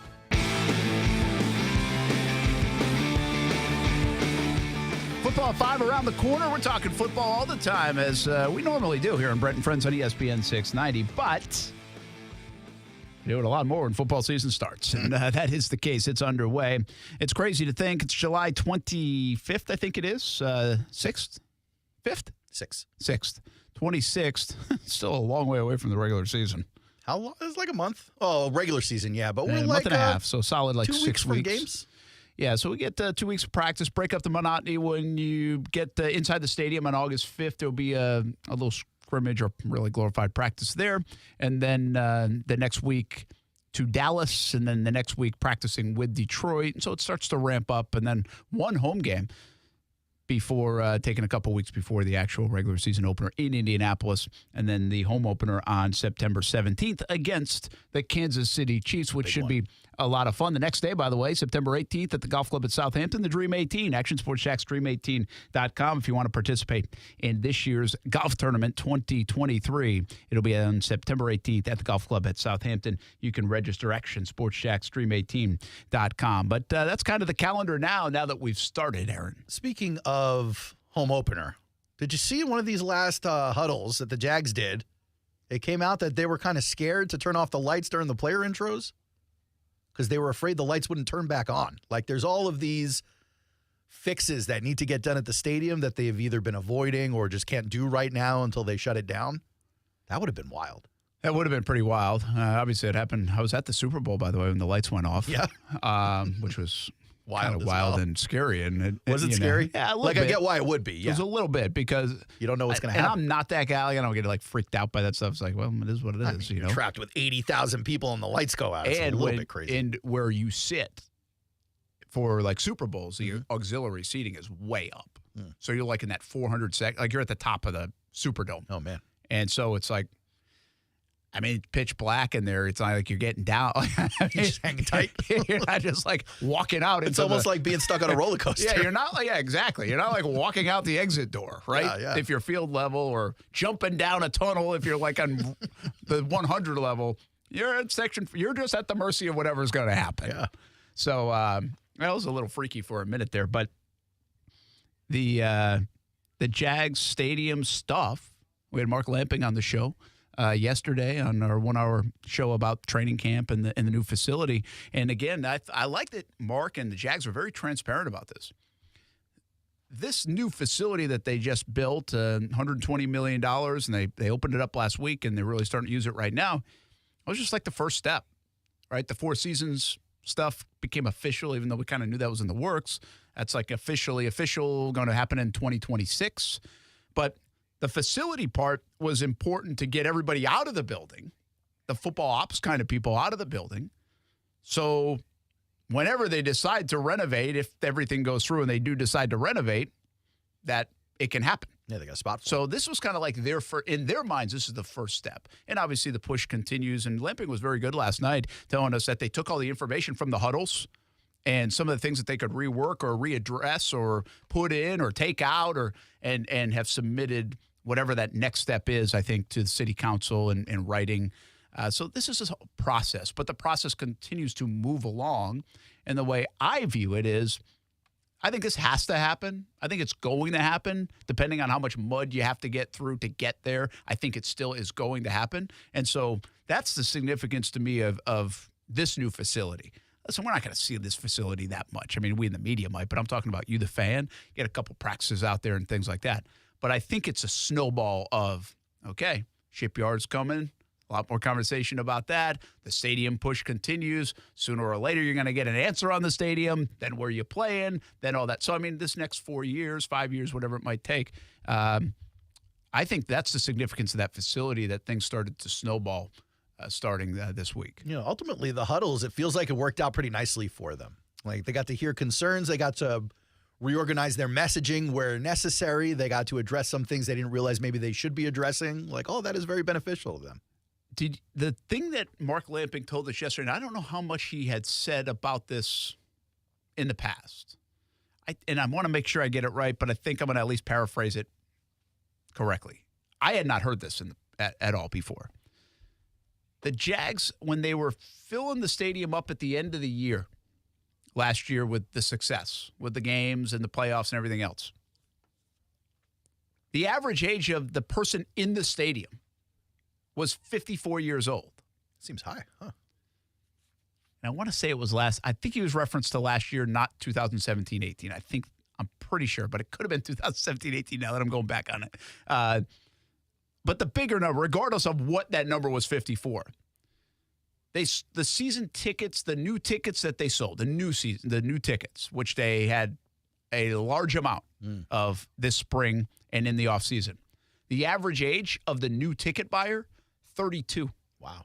Football 5 around the corner. We're talking football all the time, as we normally do here on Brent and Friends on ESPN 690, but we do it a lot more when football season starts, and that is the case. It's underway. It's crazy to think it's July 25th, I think it is. 6th? 5th? 6th. 26th. Still a long way away from the regular season. How long? It's like a month. Oh, regular season, yeah. But we're a like month and a half, so solid like 2 6 weeks from games. Yeah, so we get 2 weeks of practice, break up the monotony. When you get inside the stadium on August 5th, there'll be a little scrimmage or really glorified practice there. And then the next week to Dallas, and then the next week practicing with Detroit. So it starts to ramp up, and then one home game before taking a couple weeks before the actual regular season opener in Indianapolis, and then the home opener on September 17th against the Kansas City Chiefs, which should be a lot of fun. The next day, by the way, September 18th at the Golf Club at Southampton, the Dream 18, Action Sports Shacks Dream18.com if you want to participate in this year's golf tournament 2023. It'll be on September 18th at the Golf Club at Southampton. You can register Action Sports Shacks Dream18.com. But that's kind of the calendar now that we've started, Aaron. Speaking of home opener, did you see one of these last huddles that the Jags did? It came out that they were kind of scared to turn off the lights during the player intros because they were afraid the lights wouldn't turn back on. Like, there's all of these fixes that need to get done at the stadium that they've either been avoiding or just can't do right now until they shut it down. That would have been wild. That would have been pretty wild. Obviously, it happened. I was at the Super Bowl, by the way, when the lights went off. Yeah. Which was wild and scary. And was it scary? Yeah, I get why it would be. Yeah. It was a little bit because you don't know what's going to happen. And I'm not that guy. I don't get like freaked out by that stuff. It's like, well, it is what it is. You're trapped with 80,000 people and the lights go out. It's a little bit crazy. And where you sit for like Super Bowls, the auxiliary seating is way up. So you're like in that 400 second, like you're at the top of the Superdome. Oh man! And so it's like, I mean, pitch black in there. It's not like you're getting down. You're just hanging tight. You're not just like walking out. It's almost like being stuck on a roller coaster. Yeah, you're not like, exactly. You're not like walking out the exit door, right? Yeah. If you're field level, or jumping down a tunnel if you're like on the 100 level, you're in section. You're just at the mercy of whatever's going to happen. Yeah. So that was a little freaky for a minute there, but the Jags stadium stuff. We had Mark Lamping on the show yesterday on our 1 hour show about training camp and the new facility. And again, I like that Mark and the Jags were very transparent about this. This new facility that they just built, $120 million, and they opened it up last week, and they're really starting to use it right now. It was just like the first step, right? The Four Seasons stuff became official, even though we kind of knew that was in the works. That's like official, going to happen in 2026. But the facility part was important to get everybody out of the building, the football ops kind of people out of the building. So whenever they decide to renovate, if everything goes through and they do decide to renovate, that it can happen. Yeah, they got a spot for it. So this was kind of like in their minds, this is the first step. And obviously the push continues. And Lamping was very good last night telling us that they took all the information from the huddles and some of the things that they could rework or readdress or put in or take out and have submitted whatever that next step is, I think, to the city council and writing. So this is a process, but the process continues to move along. And the way I view it is, I think this has to happen. I think it's going to happen, depending on how much mud you have to get through to get there. I think it still is going to happen. And so that's the significance to me of this new facility. Listen, we're not going to see this facility that much. I mean, we in the media might, but I'm talking about you, the fan, get a couple practices out there and things like that. But I think it's a snowball of, okay, Shipyard's coming. A lot more conversation about that. The stadium push continues. Sooner or later, you're going to get an answer on the stadium, then where you playing, then all that. So, I mean, this next 4 years, 5 years, whatever it might take, I think that's the significance of that facility, that things started to snowball starting this week. You know, ultimately, the huddles, it feels like it worked out pretty nicely for them. Like, they got to hear concerns. They got to reorganize their messaging where necessary. They got to address some things they didn't realize maybe they should be addressing. Like, oh, that is very beneficial to them. The thing that Mark Lamping told us yesterday, and I don't know how much he had said about this in the past, and I want to make sure I get it right, but I think I'm going to at least paraphrase it correctly. I had not heard this at all before. The Jags, when they were filling the stadium up at the end of the year last year with the success, with the games and the playoffs and everything else, the average age of the person in the stadium was 54 years old. Seems high, huh? And I want to say it was I think he was referenced to last year, not 2017-18. I'm pretty sure, but it could have been 2017-18 now that I'm going back on it. But the bigger number, regardless of what that number was, 54. The season tickets, the new tickets that they sold, the new tickets, which they had a large amount of this spring and in the offseason. The average age of the new ticket buyer, 32. Wow.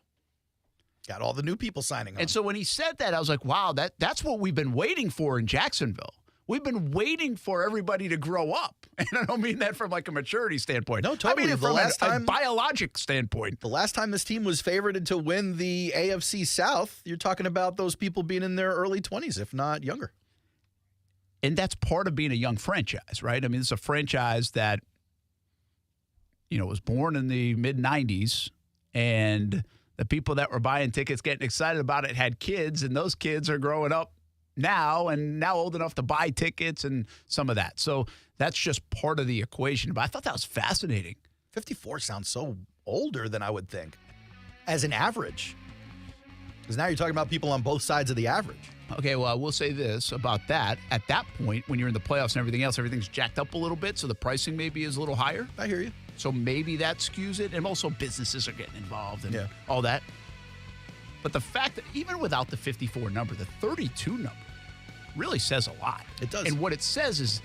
Got all the new people signing on. And so when he said that, I was like, wow, that's what we've been waiting for in Jacksonville. We've been waiting for everybody to grow up. And I don't mean that from like a maturity standpoint. No, totally. I mean it from a biologic standpoint. The last time this team was favored to win the AFC South, you're talking about those people being in their early 20s, if not younger. And that's part of being a young franchise, right? I mean, it's a franchise that, was born in the mid-'90s, and the people that were buying tickets, getting excited about it, had kids, and those kids are growing up now old enough to buy tickets and some of that. So that's just part of the equation. But I thought that was fascinating. 54 sounds so older than I would think as an average. Because now you're talking about people on both sides of the average. Okay, well, I will say this about that. At that point, when you're in the playoffs and everything else, everything's jacked up a little bit, so the pricing maybe is a little higher. I hear you. So maybe that skews it. And also businesses are getting involved and all that. But the fact that even without the 54 number, the 32 number really says a lot. It does. And what it says is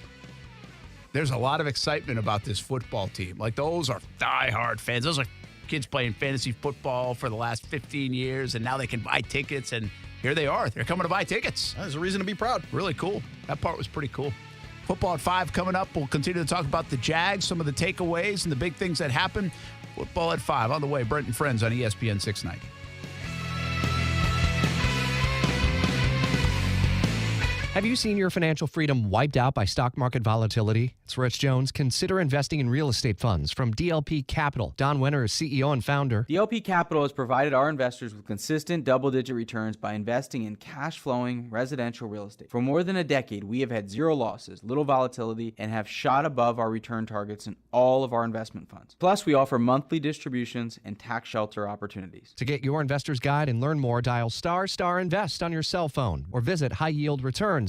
there's a lot of excitement about this football team. Like, those are diehard fans. Those are kids playing fantasy football for the last 15 years, and now they can buy tickets, and here they are. They're coming to buy tickets. There's a reason to be proud. Really cool. That part was pretty cool. Football at 5 coming up. We'll continue to talk about the Jags, some of the takeaways and the big things that happen. Football at 5 on the way. Brent and Friends on ESPN 690. Have you seen your financial freedom wiped out by stock market volatility? It's Rich Jones. Consider investing in real estate funds from DLP Capital. Don Winter is CEO and founder. DLP Capital has provided our investors with consistent double-digit returns by investing in cash-flowing residential real estate. For more than a decade, we have had zero losses, little volatility, and have shot above our return targets in all of our investment funds. Plus, we offer monthly distributions and tax shelter opportunities. To get your investor's guide and learn more, dial **invest on your cell phone or visit highyieldreturns.net.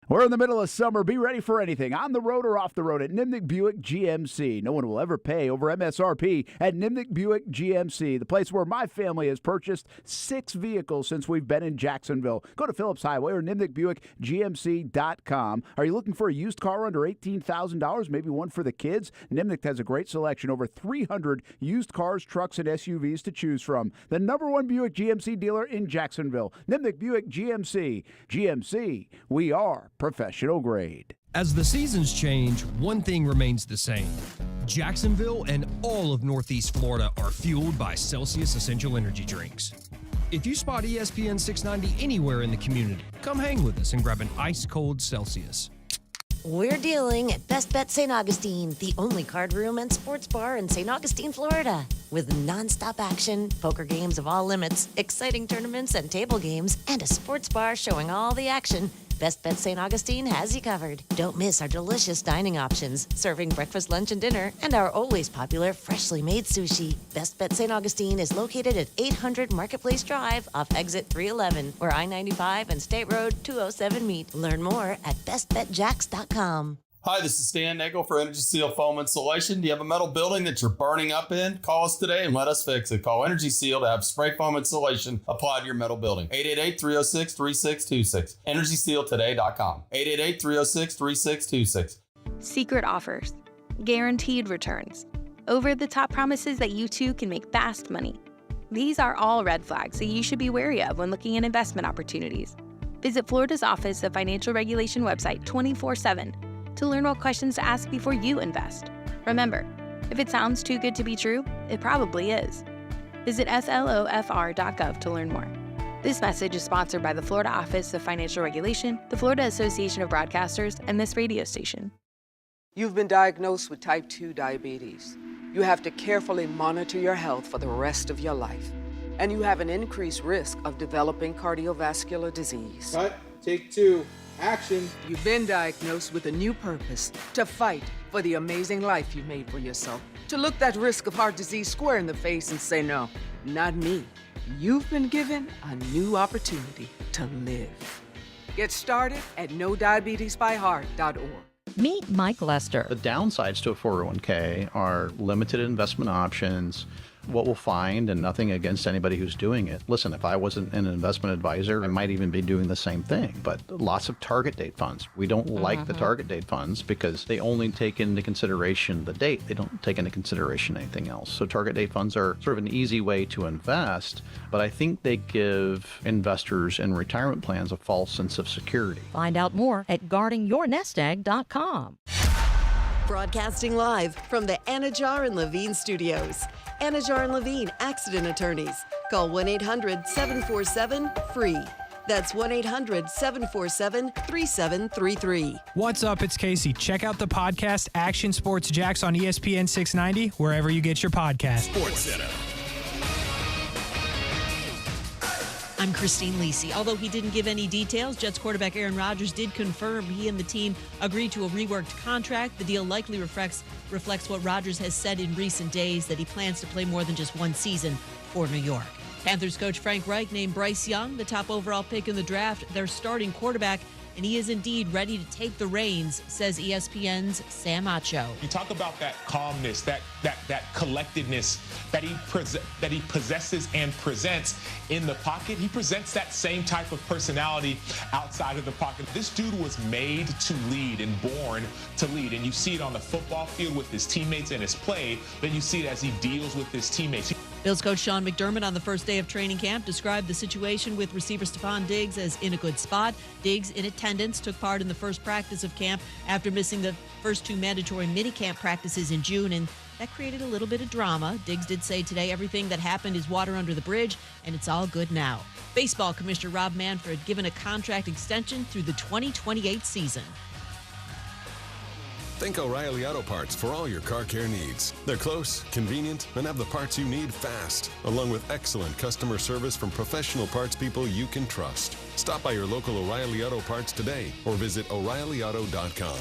We're in the middle of summer. Be ready for anything, on the road or off the road, at Nimnick Buick GMC. No one will ever pay over MSRP at Nimnick Buick GMC, the place where my family has purchased 6 vehicles since we've been in Jacksonville. Go to Phillips Highway or NimnickBuickGMC.com. Are you looking for a used car under $18,000, maybe one for the kids? Nimnick has a great selection, over 300 used cars, trucks, and SUVs to choose from. The #1 Buick GMC dealer in Jacksonville. Nimnick Buick GMC. GMC, we are professional grade. As the seasons change, one thing remains the same. Jacksonville and all of Northeast Florida are fueled by Celsius Essential Energy Drinks. If you spot ESPN 690 anywhere in the community, come hang with us and grab an ice-cold Celsius. We're dealing at Best Bet St. Augustine, the only card room and sports bar in St. Augustine, Florida. With nonstop action, poker games of all limits, exciting tournaments and table games, and a sports bar showing all the action, Best Bet St. Augustine has you covered. Don't miss our delicious dining options, serving breakfast, lunch, and dinner, and our always popular freshly made sushi. Best Bet St. Augustine is located at 800 Marketplace Drive off exit 311, where I-95 and State Road 207 meet. Learn more at bestbetjacks.com. Hi, this is Stan Nagel for Energy Seal Foam Insulation. Do you have a metal building that you're burning up in? Call us today and let us fix it. Call Energy Seal to have spray foam insulation applied to your metal building. 888-306-3626. EnergySealToday.com. 888-306-3626. Secret offers. Guaranteed returns. Over-the-top promises that you too can make fast money. These are all red flags that you should be wary of when looking at investment opportunities. Visit Florida's Office of Financial Regulation website 24/7 to learn what questions to ask before you invest. Remember, if it sounds too good to be true, it probably is. Visit slofr.gov to learn more. This message is sponsored by the Florida Office of Financial Regulation, the Florida Association of Broadcasters, and this radio station. You've been diagnosed with type 2 diabetes. You have to carefully monitor your health for the rest of your life. And you have an increased risk of developing cardiovascular disease. Cut, take 2, action. You've been diagnosed with a new purpose, to fight for the amazing life you made for yourself. To look that risk of heart disease square in the face and say, no, not me. You've been given a new opportunity to live. Get started at NoDiabetesByHeart.org. Meet Mike Lester. The downsides to a 401k are limited investment options. What we'll find, and nothing against anybody who's doing it. Listen, if I wasn't an investment advisor, I might even be doing the same thing. But lots of target date funds. We don't like the target date funds because they only take into consideration the date. They don't take into consideration anything else. So target date funds are sort of an easy way to invest, but I think they give investors in retirement plans a false sense of security. Find out more at guardingyournestegg.com. Broadcasting live from the Anajar and Levine studios. Anajar and Levine Accident Attorneys. Call 1-800-747-FREE. That's 1-800-747-3733. What's up? It's Kasey. Check out the podcast Action Sports Jacks on ESPN 690, wherever you get your podcast. Sports Center. I'm Christine Lisi. Although he didn't give any details, Jets quarterback Aaron Rodgers did confirm he and the team agreed to a reworked contract. The deal likely reflects what Rodgers has said in recent days, that he plans to play more than just one season for New York. Panthers coach Frank Reich named Bryce Young the top overall pick in the draft, their starting quarterback, and he is indeed ready to take the reins, says ESPN's Sam Acho. You talk about that calmness, that collectedness that he possesses and presents in the pocket. He presents that same type of personality outside of the pocket. This dude was made to lead and born to lead, and you see it on the football field with his teammates and his play. Then you see it as he deals with his teammates. Bills coach Sean McDermott on the first day of training camp described the situation with receiver Stephon Diggs as in a good spot. Diggs, in attendance, took part in the first practice of camp after missing the first 2 mandatory minicamp practices in June, and that created a little bit of drama. Diggs did say today everything that happened is water under the bridge, and it's all good now. Baseball Commissioner Rob Manfred given a contract extension through the 2028 season. Think O'Reilly Auto Parts for all your car care needs. They're close, convenient, and have the parts you need fast, along with excellent customer service from professional parts people you can trust. Stop by your local O'Reilly Auto Parts today or visit O'ReillyAuto.com.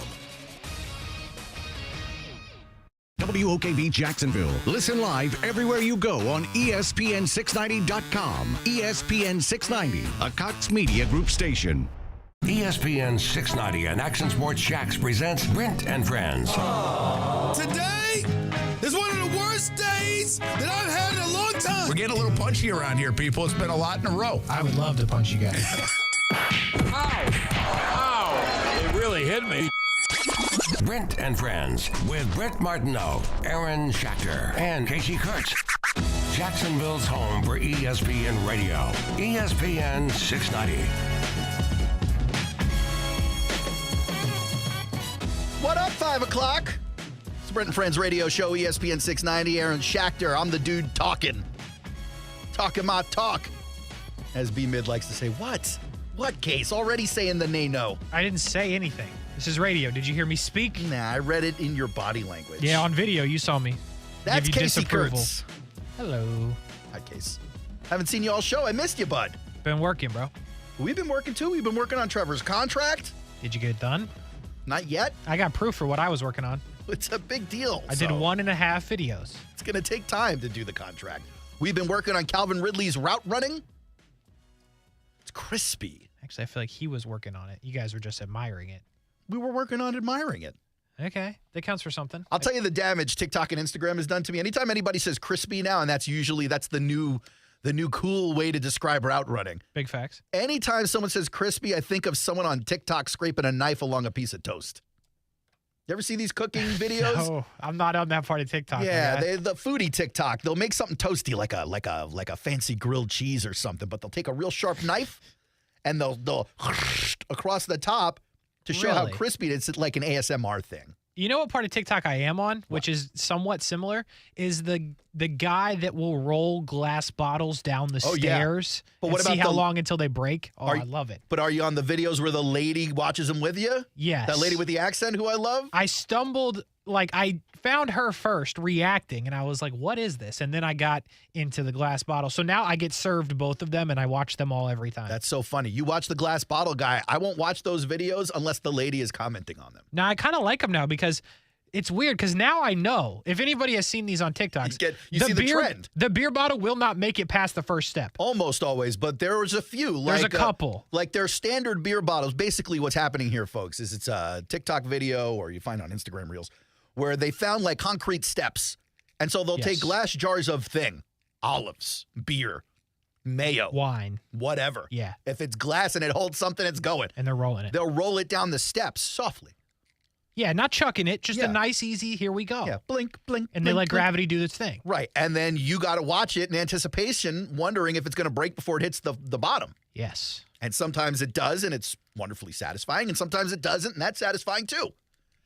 WOKV Jacksonville. Listen live everywhere you go on ESPN690.com. ESPN 690, a Cox Media Group station. ESPN 690 and Action Sports Jacks presents Brent and Friends. Today is one of the worst days that I've had in a long time. We're getting a little punchy around here, people. It's been a lot in a row. I would love to punch you guys. Ow! It really hit me. Brent and Friends with Brent Martineau, Aaron Schachter, and Kasey Kurtz. Jacksonville's home for ESPN Radio. ESPN 690. What up, 5 o'clock? It's the Brent and Friends radio show, ESPN 690. Aaron Schachter. I'm the dude talking my talk. As B-Mid likes to say, what? What, Case? Already saying the nay-no. I didn't say anything. This is radio. Did you hear me speak? Nah, I read it in your body language. Yeah, on video, you saw me. That's Give you Kasey disapproval. Kurtz. Hello. Hi, Case. Haven't seen you all show. I missed you, bud. Been working, bro. We've been working, too. We've been working on Trevor's contract. Did you get it done? Not yet. I got proof for what I was working on. It's a big deal. I did 1.5 videos. It's going to take time to do the contract. We've been working on Calvin Ridley's route running. It's crispy. Actually, I feel like he was working on it. You guys were just admiring it. We were working on admiring it. Okay. That counts for something. I'll tell you the damage TikTok and Instagram has done to me. Anytime anybody says crispy now, and that's the new cool way to describe route running. Big facts. Anytime someone says crispy, I think of someone on TikTok scraping a knife along a piece of toast. You ever see these cooking videos? No, I'm not on that part of TikTok. Yeah, the foodie TikTok. They'll make something toasty like a fancy grilled cheese or something, but they'll take a real sharp knife and they'll across the top to show how crispy it is. It's like an ASMR thing. You know what part of TikTok I am on, which is somewhat similar, is the guy that will roll glass bottles down the stairs But and what about see how long until they break. Oh, I love it. But are you on the videos where the lady watches them with you? Yes. That lady with the accent who I love? I stumbled, I found her first reacting, and I was like, what is this? And then I got into the glass bottle. So now I get served both of them, and I watch them all every time. That's so funny. You watch the glass bottle guy. I won't watch those videos unless the lady is commenting on them. Now, I kind of like them now because it's weird because now I know. If anybody has seen these on TikToks, you see the trend. The beer bottle will not make it past the first step. Almost always, but there was a few. There's a couple. Like their standard beer bottles. Basically what's happening here, folks, is it's a TikTok video or you find on Instagram Reels where they found like concrete steps. And so they'll take glass jars of olives, beer, mayo, wine, whatever. Yeah. If it's glass and it holds something, it's going. And they're rolling it. They'll roll it down the steps softly. Yeah, not chucking it, just a nice, easy, here we go. Yeah, blink, blink, and blink, they let blink. gravity do its thing. Right, and then you got to watch it in anticipation, wondering if it's going to break before it hits the bottom. Yes. And sometimes it does, and it's wonderfully satisfying, and sometimes it doesn't, and that's satisfying too.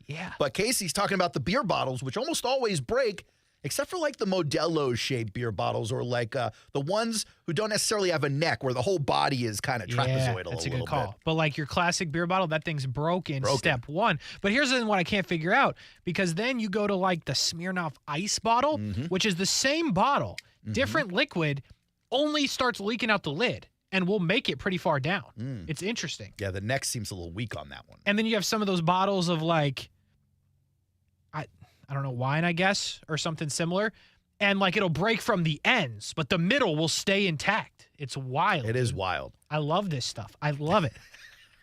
Yeah. But Kasey's talking about the beer bottles, which almost always break, except for like the Modelo-shaped beer bottles or like the ones who don't necessarily have a neck where the whole body is kind of trapezoidal that's a a good little call. bit. But like your classic beer bottle, that thing's broken. Step one. But here's what I can't figure out, because then you go to like the Smirnoff Ice bottle, which is the same bottle, different liquid, only starts leaking out the lid and will make it pretty far down. It's interesting. Yeah, the neck seems a little weak on that one. And then you have some of those bottles of like, I don't know, wine, I guess, or something similar. And like it'll break from the ends, but the middle will stay intact. It's wild. It is wild. I love this stuff. I love it.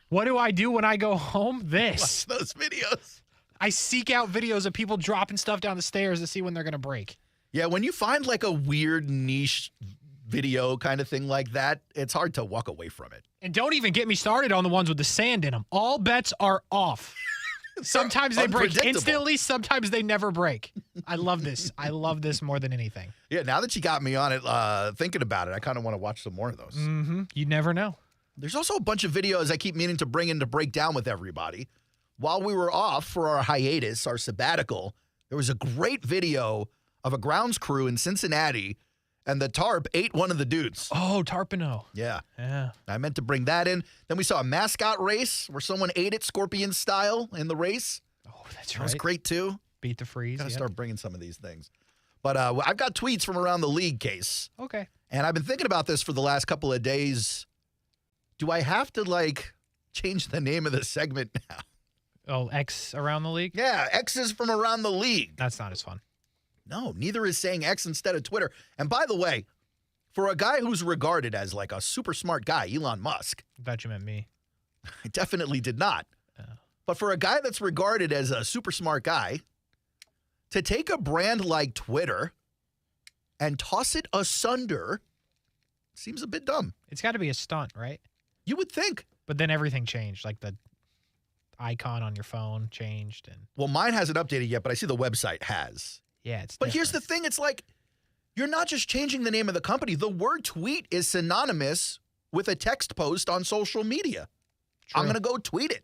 What do I do when I go home? This. Watch those videos. I seek out videos of people dropping stuff down the stairs to see when they're going to break. Yeah, when you find like a weird niche video kind of thing like that, it's hard to walk away from it. And don't even get me started on the ones with the sand in them. All bets are off. Sometimes they break instantly. Sometimes they never break. I love this. I love this more than anything. Yeah, now that you got me on it, thinking about it, I kind of want to watch some more of those. You never know. There's also a bunch of videos I keep meaning to bring in to break down with everybody. While we were off for our hiatus, our sabbatical, there was a great video of a grounds crew in Cincinnati, and the tarp ate one of the dudes. Oh, Tarpano. Yeah. Yeah. I meant to bring that in. Then we saw a mascot race where someone ate it scorpion style in the race. Oh, that's That was great, too. Beat the freeze. Got to start bringing some of these things. But I've got tweets from around the league, Case. Okay. And I've been thinking about this for the last couple of days. Do I have to, change the name of the segment now? Oh, X around the league? Yeah, X is from around the league. That's not as fun. No, neither is saying X instead of Twitter. And by the way, for a guy who's regarded as like a super smart guy, Elon Musk. I thought you meant me. I definitely did not. But for a guy that's regarded as a super smart guy, to take a brand like Twitter and toss it asunder seems a bit dumb. It's got to be a stunt, right? You would think. But then everything changed. Like the icon on your phone changed. Well, mine hasn't updated yet, but I see the website has. Yeah, it's But here's the thing. It's like, you're not just changing the name of the company. The word tweet is synonymous with a text post on social media. True. I'm going to go tweet it.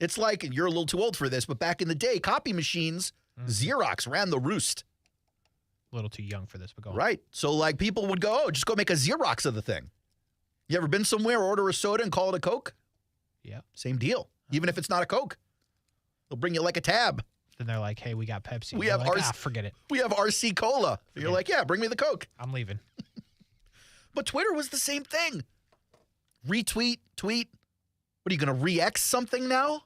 It's like, and you're a little too old for this, but back in the day, copy machines, Xerox ran the roost. A little too young for this, but go on. Right. So people would go, just go make a Xerox of the thing. You ever been somewhere, order a soda and call it a Coke? Yeah. Same deal. Even if it's not a Coke. They'll bring you like a tab. Then they're like, hey, we got Pepsi. We You're have like, forget it. We have RC Cola. You're like, yeah, bring me the Coke. I'm leaving. But Twitter was the same thing. Retweet, tweet. What are you going to re-X something now?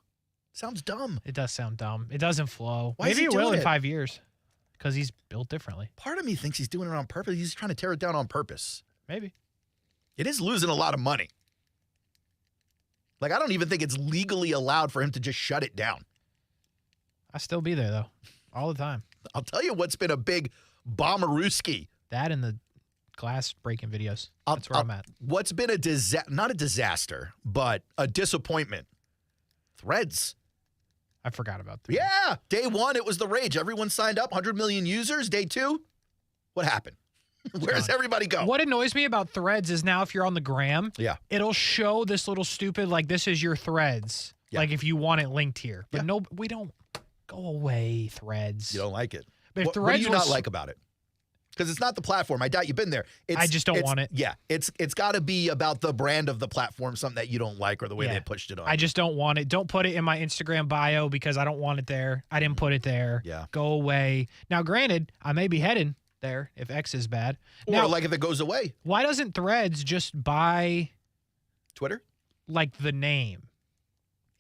Sounds dumb. It does sound dumb. It doesn't flow. Why is Maybe he it will doing in it? 5 years because he's built differently. Part of me thinks he's doing it on purpose. He's trying to tear it down on purpose. Maybe. It is losing a lot of money. I don't even think it's legally allowed for him to just shut it down. I'll still be there, though, all the time. I'll tell you what's been a big bomberooski. That and the glass breaking videos. That's where I'm at. What's been not a disaster, but a disappointment. Threads. I forgot about that. Yeah. Day one, it was the rage. Everyone signed up, 100 million users. Day two, what happened? Where does everybody go? What annoys me about Threads is now if you're on the gram, it'll show this little stupid, this is your Threads. Yeah. Like if you want it linked here. But no, we don't. Go away, Threads. You don't like it. But if What do Threads you not like about it? Because it's not the platform. I doubt you've been there. I just don't want it. Yeah, it's got to be about the brand of the platform, something that you don't like or the way they pushed it on. I just don't want it. Don't put it in my Instagram bio because I don't want it there. I didn't put it there. Yeah. Go away. Now, granted, I may be heading there if X is bad. Or Now, like if it goes away. why doesn't Threads just buy Twitter? Like the name?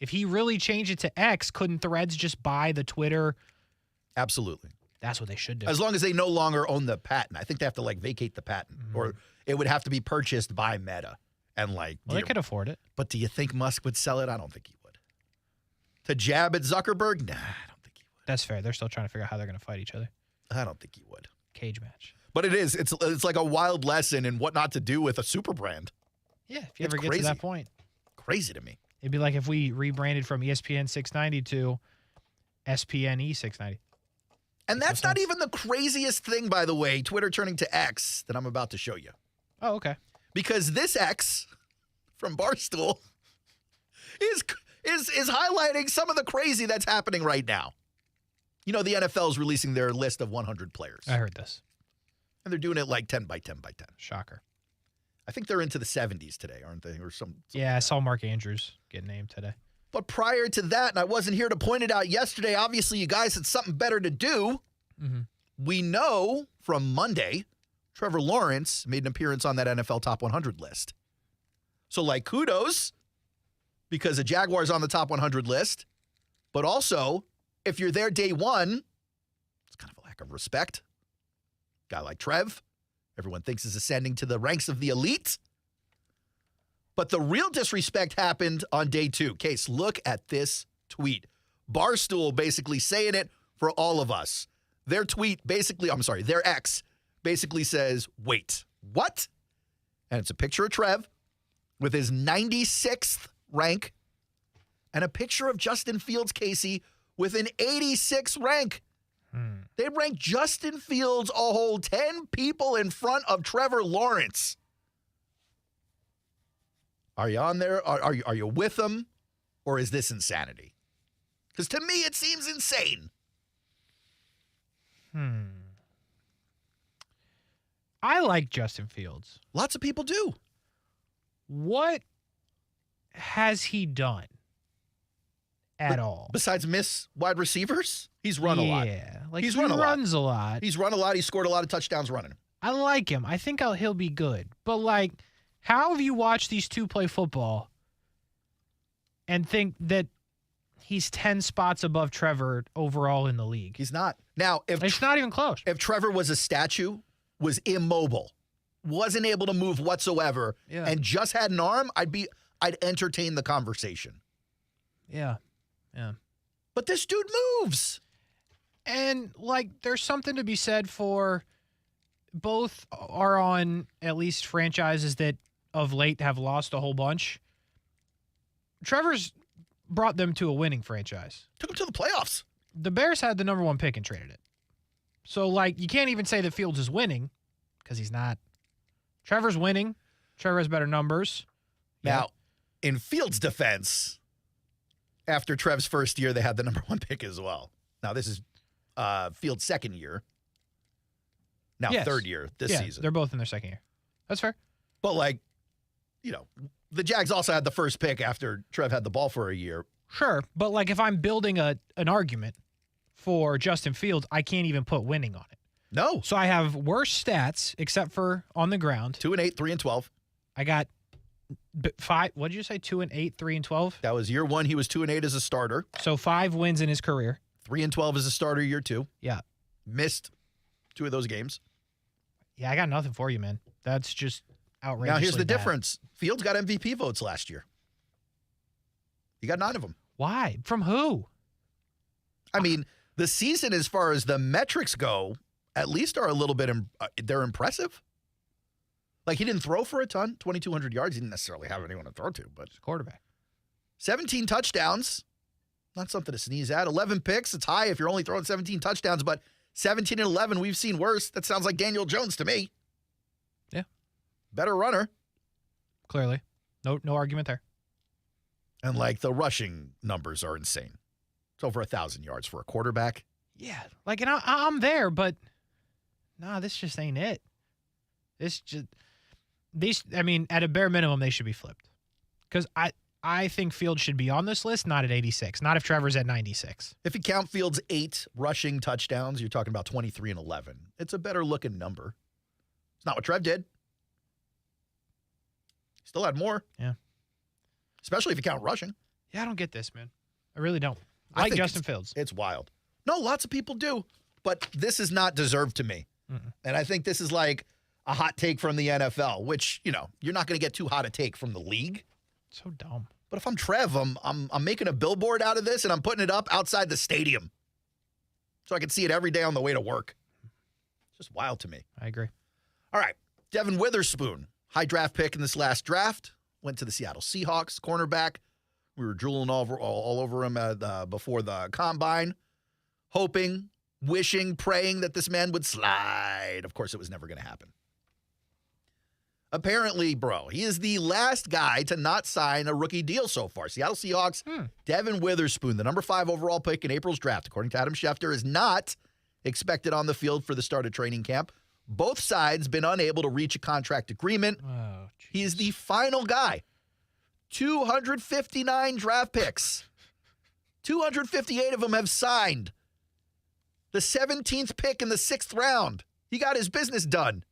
If he really changed it to X, couldn't Threads just buy the Twitter? Absolutely. That's what they should do. As long as they no longer own the patent. I think they have to like vacate the patent or it would have to be purchased by Meta. And like, Well, they could afford it. But do you think Musk would sell it? I don't think he would. To jab at Zuckerberg? Nah, I don't think he would. That's fair. They're still trying to figure out how they're going to fight each other. I don't think he would. Cage match. But it is. It's like a wild lesson in what not to do with a super brand. Yeah, if you It's ever get crazy. to that point. Crazy to me. It'd be like if we rebranded from ESPN 690 to SPNE 690. And that's not even the craziest thing, by the way, Twitter turning to X that I'm about to show you. Oh, okay. Because this X from Barstool is highlighting some of the crazy that's happening right now. You know, the NFL is releasing their list of 100 players. I heard this. And they're doing it like 10 by 10 by 10. Shocker. I think they're into the 70s today, aren't they? Or some Yeah, I saw Mark Andrews get named today. But prior to that, and I wasn't here to point it out yesterday, obviously you guys had something better to do. We know from Monday, Trevor Lawrence made an appearance on that NFL Top 100 list. So, like, kudos, because the Jaguars on the Top 100 list. But also, if you're there day one, it's kind of a lack of respect. Guy like Trev, everyone thinks is ascending to the ranks of the elite. But the real disrespect happened on day two. Case, look at this tweet. Barstool basically saying it for all of us. Their tweet basically, their ex basically says, wait, what? And it's a picture of Trev with his 96th rank and a picture of Justin Fields, Kasey, with an 86th rank. They ranked Justin Fields a whole 10 people in front of Trevor Lawrence. Are you on there? Are you with them? Or is this insanity? Because to me, it seems insane. I like Justin Fields. Lots of people do. What has he done at all? Besides miss wide receivers? He's run a lot. Yeah, like He's he run a lot. runs a lot. He's run a lot. He scored a lot of touchdowns running. I like him. I think he'll be good. But, like, how have you watched these two play football and think that he's 10 spots above Trevor overall in the league? He's not. Now, if it's not even close. If Trevor was a statue, was immobile, wasn't able to move whatsoever, and just had an arm, I'd entertain the conversation. Yeah. But this dude moves. And, like, there's something to be said for both are on at least franchises that of late have lost a whole bunch. Trevor's brought them to a winning franchise. Took them to the playoffs. The Bears had the number one pick and traded it. So, like, you can't even say that Fields is winning because he's not. Trevor's winning. Trevor has better numbers. Now, in Fields' defense, after Trev's first year, they had the number one pick as well. Now, this is Fields' second year. Now, third year this season. They're both in their second year. That's fair. But, like, the Jags also had the first pick after Trev had the ball for a year. Sure, but, like, if I'm building an argument for Justin Fields, I can't even put winning on it. No. So I have worse stats except for on the ground. 2-8, 3-12. I got 5. What did you say? 2-8, 3-12. That was year one. He was 2-8 as a starter. So 5 wins in his career. 3-12 as a starter year two. Yeah. Missed 2 of those games. Yeah, I got nothing for you, man. That's just outrageously Now here's the bad. difference. Fields got MVP votes last year. He got 9 of them. Why? From who? I mean, the season, as far as the metrics go, at least are a little bit, they're impressive. Like, he didn't throw for a ton, 2,200 yards. He didn't necessarily have anyone to throw to, but He's a quarterback. 17 touchdowns. Not something to sneeze at. 11 picks. It's high if you're only throwing 17 touchdowns, but 17 and 11, we've seen worse. That sounds like Daniel Jones to me. Yeah. Better runner. Clearly. No argument there. And, like, the rushing numbers are insane. It's over 1,000 yards for a quarterback. Yeah. Like, and I'm there, but, nah, this just ain't it. At a bare minimum, they should be flipped. Because I think Fields should be on this list, not at 86. Not if Trevor's at 96. If you count Fields' 8 rushing touchdowns, you're talking about 23 and 11. It's a better-looking number. It's not what Trev did. Still had more. Yeah. Especially if you count rushing. Yeah, I don't get this, man. I really don't. I like Justin Fields. It's wild. No, lots of people do. But this is not deserved to me. And I think this is like a hot take from the NFL, which, you're not going to get too hot a take from the league. So dumb. But if I'm Trev, I'm making a billboard out of this, and I'm putting it up outside the stadium so I can see it every day on the way to work. It's just wild to me. I agree. All right. Devin Witherspoon, high draft pick in this last draft, went to the Seattle Seahawks, cornerback. We were drooling all over him before the combine, hoping, wishing, praying that this man would slide. Of course, it was never going to happen. Apparently, bro, he is the last guy to not sign a rookie deal so far. Seattle Seahawks, Devin Witherspoon, the number 5 overall pick in April's draft, according to Adam Schefter, is not expected on the field for the start of training camp. Both sides been unable to reach a contract agreement. Oh, he is the final guy. 259 draft picks. 258 of them have signed. The 17th pick in the 6th round. He got his business done.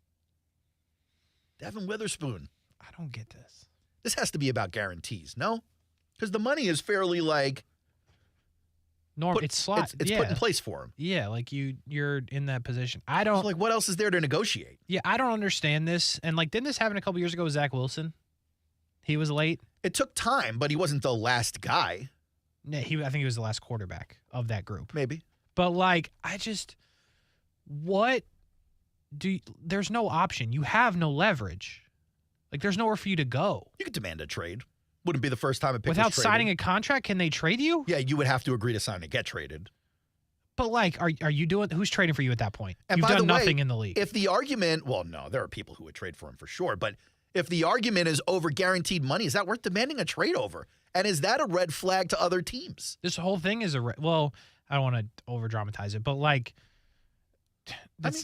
Devin Witherspoon. I don't get this. This has to be about guarantees, no? Because the money is fairly like it's put in place for him. Yeah, like you're in that position. I don't like what else is there to negotiate? Yeah, I don't understand this. And like, didn't this happen a couple years ago with Zach Wilson? He was late. It took time, but he wasn't the last guy. No, I think he was the last quarterback of that group. Maybe. But like, there's no option. You have no leverage. Like, there's nowhere for you to go. You could demand a trade. Wouldn't be the first time a pick without was traded. signing a contract. Can they trade you? Yeah, you would have to agree to sign to get traded. But like, are you doing? Who's trading for you at that point? And You've by done the way, nothing in the league. If the argument, well, no, there are people who would trade for him for sure. But if the argument is over guaranteed money, is that worth demanding a trade over? And is that a red flag to other teams? This whole thing is well, I don't want to over dramatize it, but like,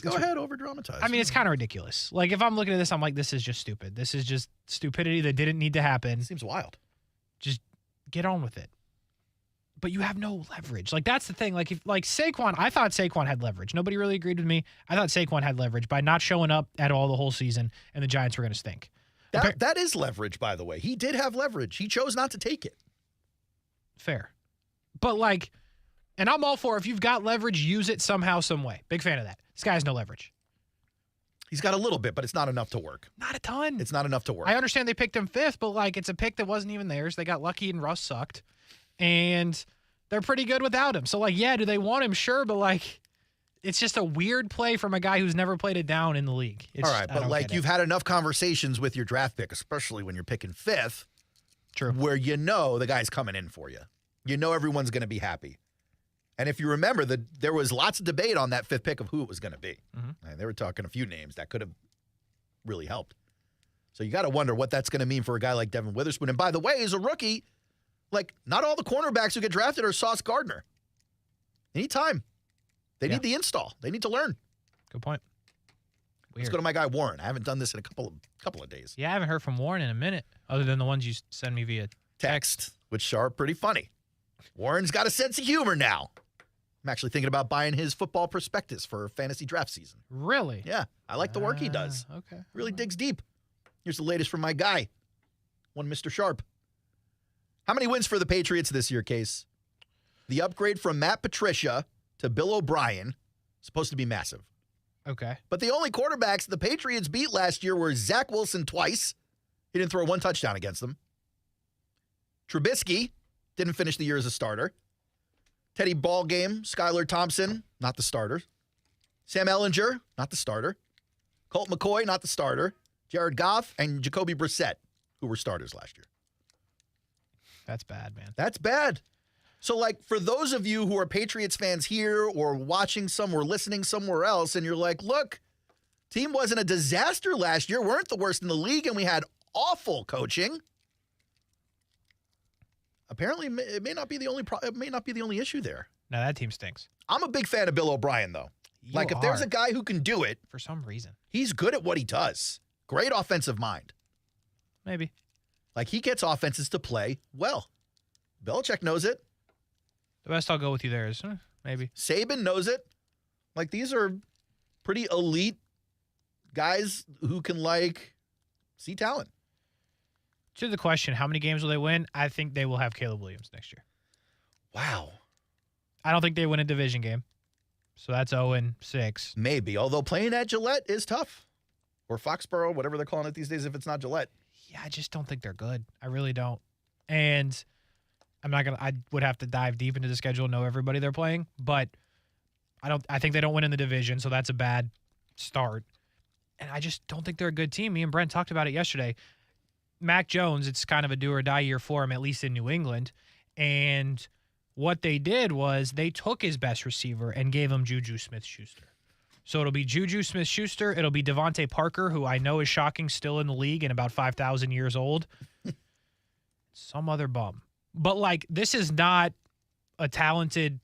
go ahead, over dramatize. I mean, it's kind of ridiculous. Like, if I'm looking at this, I'm like, this is just stupid. This is just stupidity that didn't need to happen. Seems wild. Just get on with it. But you have no leverage. Like, that's the thing. Like, if Saquon, I thought Saquon had leverage. Nobody really agreed with me. I thought Saquon had leverage by not showing up at all the whole season, and the Giants were going to stink. That is leverage, by the way. He did have leverage. He chose not to take it. Fair. But like, and I'm all for if you've got leverage, use it somehow, some way. Big fan of that. This guy has no leverage. He's got a little bit, but it's not enough to work. Not a ton. It's not enough to work. I understand they picked him 5th, but like, it's a pick that wasn't even theirs. They got lucky and Russ sucked. And they're pretty good without him. So like, yeah, do they want him? Sure, but like, it's just a weird play from a guy who's never played it down in the league. All right, but like, you've had enough conversations with your draft pick, especially when you're picking 5th. True. Where the guy's coming in for you. Everyone's going to be happy. And if you remember, there was lots of debate on that 5th pick of who it was going to be. Mm-hmm. And they were talking a few names that could have really helped. So you got to wonder what that's going to mean for a guy like Devin Witherspoon. And by the way, as a rookie, like, not all the cornerbacks who get drafted are Sauce Gardner. They need time. They need the install. They need to learn. Good point. Let's go to my guy Warren. I haven't done this in a couple of days. Yeah, I haven't heard from Warren in a minute, other than the ones you send me via text, which are pretty funny. Warren's got a sense of humor now. I'm actually thinking about buying his football prospectus for fantasy draft season. Really? Yeah, I like the work he does. Okay. Really digs deep. Here's the latest from my guy, one Mr. Sharp. How many wins for the Patriots this year, Case? The upgrade from Matt Patricia to Bill O'Brien is supposed to be massive. Okay. But the only quarterbacks the Patriots beat last year were Zach Wilson twice. He didn't throw one touchdown against them. Trubisky didn't finish the year as a starter. Teddy Ballgame, Skylar Thompson, not the starter. Sam Ehlinger, not the starter. Colt McCoy, not the starter. Jared Goff and Jacoby Brissett, who were starters last year. That's bad, man. That's bad. So, like, for those of you who are Patriots fans here or watching or listening somewhere else, and you're like, look, team wasn't a disaster last year, weren't the worst in the league, and we had awful coaching. Apparently, it may not be the only issue there. No, that team stinks. I'm a big fan of Bill O'Brien, though. If there's a guy who can do it, for some reason, he's good at what he does. Great offensive mind. Maybe. He gets offenses to play well. Belichick knows it. The best I'll go with you there is maybe. Saban knows it. These are pretty elite guys who can see talent. To the question, how many games will they win? I think they will have Caleb Williams next year. Wow. I don't think they win a division game. So that's 0-6. Maybe, although playing at Gillette is tough. Or Foxborough, whatever they're calling it these days if it's not Gillette. Yeah, I just don't think they're good. I really don't. And I would have to dive deep into the schedule, know everybody they're playing, but I think they don't win in the division, so that's a bad start. And I just don't think they're a good team. Me and Brent talked about it yesterday. Mac Jones, it's kind of a do or die year for him, at least in New England. And what they did was they took his best receiver and gave him Juju Smith-Schuster. So it'll be Juju Smith-Schuster. It'll be Devontae Parker, who I know is shocking, still in the league and about 5,000 years old. Some other bum. But, this is not a talented,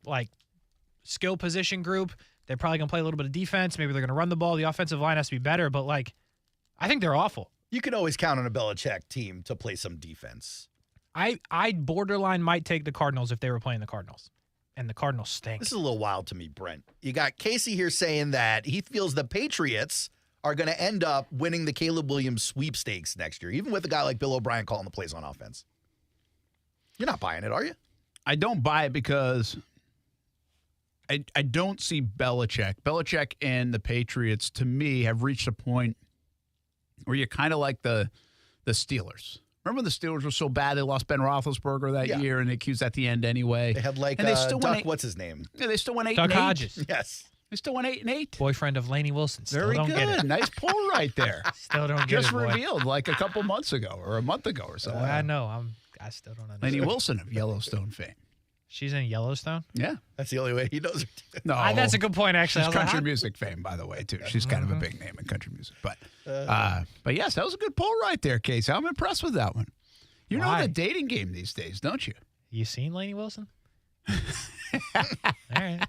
skill position group. They're probably going to play a little bit of defense. Maybe they're going to run the ball. The offensive line has to be better. But, I think they're awful. You can always count on a Belichick team to play some defense. I borderline might take the Cardinals if they were playing the Cardinals. And the Cardinals stink. This is a little wild to me, Brent. You got Kasey here saying that he feels the Patriots are going to end up winning the Caleb Williams sweepstakes next year, even with a guy like Bill O'Brien calling the plays on offense. You're not buying it, are you? I don't buy it because I don't see Belichick. Belichick and the Patriots, to me, have reached a point where you're kind of like the Steelers. Remember when the Steelers were so bad they lost Ben Roethlisberger that year and they accused at the end anyway? They had and they still Duck, what's his name? Yeah, they still went 8-8. Doug Hodges. Yes. They still went 8-8. Boyfriend of Lainey Wilson. Still Very don't good. Get it. Nice pull right there. Still don't get Just it, boy. revealed a couple months ago or a month ago or so. I know. I still don't understand. Lainey Wilson of Yellowstone fame. She's in Yellowstone? Yeah. That's the only way he knows her. No. That's a good point, actually. She's country music fame, by the way, too. She's kind of a big name in country music. But yes, that was a good pull right there, Kasey. I'm impressed with that one. You know the dating game these days, don't you? You seen Lainey Wilson? All right.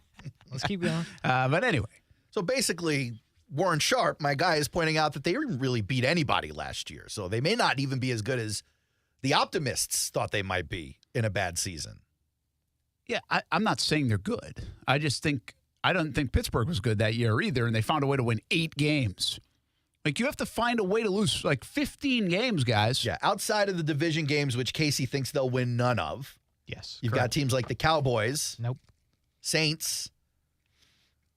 Let's keep going. But anyway. So basically, Warren Sharp, my guy, is pointing out that they didn't really beat anybody last year. So they may not even be as good as the optimists thought they might be in a bad season. Yeah, I'm not saying they're good. I don't think Pittsburgh was good that year either, and they found a way to win 8 games. You have to find a way to lose 15 games, guys. Yeah, outside of the division games, which Kasey thinks they'll win none of. Yes. You've got teams like the Cowboys. Nope. Saints.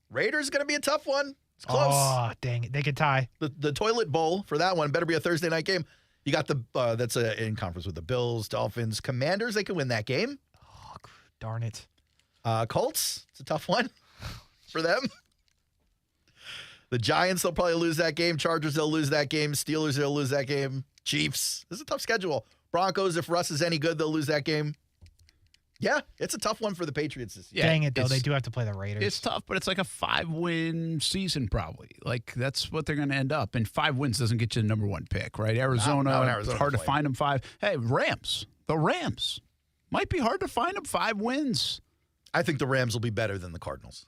Raiders going to be a tough one. It's close. Oh, dang it. They could tie. The toilet bowl for that one better be a Thursday night game. You got that's in conference with the Bills, Dolphins, Commanders. They can win that game. Oh, darn it. Colts. It's a tough one for them. The Giants, they'll probably lose that game. Chargers, they'll lose that game. Steelers, they'll lose that game. Chiefs. This is a tough schedule. Broncos, if Russ is any good, they'll lose that game. Yeah, it's a tough one for the Patriots this year. Dang it, though. They do have to play the Raiders. It's tough, but it's a 5-win season probably. That's what they're going to end up. And 5 wins doesn't get you the number 1 pick, right? Arizona, it's hard to find them 5. Hey, Rams. The Rams. Might be hard to find them 5 wins. I think the Rams will be better than the Cardinals.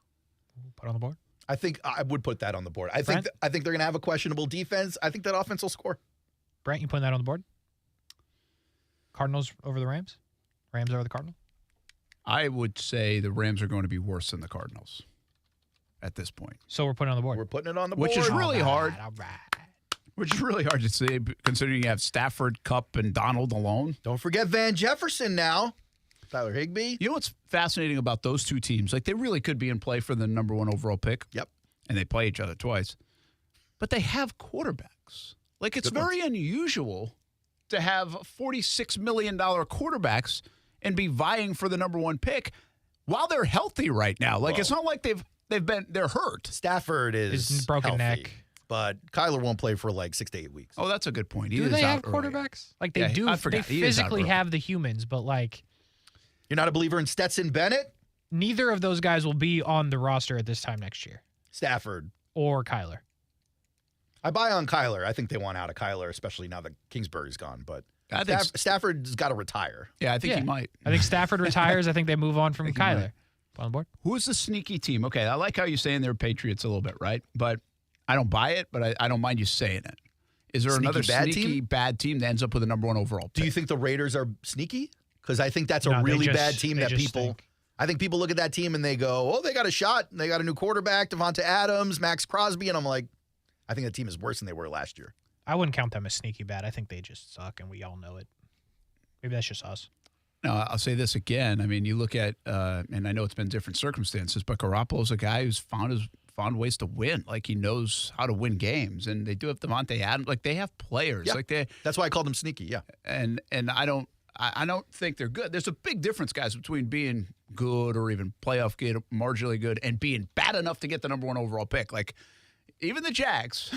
Put it on the board? I think I would put that on the board. I think they're going to have a questionable defense. I think that offense will score. Brent, you putting that on the board? Cardinals over the Rams? Rams over the Cardinals? I would say the Rams are going to be worse than the Cardinals at this point. So we're putting it on the board. We're putting it on the board. Which is really hard. All right. Which is really hard to say, considering you have Stafford, Kupp, and Donald alone. Don't forget Van Jefferson now. Tyler Higbee. You know what's fascinating about those two teams? They really could be in play for the number 1 overall pick. Yep. And they play each other twice. But they have quarterbacks. It's very unusual to have $46 million quarterbacks and be vying for the number 1 pick while they're healthy right now. It's not like they're hurt. Stafford is broken healthy, neck. But Kyler won't play for 6 to 8 weeks. Oh, that's a good point. Do they have quarterbacks? They do. I forgot. They physically have the humans, but you're not a believer in Stetson Bennett? Neither of those guys will be on the roster at this time next year. Stafford. Or Kyler. I buy on Kyler. I think they want out of Kyler, especially now that Kingsbury's gone. But I think Stafford's got to retire. Yeah, I think he might. I think Stafford retires. I think they move on from Kyler. On the board. Who's the sneaky team? Okay, I like how you're saying they're Patriots a little bit, right? But I don't buy it, but I don't mind you saying it. Is there another sneaky bad team that ends up with a number one overall pick? Do you think the Raiders are sneaky? Because I think that's a really bad team that people – I think people look at that team and they go, oh, they got a shot. They got a new quarterback, Devonta Adams, Max Crosby. And I'm like, I think the team is worse than they were last year. I wouldn't count them as sneaky bad. I think they just suck, and we all know it. Maybe that's just us. No, I'll say this again. I mean, you look at, and I know it's been different circumstances, but Garoppolo's a guy who's found ways to win. Like, he knows how to win games, and they do have Devontae Adams. Like, they have players. Yeah. Like that's why I called them sneaky. Yeah, and I don't think they're good. There's a big difference, guys, between being good or even playoff good, marginally good, and being bad enough to get the number one overall pick. Like, even the Jags,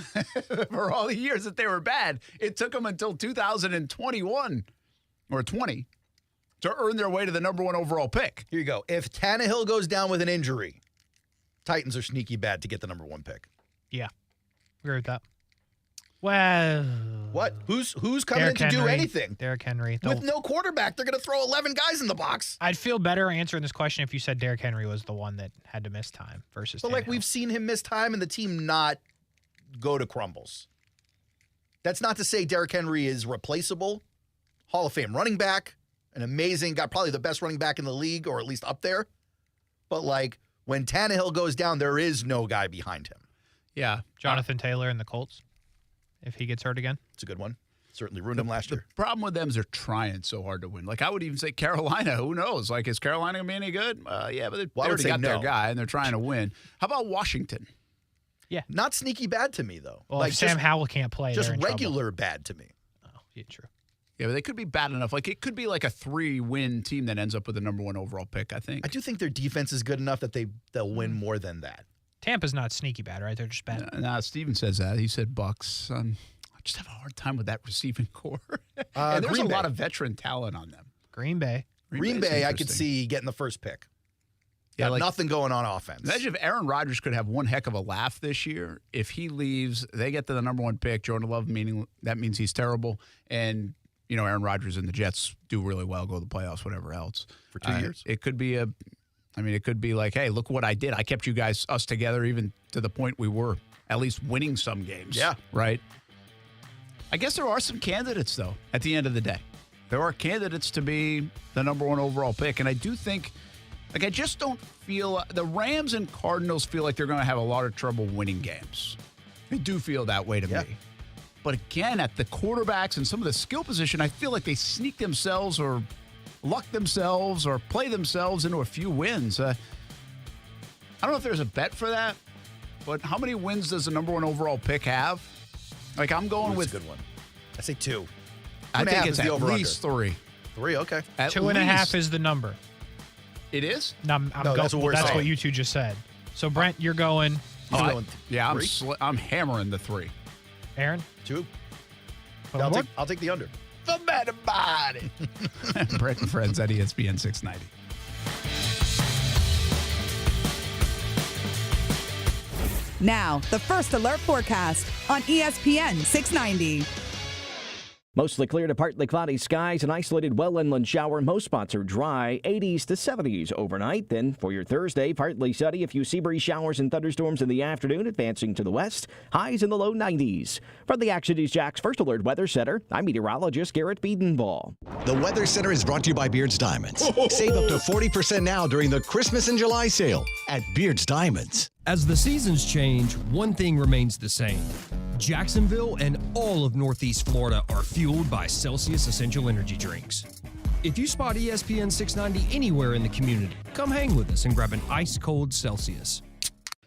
for all the years that they were bad, it took them until 2021 or 20. To earn their way to the number one overall pick. Here you go. If Tannehill goes down with an injury, Titans are sneaky bad to get the number one pick. Yeah. Agree with that. Well. What? Who's coming in to do anything? Derrick Henry. With no quarterback, they're going to throw 11 guys in the box. I'd feel better answering this question if you said Derrick Henry was the one that had to miss time versus But, like, we've seen him miss time and the team not go to crumbles. That's not to say Derrick Henry is replaceable. Hall of Fame running back. An amazing, got probably the best running back in the league, or at least up there. But, like, when Tannehill goes down, there is no guy behind him. Yeah. Jonathan Taylor and the Colts, if he gets hurt again. It's a good one. Certainly ruined him last year. The problem with them is they're trying so hard to win. Like, I would even say Carolina. Who knows? Like, is Carolina going to be any good? Yeah, but they already got their guy, and they're trying to win. How about Washington? Yeah. Not sneaky bad to me, though. Well, like, if Sam Howell can't play, just they're in regular trouble. Bad to me. Oh, yeah, true. Yeah, but they could be bad enough. Like, it could be like a 3-win team that ends up with the number one overall pick, I think. I do think their defense is good enough that they'll win more than that. Tampa's not sneaky bad, right? They're just bad. No, Steven says that. He said Bucks. I just have a hard time with that receiving core. And there's a lot of veteran talent on them. Green Bay. Green Bay, I could see getting the first pick. Yeah, like, nothing going on offense. Imagine if Aaron Rodgers could have one heck of a laugh this year. If he leaves, they get to the number one pick. Jordan Love, that means he's terrible. And, you know, Aaron Rodgers and the Jets do really well, go to the playoffs, whatever else. For 2 years? It could be it could be like, hey, look what I did. I kept us together even to the point we were at least winning some games. Yeah. Right? I guess there are some candidates, though, at the end of the day. There are candidates to be the number one overall pick. And I do think, like, I just don't feel the Rams and Cardinals feel like they're going to have a lot of trouble winning games. They do feel that way to me. But again, at the quarterbacks and some of the skill position, I feel like they sneak themselves or luck themselves or play themselves into a few wins. I don't know if there's a bet for that, but how many wins does the number one overall pick have? Like, I'm going with a good one. I say 2. I think it's at least 3. 3, okay. At 2.5 is the number. It is? No, that's what you two just said. So, Brent, you're going. Yeah, I'm hammering the 3. Aaron? 2. I'll take the under. The better body. Brent and Friends at ESPN 690. Now, the First Alert forecast on ESPN 690. Mostly clear to partly cloudy skies, an isolated well inland shower. Most spots are dry, 80s to 70s overnight. Then for your Thursday, partly sunny, a few sea breeze showers and thunderstorms in the afternoon, advancing to the west. Highs in the low 90s. From the Action News Jax First Alert Weather Center, I'm meteorologist Garrett Biedenball. The Weather Center is brought to you by Beard's Diamonds. Save up to 40% now during the Christmas and July sale at Beard's Diamonds. As the seasons change, one thing remains the same. Jacksonville and all of Northeast Florida are fueled by Celsius Essential Energy Drinks. If you spot ESPN 690 anywhere in the community, come hang with us and grab an ice-cold Celsius.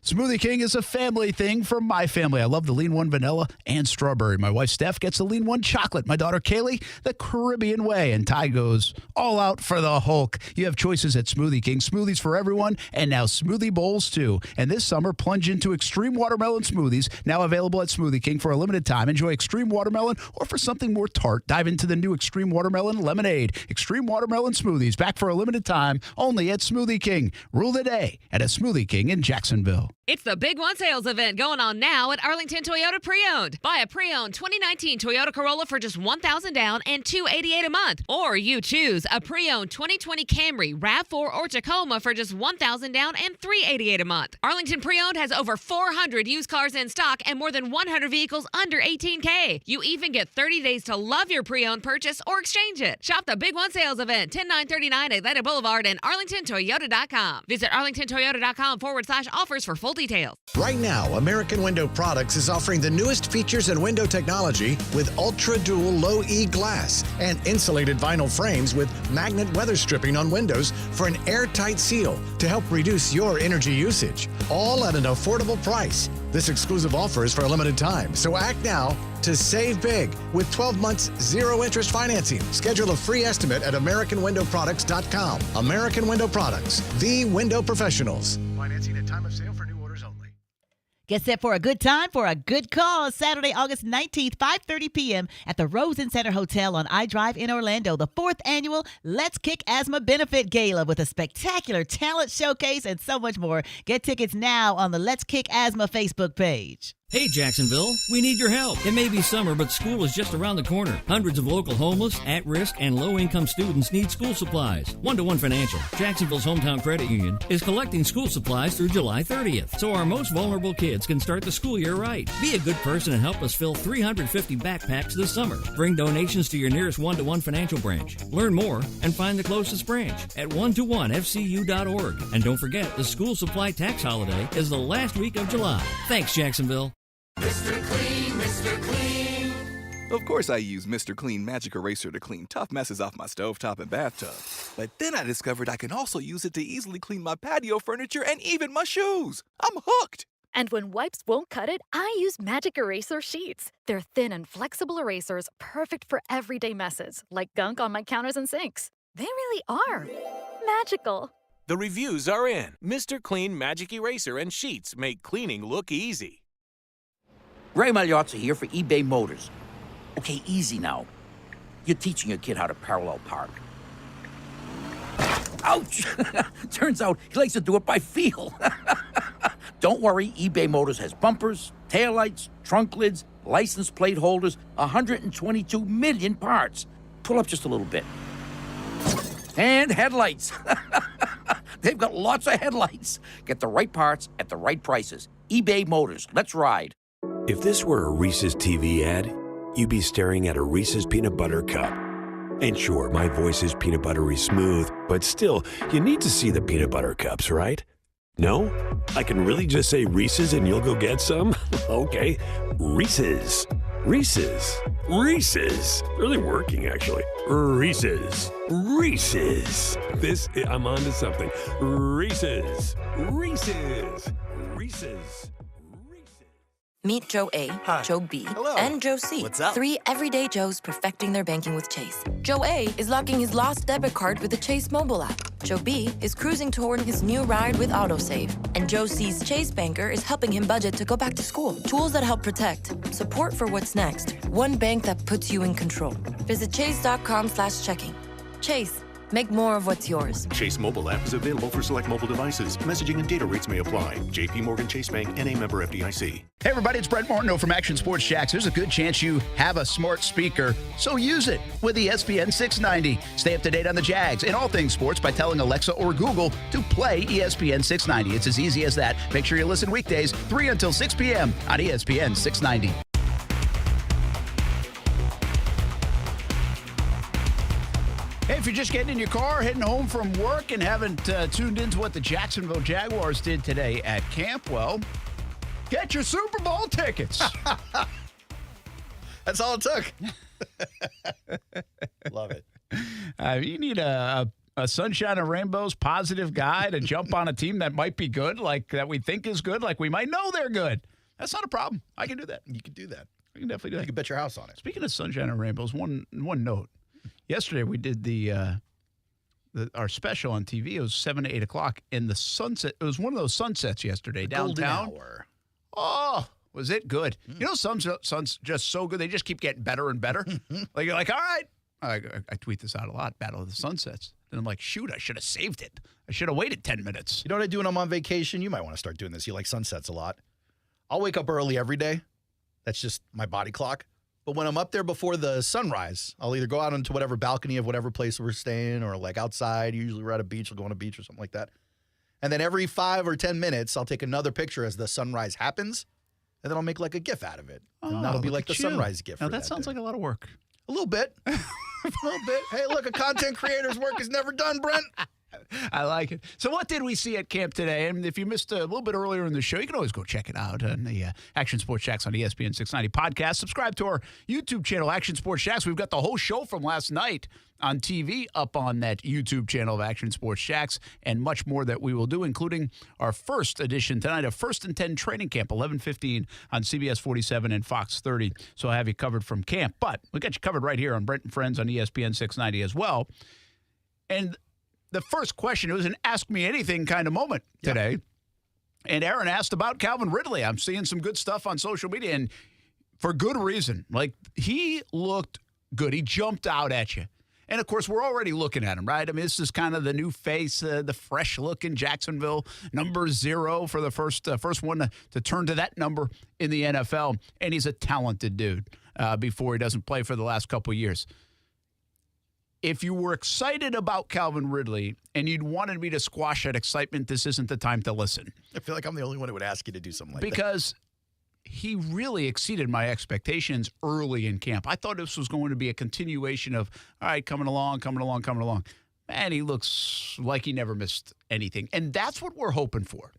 Smoothie King is a family thing from my family. I love the Lean One vanilla and strawberry. My wife Steph gets the Lean One chocolate. My daughter Kaylee, the Caribbean way. And Ty goes all out for the Hulk. You have choices at Smoothie King. Smoothies for everyone, and now smoothie bowls too. And this summer, plunge into extreme watermelon smoothies, now available at Smoothie King for a limited time. Enjoy extreme watermelon, or for something more tart, dive into the new extreme watermelon lemonade. Extreme watermelon smoothies back for a limited time, only at Smoothie King. Rule the day at a Smoothie King in Jacksonville. It's the Big One Sales event going on now at Arlington Toyota Pre-Owned. Buy a pre-owned 2019 Toyota Corolla for just $1,000 down and $288 a month. Or you choose a pre-owned 2020 Camry, RAV4 or Tacoma for just $1,000 down and $388 a month. Arlington Pre-Owned has over 400 used cars in stock and more than 100 vehicles under $18,000. You even get 30 days to love your pre-owned purchase or exchange it. Shop the Big One Sales event, 10939 Atlanta Boulevard and ArlingtonToyota.com. Visit ArlingtonToyota.com/offers for full details. Right now, American Window Products is offering the newest features in window technology with Ultra Dual Low E glass and insulated vinyl frames with magnet weather stripping on windows for an airtight seal to help reduce your energy usage. All at an affordable price. This exclusive offer is for a limited time, so act now to save big with 12 months zero interest financing. Schedule a free estimate at AmericanWindowProducts.com. American Window Products, the window professionals. Financing at time of sale for new orders only. Get set for a good time for a good cause. Saturday, August 19th, 5:30 p.m. at the Rosen Center Hotel on I-Drive in Orlando. The 4th annual Let's Kick Asthma Benefit Gala with a spectacular talent showcase and so much more. Get tickets now on the Let's Kick Asthma Facebook page. Hey Jacksonville, we need your help. It may be summer, but school is just around the corner. Hundreds of local homeless, at-risk, and low-income students need school supplies. One-to-One Financial, Jacksonville's hometown credit union, is collecting school supplies through July 30th, so our most vulnerable kids can start the school year right. Be a good person and help us fill 350 backpacks this summer. Bring donations to your nearest One-to-One Financial branch. Learn more and find the closest branch at one-to-one-fcu.org. And don't forget, the school supply tax holiday is the last week of July. Thanks, Jacksonville. Mr. Clean, Mr. Clean. Of course I use Mr. Clean Magic Eraser to clean tough messes off my stovetop and bathtub. But then I discovered I can also use it to easily clean my patio furniture and even my shoes. I'm hooked. And when wipes won't cut it, I use Magic Eraser Sheets. They're thin and flexible erasers, perfect for everyday messes, like gunk on my counters and sinks. They really are magical. The reviews are in. Mr. Clean Magic Eraser and Sheets make cleaning look easy. Ray Magliozzi here for eBay Motors. Okay, easy now. You're teaching your kid how to parallel park. Ouch! Turns out he likes to do it by feel. Don't worry, eBay Motors has bumpers, taillights, trunk lids, license plate holders, 122 million parts. Pull up just a little bit. And headlights. They've got lots of headlights. Get the right parts at the right prices. eBay Motors. Let's ride. If this were a Reese's TV ad, you'd be staring at a Reese's Peanut Butter Cup. And sure, my voice is peanut buttery smooth, but still, you need to see the peanut butter cups, right? No? I can really just say Reese's and you'll go get some? Okay, Reese's. Reese's. Reese's. Really working, actually. Reese's. Reese's. I'm on to something. Reese's. Reese's. Reese's. Meet Joe A, Joe B, and Joe C. What's up? 3 everyday Joes perfecting their banking with Chase. Joe A is locking his lost debit card with the Chase mobile app. Joe B is cruising toward his new ride with AutoSave. And Joe C's Chase banker is helping him budget to go back to school. Tools that help protect. Support for what's next. One bank that puts you in control. Visit chase.com/checking. Chase. Make more of what's yours. Chase mobile app is available for select mobile devices. Messaging and data rates may apply. J.P. Morgan Chase Bank, N.A. member FDIC. Hey everybody, it's Brent Martineau from Action Sports Jacks. There's a good chance you have a smart speaker, so use it with ESPN 690. Stay up to date on the Jags and all things sports by telling Alexa or Google to play ESPN 690. It's as easy as that. Make sure you listen weekdays 3 until 6 p.m. on ESPN 690. Hey, if you're just getting in your car, heading home from work, and haven't tuned into what the Jacksonville Jaguars did today at camp, well, get your Super Bowl tickets. That's all it took. Love it. You need a sunshine and rainbows positive guy to jump on a team that might be good, like that we think is good, like we might know they're good. That's not a problem. I can do that. You can do that. I can definitely do that. You can bet your house on it. Speaking of sunshine and rainbows, one note. Yesterday we did our special on TV. It was 7 to 8 o'clock, and the sunset. It was one of those sunsets yesterday downtown. Golden hour. Oh, was it good? You know, sun's just so good. They just keep getting better and better. Like you're like, all right, I tweet this out a lot, Battle of the Sunsets. And I'm like, shoot, I should have saved it. I should have waited 10 minutes. You know what I do when I'm on vacation? You might want to start doing this. You like sunsets a lot. I'll wake up early every day. That's just my body clock. But when I'm up there before the sunrise, I'll either go out onto whatever balcony of whatever place we're staying or like outside. Usually we're at a beach. We'll go on a beach or something like that. And then every 5 or 10 minutes, I'll take another picture as the sunrise happens. And then I'll make like a GIF out of it. And that'll be like the sunrise GIF. Now, that sounds like a lot of work. A little bit. A little bit. Hey, look, a content creator's work is never done, Brent. I like it. So what did we see at camp today? And if you missed a little bit earlier in the show, you can always go check it out on the Action Sports Jacks on ESPN 690 podcast. Subscribe to our YouTube channel, Action Sports Jacks. We've got the whole show from last night on TV up on that YouTube channel of Action Sports Jacks and much more that we will do, including our first edition tonight of First and 10 Training Camp, 11:15 on CBS 47 and Fox 30. So I'll have you covered from camp. But we got you covered right here on Brent and Friends on ESPN 690 as well. And the first question, it was an Ask Me Anything kind of moment today. Yep. And Aaron asked about Calvin Ridley. I'm seeing some good stuff on social media, and for good reason. Like, he looked good. He jumped out at you. And, of course, we're already looking at him, right? I mean, this is kind of the new face, the fresh look in Jacksonville, number 0 for the first one to turn to that number in the NFL. And he's a talented dude before he doesn't play for the last couple of years. If you were excited about Calvin Ridley and you'd wanted me to squash that excitement, this isn't the time to listen. I feel like I'm the only one who would ask you to do something like that. Because he really exceeded my expectations early in camp. I thought this was going to be a continuation of, all right, coming along. Man, he looks like he never missed anything. And that's what we're hoping for.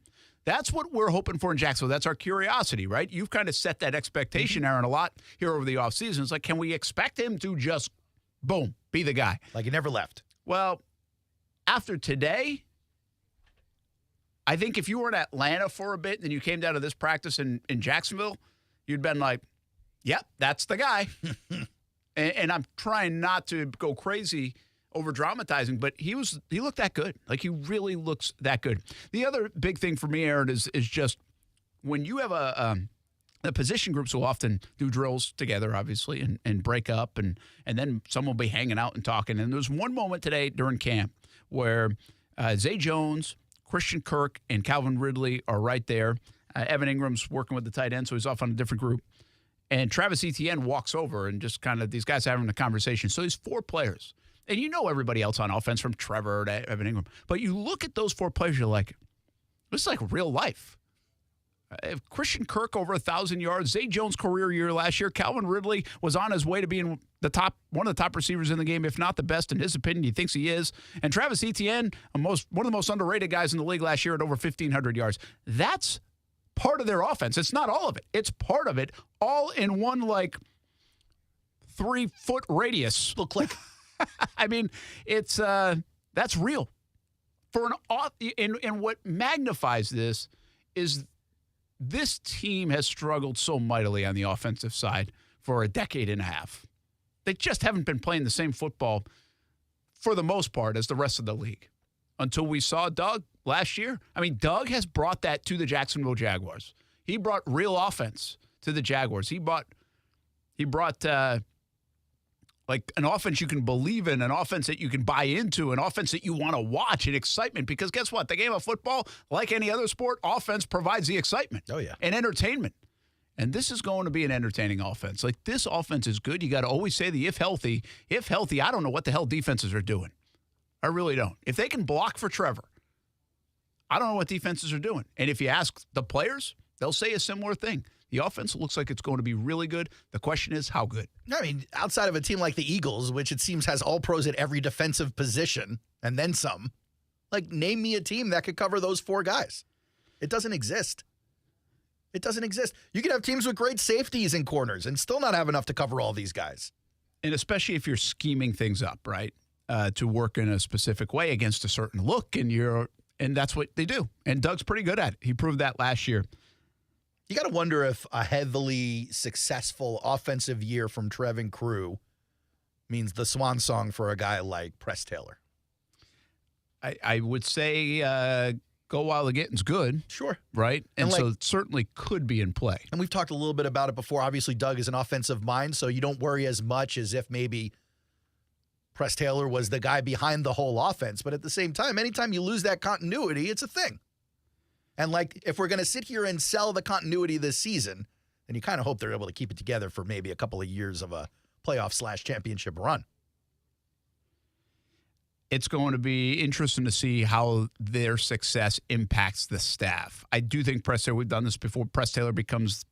That's what we're hoping for in Jacksonville. That's our curiosity, right? You've kind of set that expectation, Aaron, a lot here over the offseason. It's like, can we expect him to just, boom, be the guy? Like he never left. Well, after today, I think if you were in Atlanta for a bit and then you came down to this practice in Jacksonville, you'd been like, yep, that's the guy. and I'm trying not to go crazy over dramatizing, but he looked that good. Like, he really looks that good. The other big thing for me, Aaron, is just when you have the position groups will often do drills together, obviously, and break up, and then some will be hanging out and talking. And there was one moment today during camp where Zay Jones, Christian Kirk, and Calvin Ridley are right there. Evan Ingram's working with the tight end, so he's off on a different group. And Travis Etienne walks over and just kind of, these guys having a conversation. So these 4 players. And you know everybody else on offense, from Trevor to Evan Ingram. But you look at those 4 players, you're like, this is like real life. Christian Kirk over 1,000 yards. Zay Jones' career year last year. Calvin Ridley was on his way to being one of the top receivers in the game, if not the best in his opinion. He thinks he is. And Travis Etienne, one of the most underrated guys in the league last year at over 1,500 yards. That's part of their offense. It's not all of it. It's part of it, all in one, like, 3-foot radius. Little click. I mean, it's that's real. And what magnifies this is this team has struggled so mightily on the offensive side for a decade and a half. They just haven't been playing the same football for the most part as the rest of the league until we saw Doug last year. I mean, Doug has brought that to the Jacksonville Jaguars. He brought real offense to the Jaguars. He brought like an offense you can believe in, an offense that you can buy into, an offense that you want to watch, and excitement. Because guess what? The game of football, like any other sport, offense provides the excitement. Oh, yeah. And entertainment. And this is going to be an entertaining offense. Like, this offense is good. You got to always say the if healthy, I don't know what the hell defenses are doing. I really don't. If they can block for Trevor, I don't know what defenses are doing. And if you ask the players, they'll say a similar thing. The offense looks like it's going to be really good. The question is, how good? I mean, outside of a team like the Eagles, which it seems has all pros at every defensive position, and then some, like, name me a team that could cover those 4 guys. It doesn't exist. It doesn't exist. You can have teams with great safeties and corners and still not have enough to cover all these guys. And especially if you're scheming things up, right, to work in a specific way against a certain look, and that's what they do. And Doug's pretty good at it. He proved that last year. You got to wonder if a heavily successful offensive year from Trev and crew means the swan song for a guy like Press Taylor. I would say go while the getting's good. Sure. Right? And so it certainly could be in play. And we've talked a little bit about it before. Obviously, Doug is an offensive mind, so you don't worry as much as if maybe Press Taylor was the guy behind the whole offense. But at the same time, anytime you lose that continuity, it's a thing. And like, if we're going to sit here and sell the continuity this season, then you kind of hope they're able to keep it together for maybe a couple of years of a playoff/championship run. It's going to be interesting to see how their success impacts the staff. I do think Press Taylor, we've done this before, Press Taylor becomes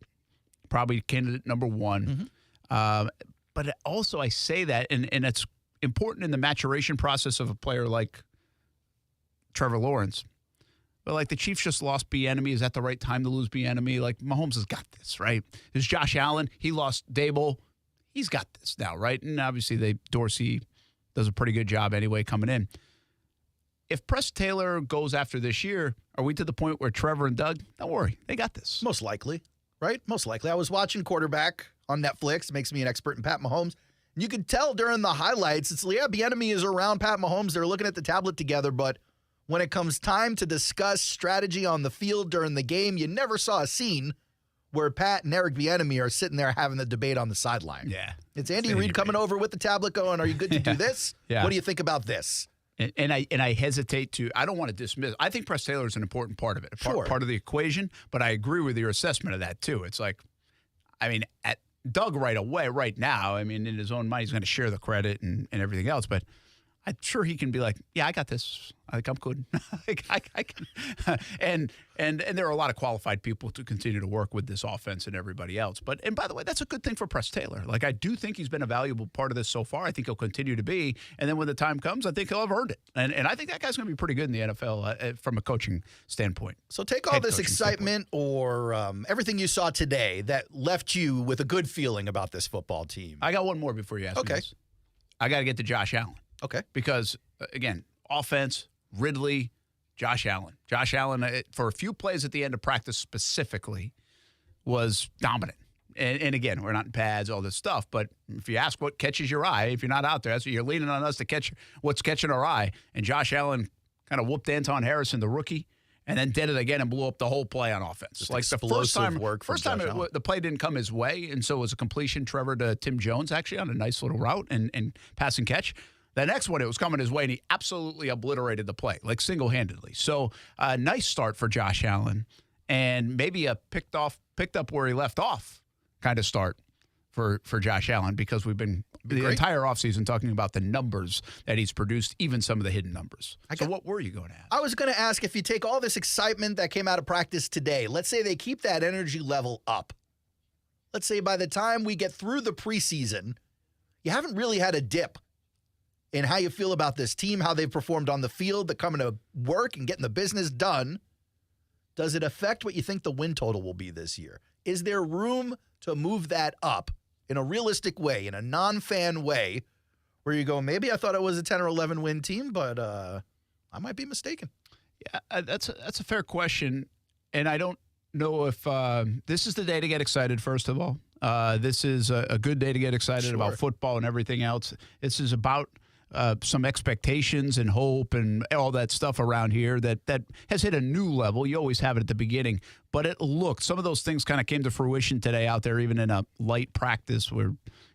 probably candidate number one. But also I say that, and it's important in the maturation process of a player like Trevor Lawrence. But like the Chiefs just lost Bieniemy. Is that the right time to lose Bieniemy? Like Mahomes has got this, right? There's Josh Allen. He lost Dable. He's got this now, right? And obviously Dorsey does a pretty good job anyway coming in. If Press Taylor goes after this year, are we to the point where Trevor and Doug, don't worry, they got this? Most likely, right? Most likely. I was watching Quarterback on Netflix. It makes me an expert in Pat Mahomes. And you could tell during the highlights, it's, Bieniemy is around Pat Mahomes. They're looking at the tablet together, but when it comes time to discuss strategy on the field during the game, you never saw a scene where Pat and Eric Bieniemy are sitting there having the debate on the sideline. Yeah. It's Andy Reid coming over with the tablet going, are you good to do this? Yeah. What do you think about this? And I hesitate to, I don't want to dismiss. I think Press Taylor is an important part of it, part of the equation, but I agree with your assessment of that too. It's like, I mean, at Doug right now, I mean, in his own mind, he's going to share the credit and everything else, but I'm sure he can be like, yeah, I got this. I think I'm good. I can. And there are a lot of qualified people to continue to work with this offense and everybody else. And by the way, that's a good thing for Press Taylor. Like, I do think he's been a valuable part of this so far. I think he'll continue to be. And then when the time comes, I think he'll have earned it. And I think that guy's going to be pretty good in the NFL from a coaching standpoint. So take all this excitement or everything you saw today that left you with a good feeling about this football team. I got one more before you ask me this. I got to get to Josh Allen. Okay. Because, again, offense, Ridley, Josh Allen. Josh Allen, for a few plays at the end of practice specifically, was dominant. And again, we're not in pads, all this stuff, but if you ask what catches your eye, if you're not out there, that's what you're leaning on us to catch what's catching our eye. And Josh Allen kind of whooped Anton Harrison, the rookie, and then did it again and blew up the whole play on offense. Just like the first time the play didn't come his way, and so it was a completion, Trevor, to Tim Jones, actually, on a nice little route and pass and catch. The next one, it was coming his way, and he absolutely obliterated the play, like single-handedly. So, nice start for Josh Allen, and maybe a picked up where he left off kind of start for Josh Allen, because we've been the entire offseason talking about the numbers that he's produced, even some of the hidden numbers. So what were you going to ask? I was going to ask, if you take all this excitement that came out of practice today, let's say they keep that energy level up. Let's say by the time we get through the preseason, you haven't really had a dip in how you feel about this team, how they've performed on the field, the coming to work and getting the business done. Does it affect what you think the win total will be this year? Is there room to move that up in a realistic way, in a non-fan way, where you go, maybe I thought it was a 10 or 11 win team, but I might be mistaken? Yeah, that's a fair question, and I don't know if this is the day to get excited, first of all. This is a good day to get excited about football and everything else. This is about some expectations and hope and all that stuff around here that has hit a new level. You always have it at the beginning, but some of those things kind of came to fruition today out there, even in a light practice where,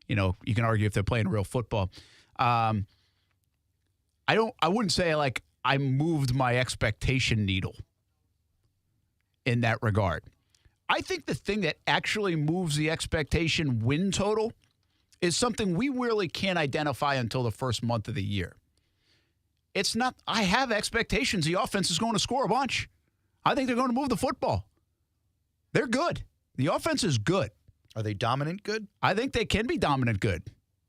you can argue if they're playing real football. I wouldn't say like I moved my expectation needle in that regard. I think the thing that actually moves the expectation win total is something we really can't identify until the first month of the year. It's not, I have expectations the offense is going to score a bunch. I think they're going to move the football. They're good. The offense is good. Are they dominant good? I think they can be dominant good.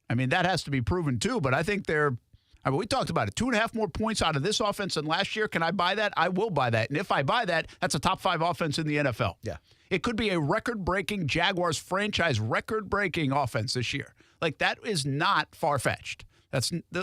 I mean, that has to be proven too, but I think we talked about it. 2.5 more points out of this offense than last year. Can I buy that? I will buy that. And if I buy that, that's a top 5 offense in the NFL. Yeah. It could be a record-breaking Jaguars franchise record-breaking offense this year. Like, that is not far-fetched.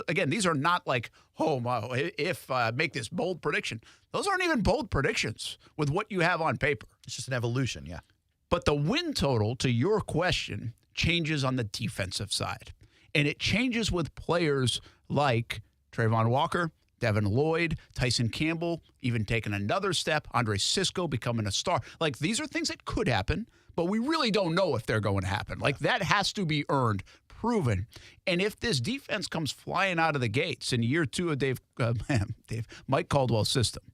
Again, these are not like, make this bold prediction. Those aren't even bold predictions with what you have on paper. It's just an evolution, yeah. But the win total, to your question, changes on the defensive side. And it changes with players like Trayvon Walker, Devin Lloyd, Tyson Campbell, even taking another step, Andre Cisco becoming a star. Like, these are things that could happen, but we really don't know if they're going to happen. Like, that has to be earned proven. And if this defense comes flying out of the gates in year 2 of Mike Caldwell's system,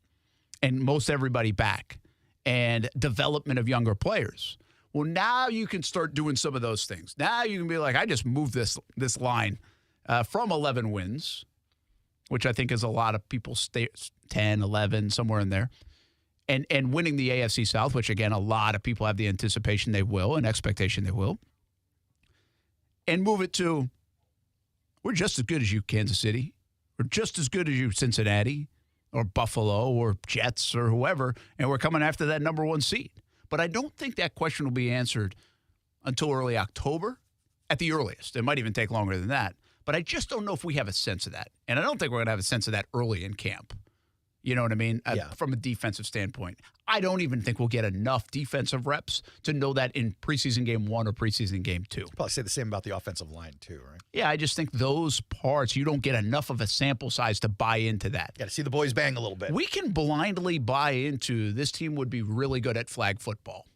and most everybody back, and development of younger players, well, now you can start doing some of those things. Now you can be like, I just moved this line from 11 wins, which I think is a lot of people, 10, 11, somewhere in there, and winning the AFC South, which, again, a lot of people have the anticipation they will and expectation they will, and move it to, we're just as good as you, Kansas City. We're just as good as you, Cincinnati, or Buffalo, or Jets, or whoever, and we're coming after that number 1 seed. But I don't think that question will be answered until early October at the earliest. It might even take longer than that. But I just don't know if we have a sense of that. And I don't think we're going to have a sense of that early in camp. You know what I mean? From a defensive standpoint. I don't even think we'll get enough defensive reps to know that in preseason game 1 or preseason game 2. Probably say the same about the offensive line too, right? Yeah, I just think those parts, you don't get enough of a sample size to buy into that. Got to see the boys bang a little bit. We can blindly buy into this team would be really good at flag football.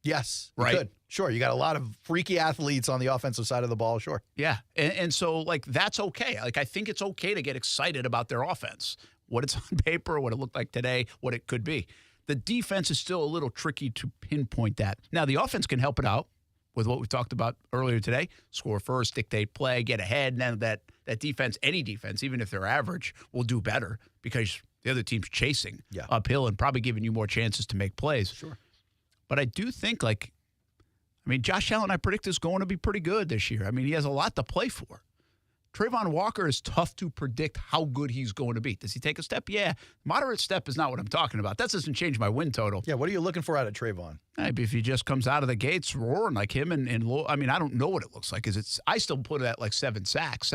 Yes, right. Good. Sure, you got a lot of freaky athletes on the offensive side of the ball, sure. Yeah, and so, like, that's okay. Like, I think it's okay to get excited about their offense, what it's on paper, what it looked like today, what it could be. The defense is still a little tricky to pinpoint that. Now, the offense can help it out with what we talked about earlier today. Score first, dictate play, get ahead. Now that defense, any defense, even if they're average, will do better because the other team's chasing uphill and probably giving you more chances to make plays. Sure. But I do think, Josh Allen, I predict, is going to be pretty good this year. I mean, he has a lot to play for. Trayvon Walker is tough to predict how good he's going to be. Does he take a step? Yeah. Moderate step is not what I'm talking about. That doesn't change my win total. Yeah, what are you looking for out of Trayvon? Maybe if he just comes out of the gates roaring like him and low, I mean, I don't know what it looks like. I still put it at like 7.5 sacks,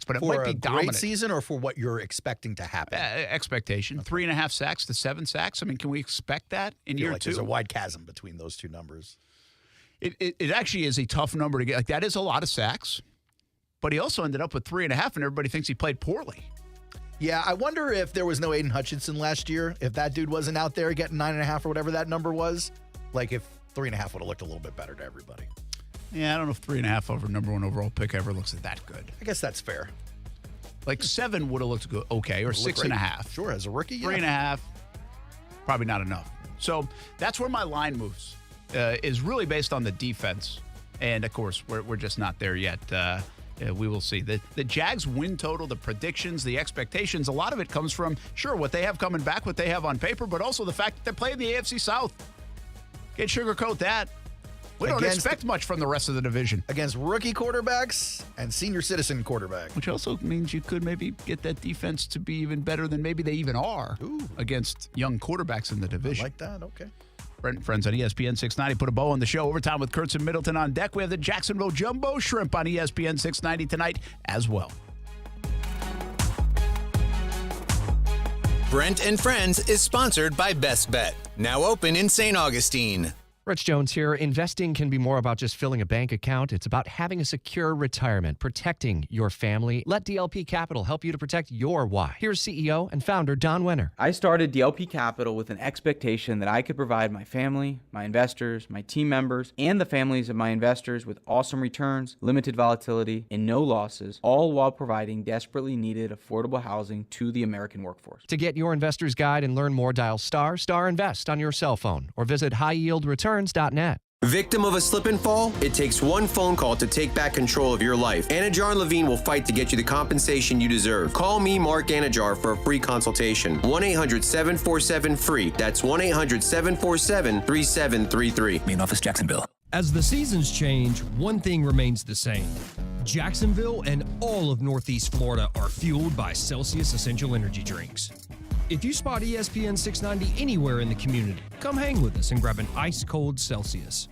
but it might be dominant. For a great season or for what you're expecting to happen? Expectation. Okay. 3.5 sacks to 7 sacks. I mean, can we expect that in year 2? There's a wide chasm between those two numbers. It actually is a tough number to get. Like, that is a lot of sacks. But he also ended up with 3.5, and everybody thinks he played poorly. Yeah, I wonder if there was no Aiden Hutchinson last year, if that dude wasn't out there getting 9.5 or whatever that number was. Like, if 3.5 would have looked a little bit better to everybody. Yeah, I don't know if 3.5 over number 1 overall pick ever looks that good. I guess that's fair. Like 7 would have looked good, okay, or 6.5. Sure, as a rookie, yeah. 3.5, probably not enough. So that's where my line moves, is really based on the defense. And, of course, we're just not there yet. We will see. The Jags win total, the predictions, the expectations, a lot of it comes from, sure, what they have coming back, what they have on paper, but also the fact that they're playing the AFC South. Can't sugarcoat that. We don't expect much from the rest of the division. Against rookie quarterbacks and senior citizen quarterback. Which also means you could maybe get that defense to be even better than maybe they even are against young quarterbacks in the division. I like that, okay. Brent and friends on ESPN 690 put a bow on the show. Overtime with Kurtz and Middleton on deck. We have the Jacksonville Jumbo Shrimp on ESPN 690 tonight as well. Brent and Friends is sponsored by Best Bet, now open in St. Augustine. Rich Jones here. Investing can be more about just filling a bank account. It's about having a secure retirement, protecting your family. Let DLP Capital help you to protect your why. Here's CEO and founder Don Wenner. I started DLP Capital with an expectation that I could provide my family, my investors, my team members, and the families of my investors with awesome returns, limited volatility, and no losses, all while providing desperately needed affordable housing to the American workforce. To get your investor's guide and learn more, dial *invest on your cell phone or visit highyieldreturns.net. Victim of a slip and fall? It takes one phone call to take back control of your life. Anajar and Levine will fight to get you the compensation you deserve. Call me, Mark Anajar, for a free consultation. 1-800-747-FREE. That's 1-800-747-3733. Main office, Jacksonville. As the seasons change, one thing remains the same. Jacksonville and all of Northeast Florida are fueled by Celsius Essential Energy Drinks. If you spot ESPN 690 anywhere in the community, come hang with us and grab an ice-cold Celsius.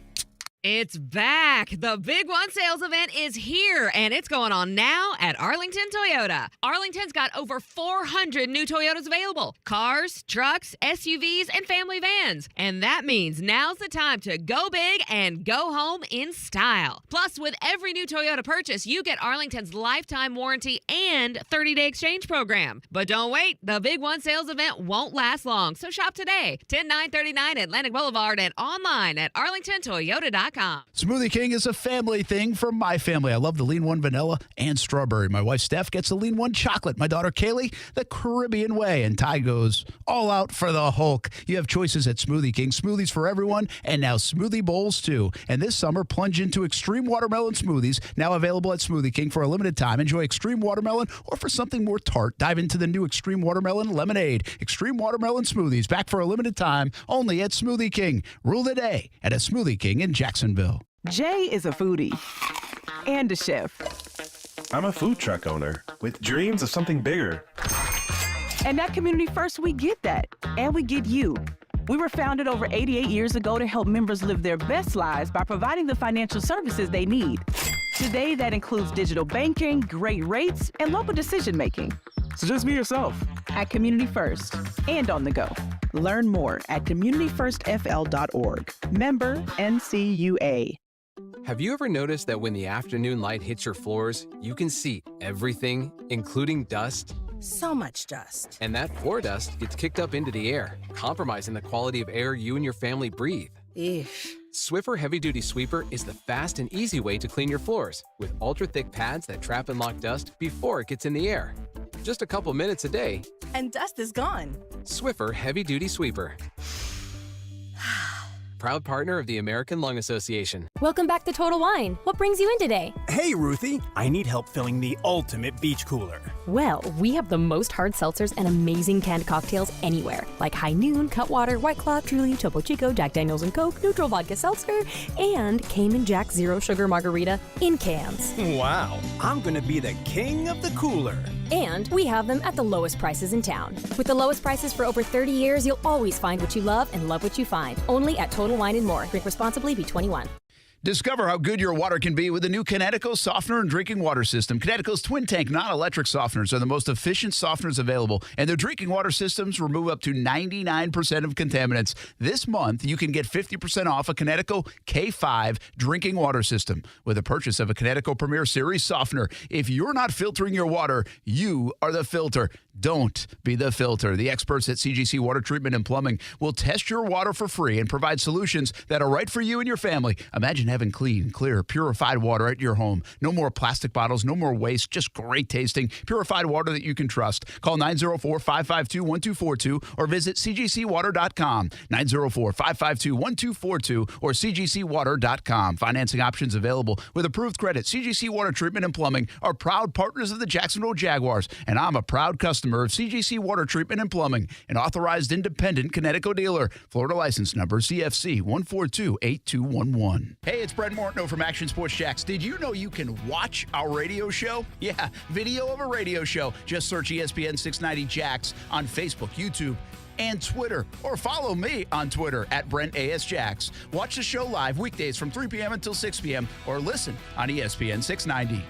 It's back. The Big One sales event is here, and it's going on now at Arlington Toyota. Arlington's got over 400 new Toyotas available. Cars, trucks, SUVs, and family vans. And that means now's the time to go big and go home in style. Plus, with every new Toyota purchase, you get Arlington's lifetime warranty and 30-day exchange program. But don't wait. The Big One sales event won't last long, so shop today. 10939 Atlantic Boulevard and online at arlingtontoyota.com. SmoothieKing.com. Smoothie King is a family thing for my family. I love the Lean One vanilla and strawberry. My wife Steph gets the Lean One chocolate. My daughter Kaylee, the Caribbean way. And Ty goes all out for the Hulk. You have choices at Smoothie King. Smoothies for everyone, and now smoothie bowls too. And this summer, plunge into extreme watermelon smoothies, now available at Smoothie King for a limited time. Enjoy extreme watermelon, or for something more tart, dive into the new extreme watermelon lemonade. Extreme watermelon smoothies back for a limited time only at Smoothie King. Rule the day at a Smoothie King in Jacksonville. Jay is a foodie and a chef. I'm a food truck owner with dreams of something bigger. And at Community First, we get that. And we get you. We were founded over 88 years ago to help members live their best lives by providing the financial services they need. Today, that includes digital banking, great rates, and local decision-making. So just be yourself. At Community First and on the go. Learn more at communityfirstfl.org. Member NCUA. Have you ever noticed that when the afternoon light hits your floors, you can see everything, including dust? So much dust. And that floor dust gets kicked up into the air, compromising the quality of air you and your family breathe. Eesh. Swiffer Heavy Duty Sweeper is the fast and easy way to clean your floors, with ultra-thick pads that trap and lock dust before it gets in the air. Just a couple minutes a day. And dust is gone. Swiffer Heavy Duty Sweeper. Proud partner of the American Lung Association. Welcome back to Total Wine. What brings you in today? Hey, Ruthie. I need help filling the ultimate beach cooler. Well, we have the most hard seltzers and amazing canned cocktails anywhere, like High Noon, Cutwater, White Claw, Truly, Topo Chico, Jack Daniels & Coke, Neutral Vodka Seltzer, and Cayman Jack Zero Sugar Margarita in cans. Wow. I'm going to be the king of the cooler. And we have them at the lowest prices in town. With the lowest prices for over 30 years, you'll always find what you love and love what you find. Only at Total Wine & More. Drink responsibly, be 21. Discover how good your water can be with the new Connecticut softener and drinking water system. Connecticut's twin tank non-electric softeners are the most efficient softeners available, and their drinking water systems remove up to 99% of contaminants. This month, you can get 50% off a Connecticut K5 drinking water system with a purchase of a Connecticut Premier Series softener. If you're not filtering your water, you are the filter. Don't be the filter. The experts at CGC Water Treatment and Plumbing will test your water for free and provide solutions that are right for you and your family. Imagine having clean, clear, purified water at your home. No more plastic bottles, no more waste, just great tasting, purified water that you can trust. Call 904-552-1242 or visit cgcwater.com. 904-552-1242 or cgcwater.com. Financing options available with approved credit. CGC Water Treatment and Plumbing are proud partners of the Jacksonville Jaguars, and I'm a proud customer of CGC Water Treatment and Plumbing, an authorized independent Connecticut dealer. Florida license number CFC 1428211. Hey, it's Brent Mortno from Action Sports Jacks. Did you know you can watch our radio show? Yeah, video of a radio show. Just search ESPN 690 Jacks on Facebook, YouTube, and Twitter, or follow me on Twitter at Brent A.S. Jacks. Watch the show live weekdays from 3 p.m. until 6 p.m. or listen on ESPN 690.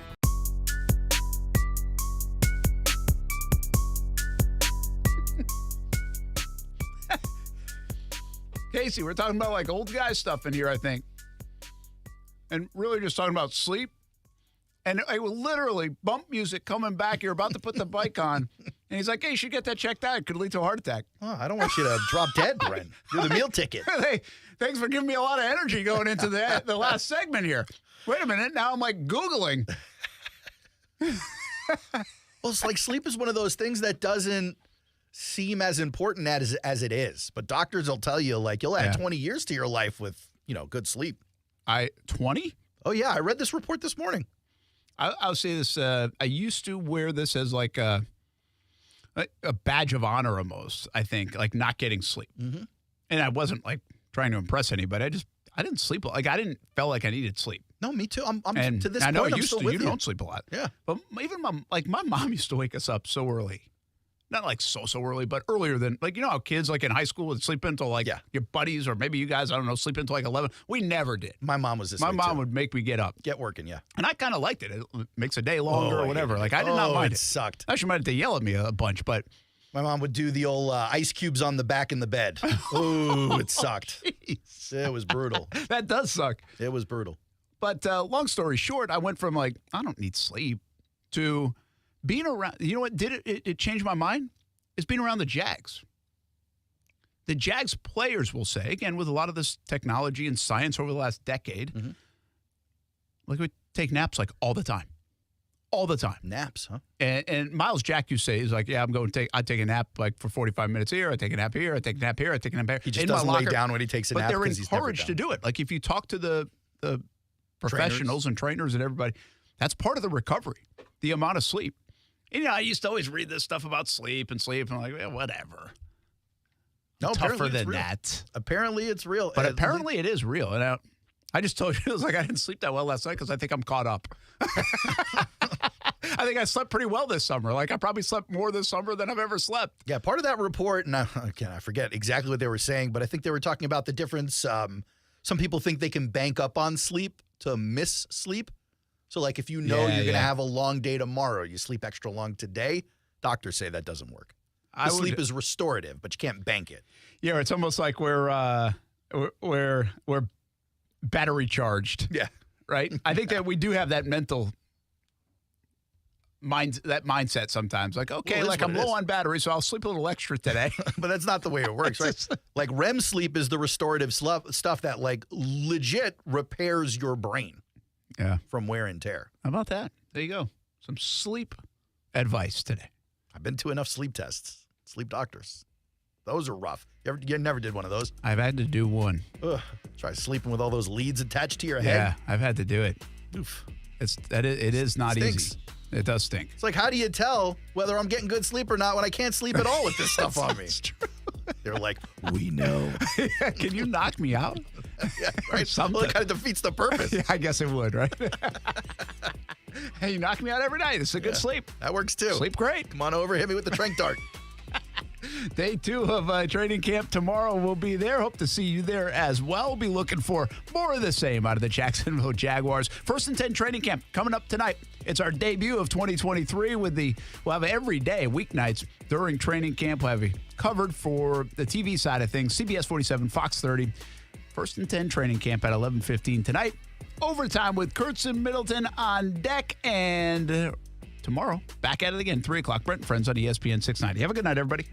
Kasey, we're talking about like old guy stuff in here, I think. And really just talking about sleep. And I will literally bump music coming back. You're about to put the bike on. And he's like, hey, you should get that checked out. It could lead to a heart attack. Oh, I don't want you to drop dead, Brent. Do the meal ticket. Hey, thanks for giving me a lot of energy going into the last segment here. Wait a minute. Now I'm like Googling. Well, it's like sleep is one of those things that doesn't seem as important as it is. But doctors will tell you, like, you'll add 20 years to your life with, good sleep. 20? Oh, yeah. I read this report this morning. I'll say this. I used to wear this as like a badge of honor almost, I think, like not getting sleep. Mm-hmm. And I wasn't like trying to impress anybody. I didn't sleep. Like I didn't feel like I needed sleep. No, me too. I'm and to this I know point, I'm still with you don't sleep a lot. Yeah. But even my mom used to wake us up so early. Not like so early, but earlier than, like, how kids like in high school would sleep until like your buddies or maybe you guys, I don't know, sleep until like 11. We never did. My mom was this My way, mom too. would make me get up. Get working, yeah. And I kind of liked it. It makes a day longer or whatever. Like I did not mind it. Sucked. She might have to yell at me a bunch, but. My mom would do the old ice cubes on the back in the bed. Ooh, it sucked. Geez. It was brutal. That does suck. It was brutal. But long story short, I went from like, I don't need sleep to being around. You know what did it changed my mind? It's being around the Jags. the Jags players will say, again, with a lot of this technology and science over the last decade, like we take naps like all the time. All the time. Naps, huh? And Miles Jack, you say, is like, yeah, I take a nap like for 45 minutes here. I take a nap here. I take a nap here. I take a nap here. He just doesn't lay down when he takes a nap. But they're encouraged to do it. Like if you talk to the professionals and trainers and everybody, that's part of the recovery, the amount of sleep. And, I used to always read this stuff about sleep, and I'm like, whatever. No, tougher than that. Apparently it's real. But apparently it is real. And I just told you, it was like I didn't sleep that well last night because I think I'm caught up. I think I slept pretty well this summer. Like I probably slept more this summer than I've ever slept. Yeah, part of that report, and I forget exactly what they were saying, but I think they were talking about the difference. Some people think they can bank up on sleep to miss sleep. So like if you know you're going to have a long day tomorrow, you sleep extra long today. Doctors say that doesn't work. Sleep is restorative, but you can't bank it. Yeah, it's almost like we're battery charged. Yeah. Right? I think that we do have that mental mindset sometimes. Like, okay, like I'm low on battery, so I'll sleep a little extra today. But that's not the way it works, right? Like REM sleep is the restorative stuff that like legit repairs your brain. Yeah. From wear and tear. How about that? There you go. Some sleep advice today. I've been to enough sleep tests. Sleep doctors. Those are rough. You never did one of those? I've had to do one. Ugh. Try sleeping with all those leads attached to your head. Yeah, I've had to do it. Oof. It is not easy. It does stink. It's like, how do you tell whether I'm getting good sleep or not when I can't sleep at all with this stuff on me? That's true. They're like, we know. Can you knock me out? Yeah, right. Something. Well, it kind of defeats the purpose. Yeah, I guess it would, right? Hey, you knock me out every night. It's a good sleep. That works too. Sleep great. Come on over, hit me with the Trank Dart. Day 2 of training camp tomorrow. We'll be there. Hope to see you there as well. We'll be looking for more of the same out of the Jacksonville Jaguars. 1st and 10 training camp coming up tonight. It's our debut of 2023 we'll have every day, weeknights during training camp. We'll have you covered for the TV side of things. CBS 47, Fox 30. 1st and 10 training camp at 11:15 tonight. Overtime with Kurtz and Middleton on deck. And tomorrow, back at it again, 3 o'clock. Brent and Friends on ESPN 690. Have a good night, everybody.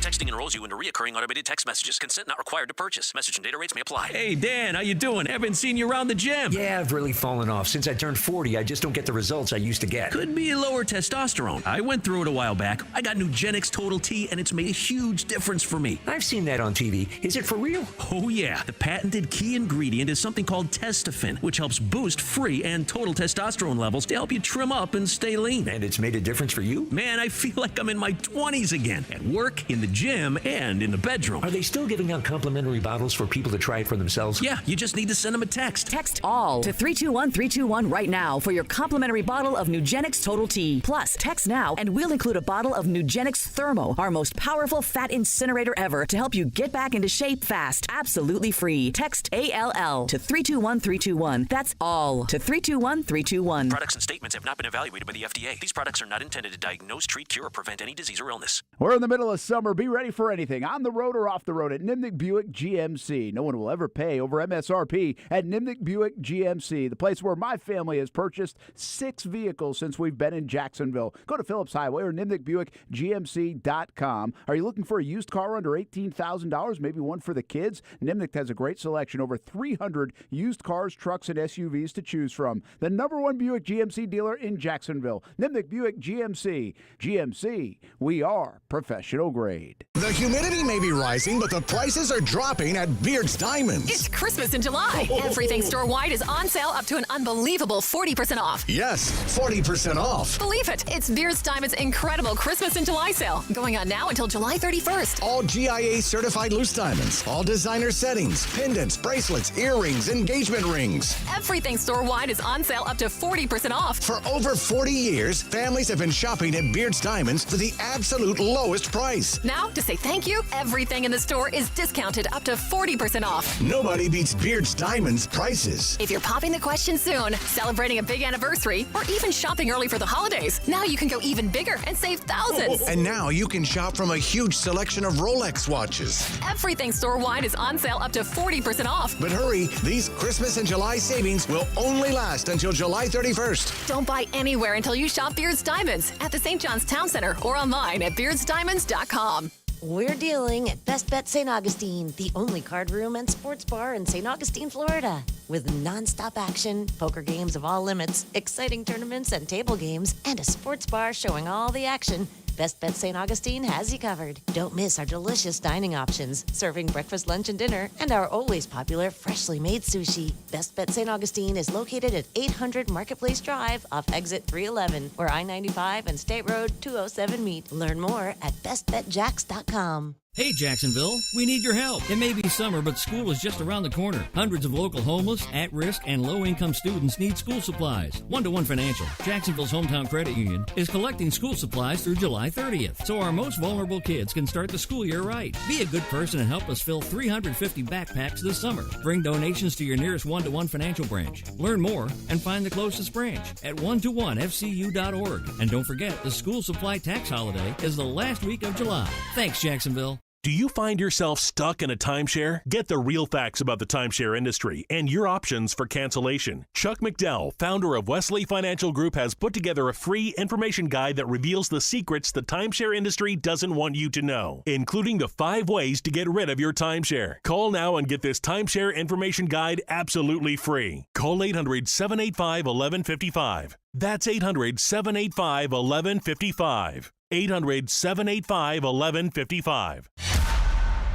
Texting enrolls you into recurring automated text messages. Consent not required to purchase. Message and data rates may apply. Hey, Dan, how you doing? Haven't seen you around the gym. Yeah, I've really fallen off. Since I turned 40, I just don't get the results I used to get. Could be lower testosterone. I went through it a while back. I got Nugenix Total T, and it's made a huge difference for me. I've seen that on TV. Is it for real? Oh, yeah. The patented key ingredient is something called Testofen, which helps boost free and total testosterone levels to help you trim up and stay lean. And it's made a difference for you? Man, I feel like I'm in my 20s again. At work, in the gym, and in the bedroom. Are they still giving out complimentary bottles for people to try it for themselves? Yeah, you just need to send them a text. Text ALL to 321-321 right now for your complimentary bottle of Nugenix Total T. Plus, text now and we'll include a bottle of Nugenix Thermo, our most powerful fat incinerator ever, to help you get back into shape fast. Absolutely free. Text ALL to 321-321. That's ALL to 321-321. Products and statements have not been evaluated by the FDA. These products are not intended to diagnose, treat, cure, or prevent any disease or illness. We're in the middle of summer. Be ready for anything, on the road or off the road, at Nimnick Buick GMC. No one will ever pay over MSRP at Nimnick Buick GMC, the place where my family has purchased 6 vehicles since we've been in Jacksonville. Go to Phillips Highway or NimnickBuickGMC.com. Are you looking for a used car under $18,000? Maybe one for the kids? Nimnick has a great selection, over 300 used cars, trucks, and SUVs to choose from. The #1 Buick GMC dealer in Jacksonville. Nimnick Buick GMC. GMC, we are professional grade. The humidity may be rising, but the prices are dropping at Beard's Diamonds. It's Christmas in July. Everything store-wide is on sale up to an unbelievable 40% off. Yes, 40% off. Believe it. It's Beard's Diamonds' incredible Christmas in July sale. Going on now until July 31st. All GIA certified loose diamonds. All designer settings, pendants, bracelets, earrings, engagement rings. Everything store-wide is on sale up to 40% off. For over 40 years, families have been shopping at Beard's Diamonds for the absolute lowest price. Now, to save say thank you, everything in the store is discounted up to 40% off. Nobody beats Beard's Diamonds prices. If you're popping the question soon, celebrating a big anniversary, or even shopping early for the holidays, now you can go even bigger and save thousands. And now you can shop from a huge selection of Rolex watches. Everything store-wide is on sale up to 40% off. But hurry, these Christmas and July savings will only last until July 31st. Don't buy anywhere until you shop Beard's Diamonds at the St. John's Town Center or online at beardsdiamonds.com. We're dealing at Best Bet St. Augustine, the only card room and sports bar in St. Augustine, Florida. With nonstop action, poker games of all limits, exciting tournaments and table games, and a sports bar showing all the action, Best Bet St. Augustine has you covered. Don't miss our delicious dining options, serving breakfast, lunch, and dinner, and our always popular freshly made sushi. Best Bet St. Augustine is located at 800 Marketplace Drive off exit 311, where I-95 and State Road 207 meet. Learn more at bestbetjacks.com. Hey Jacksonville, we need your help. It may be summer, but school is just around the corner. Hundreds of local homeless, at-risk, and low-income students need school supplies. One-to-One Financial, Jacksonville's hometown credit union, is collecting school supplies through July 30th, so our most vulnerable kids can start the school year right. Be a good person and help us fill 350 backpacks this summer. Bring donations to your nearest One-to-One Financial branch. Learn more and find the closest branch at one-to-one-fcu.org. And don't forget, the school supply tax holiday is the last week of July. Thanks, Jacksonville. Do you find yourself stuck in a timeshare? Get the real facts about the timeshare industry and your options for cancellation. Chuck McDowell, founder of Wesley Financial Group, has put together a free information guide that reveals the secrets the timeshare industry doesn't want you to know, including the 5 ways to get rid of your timeshare. Call now and get this timeshare information guide absolutely free. Call 800-785-1155. That's 800-785-1155. 800-785-1155.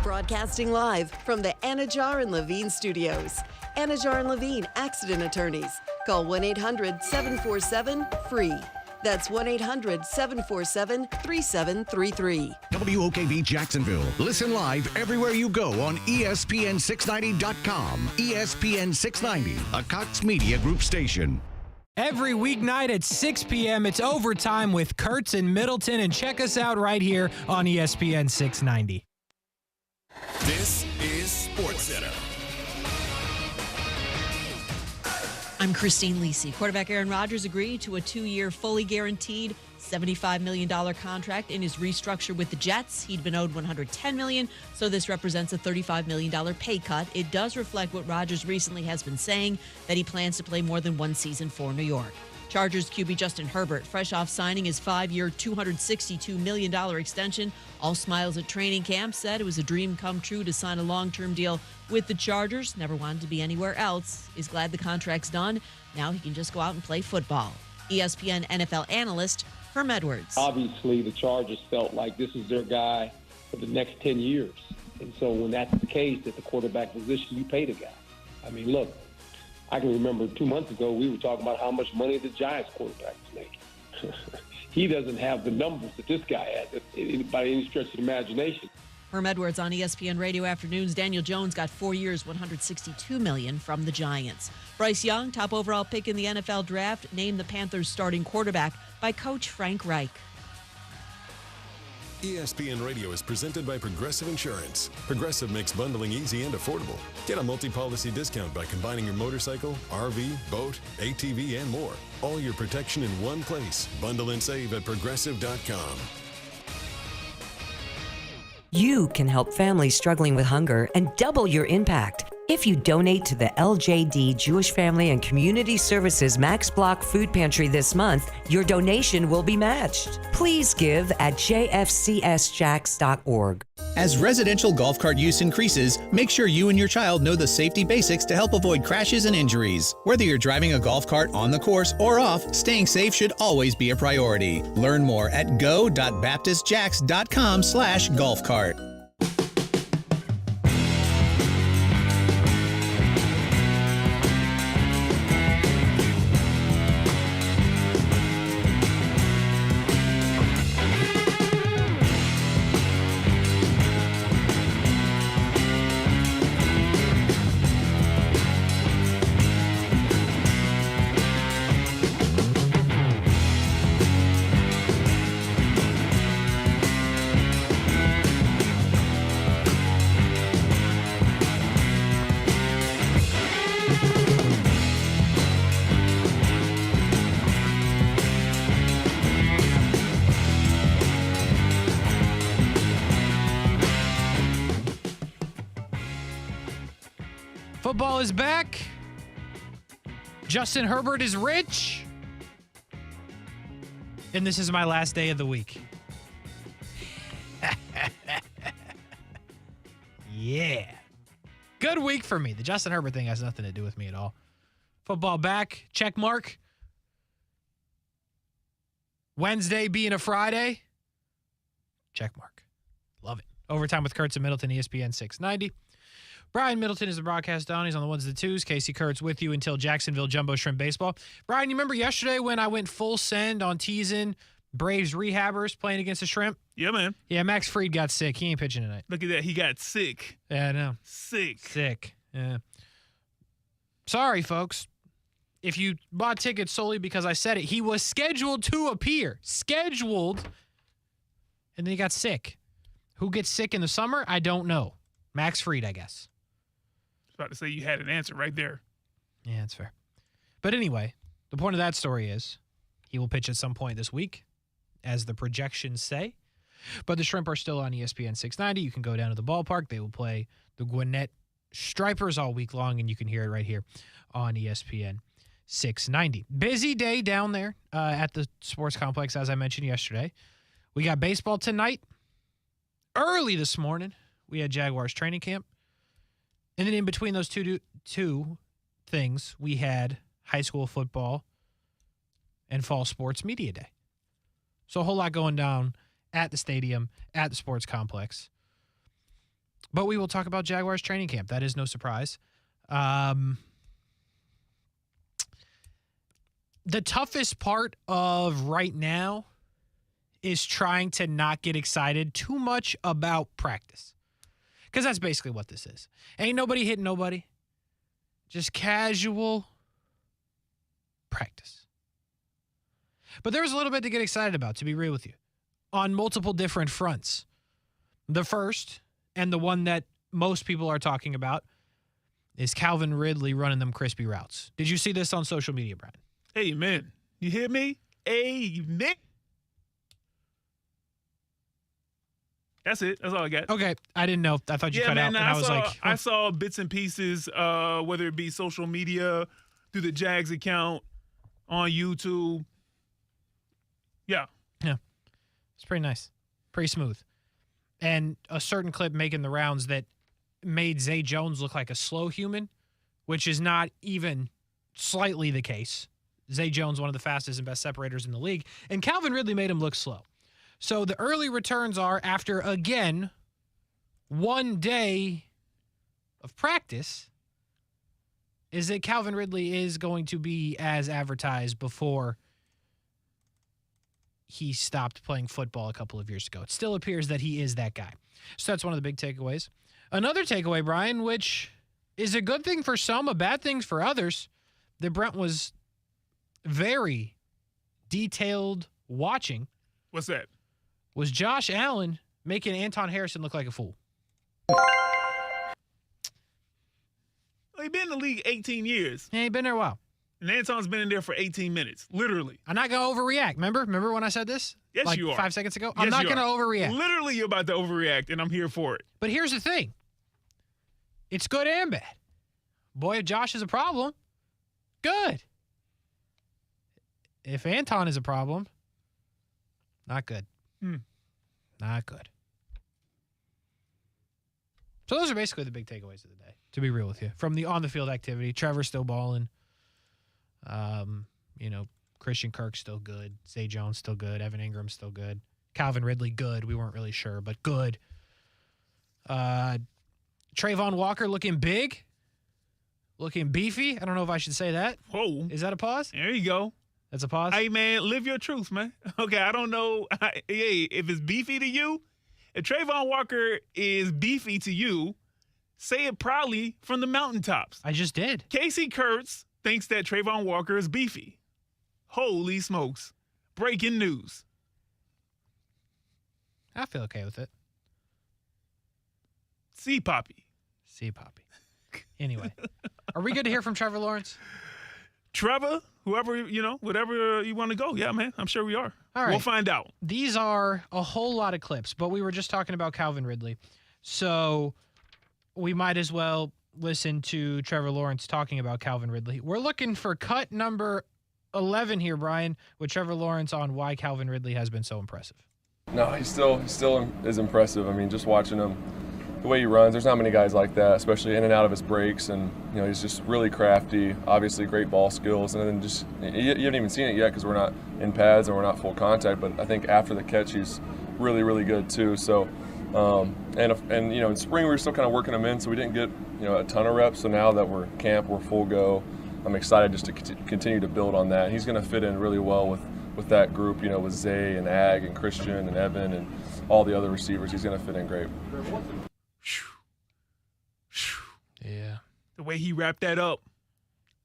Broadcasting live from the Anajar and Levine studios. Anajar and Levine Accident Attorneys. Call 1-800-747-FREE. That's 1-800-747-3733. WOKV Jacksonville. Listen live everywhere you go on ESPN690.com. ESPN 690, a Cox Media Group station. Every weeknight at 6 p.m., it's Overtime with Kurtz and Middleton, and check us out right here on ESPN 690. This is SportsCenter. I'm Christine Lisi. Quarterback Aaron Rodgers agreed to a 2-year, fully guaranteed $75 million contract in his restructure with the Jets. He'd been owed $110 million, so this represents a $35 million pay cut. It does reflect what Rodgers recently has been saying, that he plans to play more than one season for New York. Chargers QB Justin Herbert, fresh off signing his 5-year, $262 million extension. All smiles at training camp, said it was a dream come true to sign a long-term deal with the Chargers. Never wanted to be anywhere else. Is glad the contract's done. Now he can just go out and play football. ESPN NFL analyst Herm Edwards. Obviously, the Chargers felt like this is their guy for the next 10 years. And so when that's the case at the quarterback position, you pay the guy. I mean, look, I can remember 2 months ago, we were talking about how much money the Giants quarterback was making. He doesn't have the numbers that this guy has by any stretch of the imagination. Herm Edwards on ESPN Radio Afternoons. Daniel Jones got 4 years, $162 million from the Giants. Bryce Young, top overall pick in the NFL draft, named the Panthers starting quarterback by Coach Frank Reich. ESPN Radio is presented by Progressive Insurance. Progressive makes bundling easy and affordable. Get a multi-policy discount by combining your motorcycle, RV, boat, ATV, and more. All your protection in one place. Bundle and save at Progressive.com. You can help families struggling with hunger and double your impact. If you donate to the LJD Jewish Family and Community Services Max Block Food Pantry this month, your donation will be matched. Please give at jfcsjacks.org. As residential golf cart use increases, make sure you and your child know the safety basics to help avoid crashes and injuries. Whether you're driving a golf cart on the course or off, staying safe should always be a priority. Learn more at go.baptistjacks.com/golf cart. Football is back. Justin Herbert is rich. And this is my last day of the week. Yeah. Good week for me. The Justin Herbert thing has nothing to do with me at all. Football back. Check mark. Wednesday being a Friday. Check mark. Love it. Overtime with Kurtz and Middleton, ESPN 690. Brian Middleton is the broadcast on. He's on the ones and the twos. Kasey Kurtz with you until Jacksonville Jumbo Shrimp Baseball. Brian, you remember yesterday when I went full send on teasing Braves rehabbers playing against the Shrimp? Yeah, man. Yeah, Max Fried got sick. He ain't pitching tonight. Look at that. He got sick. Yeah, I know. Sick. Yeah. Sorry, folks. If you bought tickets solely because I said it, he was scheduled to appear. Scheduled. And then he got sick. Who gets sick in the summer? I don't know. Max Fried, I guess. I was about to say you had an answer right there. Yeah, that's fair. But anyway, the point of that story is he will pitch at some point this week, as the projections say. But the Shrimp are still on ESPN 690. You can go down to the ballpark. They will play the Gwinnett Stripers all week long, and you can hear it right here on ESPN 690. Busy day down there at the sports complex, as I mentioned yesterday. We got baseball tonight. Early this morning, we had Jaguars training camp. And then in between those two things, we had high school football and fall sports media day. So a whole lot going down at the stadium, at the sports complex. But we will talk about Jaguars training camp. That is no surprise. The toughest part of right now is trying to not get excited too much about practice. Because that's basically what this is. Ain't nobody hitting nobody. Just casual practice. But there's a little bit to get excited about, to be real with you, on multiple different fronts. The first, and the one that most people are talking about, is Calvin Ridley running them crispy routes. Did you see this on social media, Brian? Amen. You hear me? Amen. That's it. That's all I got. Okay. I didn't know. I thought you cut out. And I was like, I saw bits and pieces, whether it be social media, through the Jags account, on YouTube. Yeah. Yeah. It's pretty nice. Pretty smooth. And a certain clip making the rounds that made Zay Jones look like a slow human, which is not even slightly the case. Zay Jones, one of the fastest and best separators in the league. And Calvin Ridley made him look slow. So the early returns are after, again, 1 day of practice, is that Calvin Ridley is going to be as advertised before he stopped playing football a couple of years ago. It still appears that he is that guy. So that's one of the big takeaways. Another takeaway, Brian, which is a good thing for some, a bad thing for others, that Brent was very detailed watching. What's that? Was Josh Allen making Anton Harrison look like a fool. He's been in the league 18 years. Yeah, he's been there a while. And Anton's been in there for 18 minutes, literally. I'm not going to overreact. Remember when I said this? Yes, like you are. 5 seconds ago? Yes, I'm not going to overreact. Literally, you're about to overreact, and I'm here for it. But here's the thing. It's good and bad. Boy, if Josh is a problem, good. If Anton is a problem, not good. Not good. So those are basically the big takeaways of the day, to be real with you. From the on-the-field activity, Trevor's still balling. Christian Kirk's still good. Zay Jones still good. Evan Ingram's still good. Calvin Ridley, good. We weren't really sure, but good. Trayvon Walker looking big. Looking beefy. I don't know if I should say that. Whoa. Is that a pause? There you go. That's a pause? Hey, man, live your truth, man. Okay, I don't know. Hey, if it's beefy to you, if Trayvon Walker is beefy to you, say it proudly from the mountaintops. I just did. Kasey Kurtz thinks that Trayvon Walker is beefy. Holy smokes. Breaking news. I feel okay with it. See, Poppy. See, Poppy. Anyway, are we good to hear from Trevor Lawrence? Trevor, whoever, whatever you want to go. Yeah, man, I'm sure we are. All right. We'll find out. These are a whole lot of clips, but we were just talking about Calvin Ridley. So we might as well listen to Trevor Lawrence talking about Calvin Ridley. We're looking for cut number 11 here, Brian, with Trevor Lawrence on why Calvin Ridley has been so impressive. No, he still is impressive. I mean, just watching him, the way he runs, there's not many guys like that, especially in and out of his breaks. And, he's just really crafty, obviously great ball skills. And then just, you haven't even seen it yet because we're not in pads and we're not full contact. But I think after the catch, he's really, really good too. So, in spring we were still kind of working him in, so we didn't get, a ton of reps. So now that we're camp, we're full go. I'm excited just to continue to build on that. He's going to fit in really well with that group, with Zay and Ag and Christian and Evan and all the other receivers. He's going to fit in great. Yeah. The way he wrapped that up,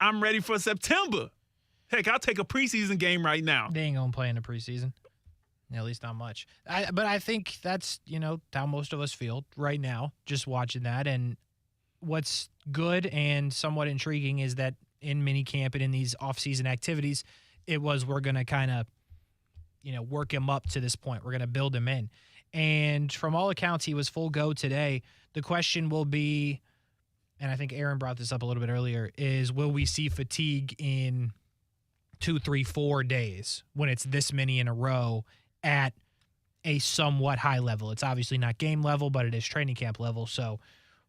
I'm ready for September. Heck, I'll take a preseason game right now. They ain't going to play in the preseason. At least not much. But I think that's, how most of us feel right now, just watching that. And what's good and somewhat intriguing is that in minicamp and in these off-season activities, we're going to kind of, work him up to this point. We're going to build him in. And from all accounts, he was full go today. The question will be, and I think Aaron brought this up a little bit earlier, is will we see fatigue in 2, 3, 4 days when it's this many in a row at a somewhat high level? It's obviously not game level, but it is training camp level. So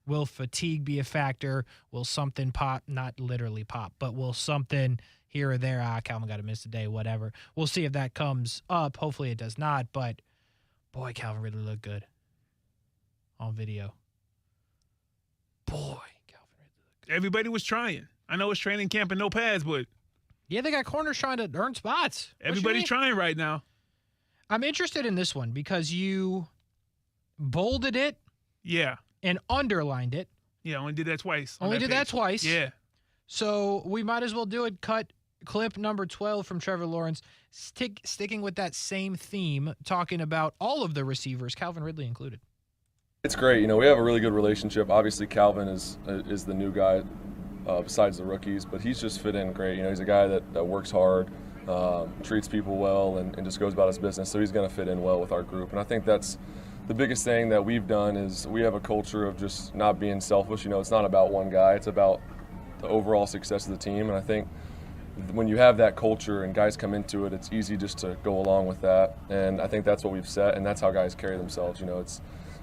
will fatigue be a factor? Will something pop? Not literally pop, but will something here or there, Calvin got to miss a day, whatever. We'll see if that comes up. Hopefully it does not, but boy, Calvin really looked good on video. Boy, Calvin really looked good. Everybody was trying. I know it's training camp and no pads, but yeah, they got corners trying to earn spots. Everybody's trying right now. I'm interested in this one because you bolded it. Yeah. And underlined it. Yeah, only did that twice. Only did that twice. Yeah. So we might as well do it. Cut clip number 12 from Trevor Lawrence, sticking with that same theme, talking about all of the receivers, Calvin Ridley included. It's great. We have a really good relationship. Obviously, Calvin is the new guy besides the rookies, but he's just fit in great. He's a guy that works hard, treats people well, and just goes about his business. So he's going to fit in well with our group. And I think that's the biggest thing that we've done is we have a culture of just not being selfish. It's not about one guy. It's about the overall success of the team. And I think when you have that culture and guys come into it, it's easy just to go along with that. And I think that's what we've set, and that's how guys carry themselves.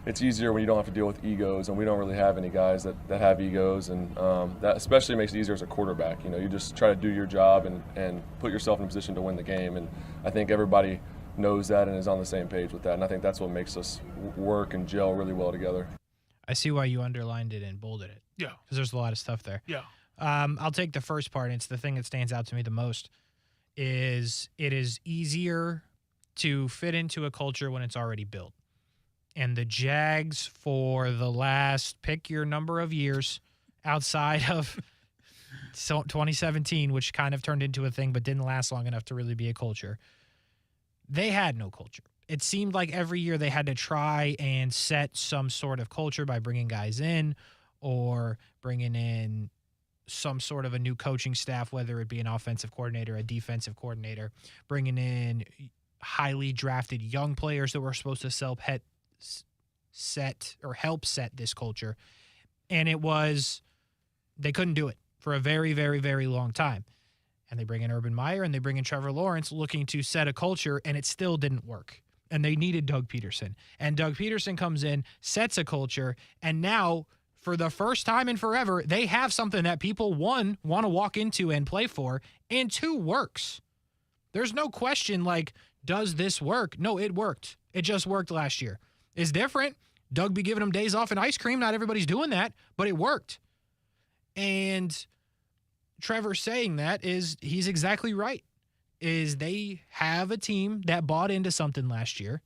It's easier when you don't have to deal with egos, and we don't really have any guys that have egos, and that especially makes it easier as a quarterback. You just try to do your job and put yourself in a position to win the game. And I think everybody knows that and is on the same page with that. And I think that's what makes us work and gel really well together. I see why you underlined it and bolded it. Yeah. Because there's a lot of stuff there. Yeah. I'll take the first part. And it's the thing that stands out to me the most is it is easier to fit into a culture when it's already built. And the Jags for the last, pick your number of years outside of 2017, which kind of turned into a thing but didn't last long enough to really be a culture, they had no culture. It seemed like every year they had to try and set some sort of culture by bringing guys in or bringing in some sort of a new coaching staff, whether it be an offensive coordinator, a defensive coordinator, bringing in highly drafted young players that were supposed to help set this culture. And they couldn't do it for a very, very, very long time. And they bring in Urban Meyer and they bring in Trevor Lawrence looking to set a culture, and it still didn't work. And they needed Doug Peterson. And Doug Peterson comes in, sets a culture, and now, for the first time in forever, they have something that people, one, want to walk into and play for, and two, works. There's no question, does this work? No, it worked. It just worked last year. It's different. Doug be giving them days off and ice cream. Not everybody's doing that, but it worked. And Trevor saying that he's exactly right. They have a team that bought into something last year,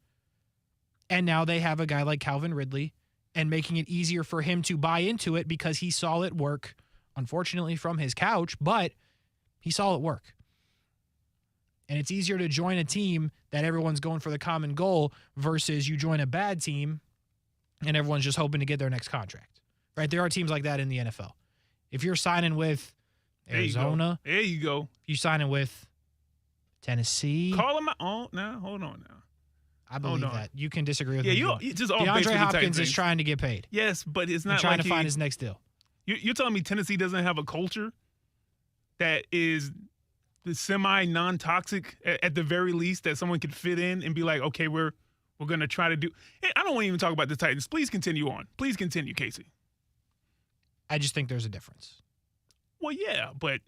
and now they have a guy like Calvin Ridley, and making it easier for him to buy into it because he saw it work, unfortunately from his couch, but he saw it work. And it's easier to join a team that everyone's going for the common goal versus you join a bad team and everyone's just hoping to get their next contract, right? There are teams like that in the NFL. If you're signing with Arizona. There you go. You signing with Tennessee. Call him out. Oh, now, hold on now. I believe that. You can disagree with me. You just all DeAndre Hopkins is trying to get paid. Yes, but it's not trying to find his next deal. You're telling me Tennessee doesn't have a culture that is the semi-non-toxic at the very least, that someone could fit in and be like, okay, we're going to try to do. I don't want to even talk about the Titans. Please continue on. Please continue, Kasey. I just think there's a difference. Well, yeah, but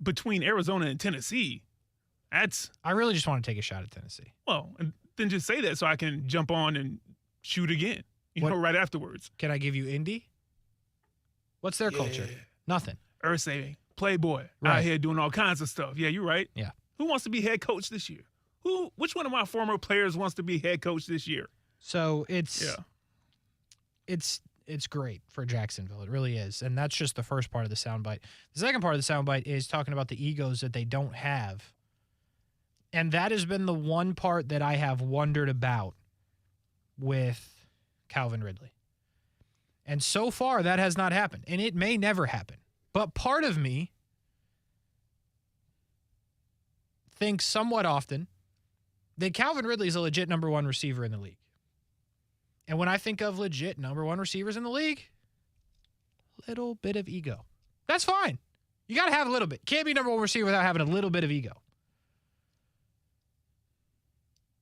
between Arizona and Tennessee, I really just want to take a shot at Tennessee. Well, and then just say that so I can jump on and shoot again, right afterwards. Can I give you Indy? What's their culture? Nothing. Ursay, playboy, Right. out here doing all kinds of stuff. Yeah, you're right. Yeah. Who wants to be head coach this year? Which one of my former players wants to be head coach this year? So it's great for Jacksonville. It really is. And that's just the first part of the soundbite. The second part of the soundbite is talking about the egos that they don't have. And that has been the one part that I have wondered about with Calvin Ridley. And so far, that has not happened. And it may never happen. But part of me thinks somewhat often that Calvin Ridley is a legit number one receiver in the league. And when I think of legit number one receivers in the league, little bit of ego. That's fine. You got to have a little bit. Can't be number one receiver without having a little bit of ego.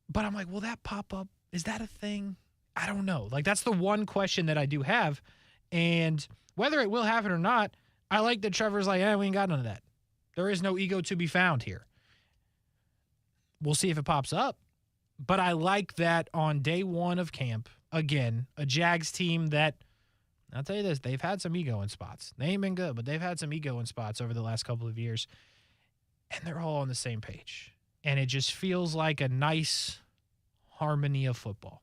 But I'm like, will that pop up? Is that a thing? I don't know. Like, that's the one question that I do have. And whether it will happen or not, I like that Trevor's like, we ain't got none of that. There is no ego to be found here. We'll see if it pops up. But I like that on day one of camp, again, a Jags team that, I'll tell you this, they've had some ego in spots. They ain't been good, but they've had some ego in spots over the last couple of years. And they're all on the same page. And it just feels like a nice harmony of football.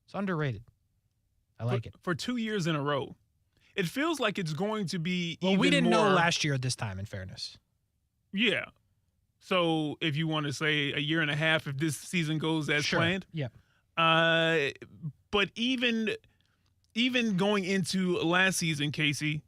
It's underrated. I like it. For 2 years in a row. It feels like it's going to be even more. Well, we didn't know last year at this time, in fairness. Yeah. So if you want to say a year and a half, if this season goes as planned. Yeah. But even going into last season, Kasey,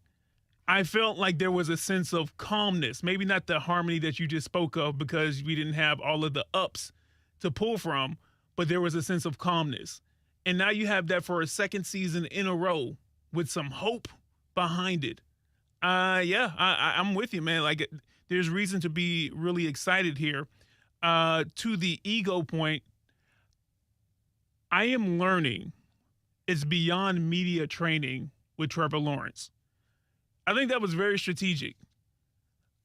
I felt like there was a sense of calmness. Maybe not the harmony that you just spoke of because we didn't have all of the ups to pull from, but there was a sense of calmness. And now you have that for a second season in a row with some hope behind it. I'm with you, man. Like, there's reason to be really excited here. To the ego point, I am learning it's beyond media training with Trevor Lawrence. I think that was very strategic.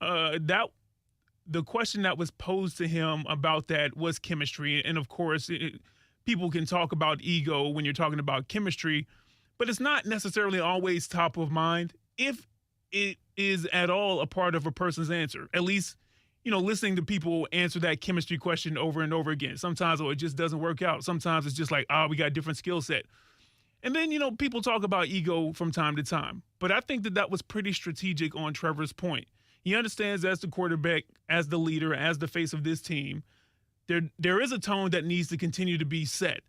The question that was posed to him about that was chemistry. And of course, people can talk about ego when you're talking about chemistry, but it's not necessarily always top of mind if it is at all a part of a person's answer. At least, listening to people answer that chemistry question over and over again. Sometimes it just doesn't work out. Sometimes it's just like, we got a different skill set. And then, people talk about ego from time to time. But I think that was pretty strategic on Trevor's point. He understands as the quarterback, as the leader, as the face of this team, there is a tone that needs to continue to be set.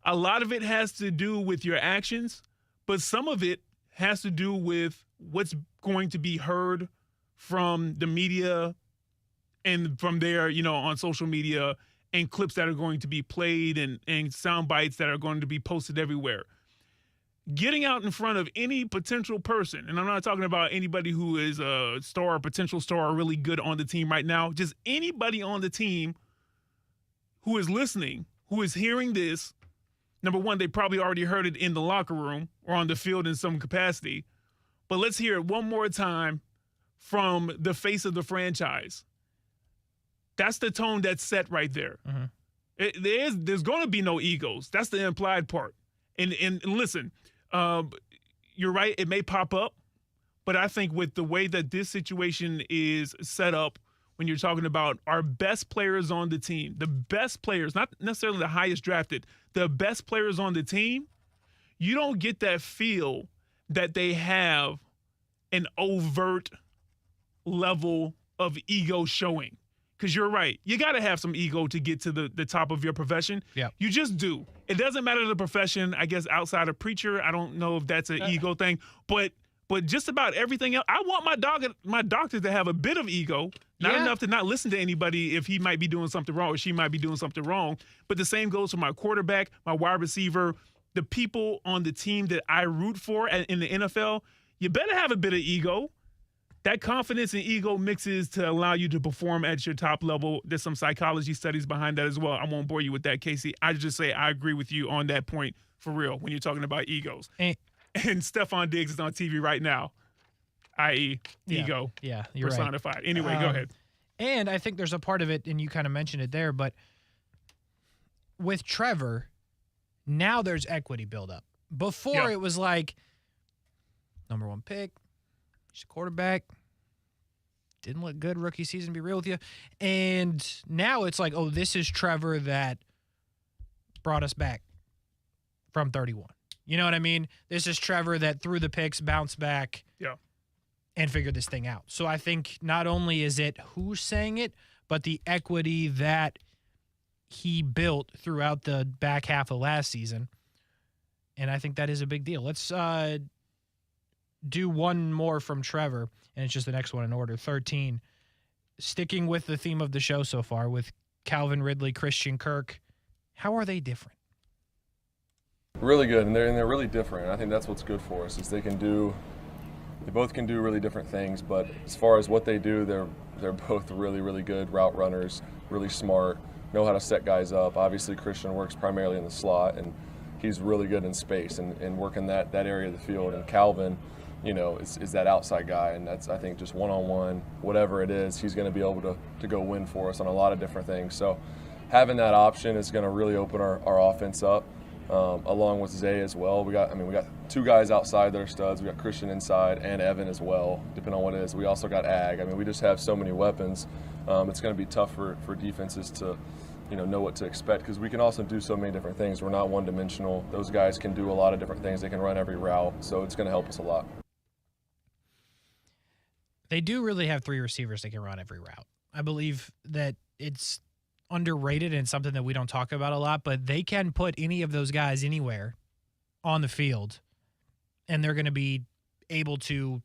A lot of it has to do with your actions, but some of it has to do with what's going to be heard from the media and from there, on social media, and clips that are going to be played and sound bites that are going to be posted everywhere. Getting out in front of any potential person, and I'm not talking about anybody who is a star, potential star, really good on the team right now, just anybody on the team who is listening, who is hearing this. Number one, they probably already heard it in the locker room or on the field in some capacity. But let's hear it one more time from the face of the franchise. That's the tone that's set right there. Mm-hmm. There's going to be no egos. That's the implied part. And listen, you're right. It may pop up, but I think with the way that this situation is set up, when you're talking about our best players on the team, the best players, not necessarily the highest drafted, the best players on the team, you don't get that feel that they have an overt level of ego showing. Because you're right. You got to have some ego to get to the top of your profession. Yeah. You just do. It doesn't matter the profession, I guess, outside of preacher. I don't know if that's an ego thing. But just about everything else, I want my doctor to have a bit of ego. Not enough to not listen to anybody if he might be doing something wrong or she might be doing something wrong. But the same goes for my quarterback, my wide receiver, the people on the team that I root for in the NFL. you better have a bit of ego. That confidence and ego mixes to allow you to perform at your top level. There's some psychology studies behind that as well. I won't bore you with that, Kasey. I just say I agree with you on that point for real when you're talking about egos. And Stephon Diggs is on TV right now, i.e. ego you're personified. Right. Anyway, go ahead. And I think there's a part of it, and you kind of mentioned it there, but with Trevor, now there's equity buildup. Before it was like, number one pick, he's a quarterback, didn't look good rookie season, be real with you. And now it's like, oh, this is Trevor that brought us back from 31. You know what I mean? This is Trevor that threw the picks, bounced back, and figured this thing out. So I think not only is it who's saying it, but the equity that he built throughout the back half of last season. And I think that is a big deal. Let's do one more from Trevor, and it's just the next one in order. 13. Sticking with the theme of the show so far with Calvin Ridley, Christian Kirk, how are they different? Really good, and they're really different. I think that's what's good for us is they both can do really different things, but as far as what they do, they're both really, really good route runners, really smart, know how to set guys up. Obviously, Christian works primarily in the slot, and he's really good in space and working that area of the field. And Calvin, is that outside guy, and that's, I think, just one-on-one, whatever it is, he's going to be able to go win for us on a lot of different things. So having that option is going to really open our offense up. Along with Zay as well. We got two guys outside that are studs. We got Christian inside and Evan as well, depending on what it is. We also got Ag. We just have so many weapons. It's going to be tough for defenses to, know what to expect because we can also do so many different things. We're not one-dimensional. Those guys can do a lot of different things. They can run every route, so it's going to help us a lot. They do really have three receivers that can run every route. I believe that it's underrated and something that we don't talk about a lot, but they can put any of those guys anywhere on the field, and they're going to be able to,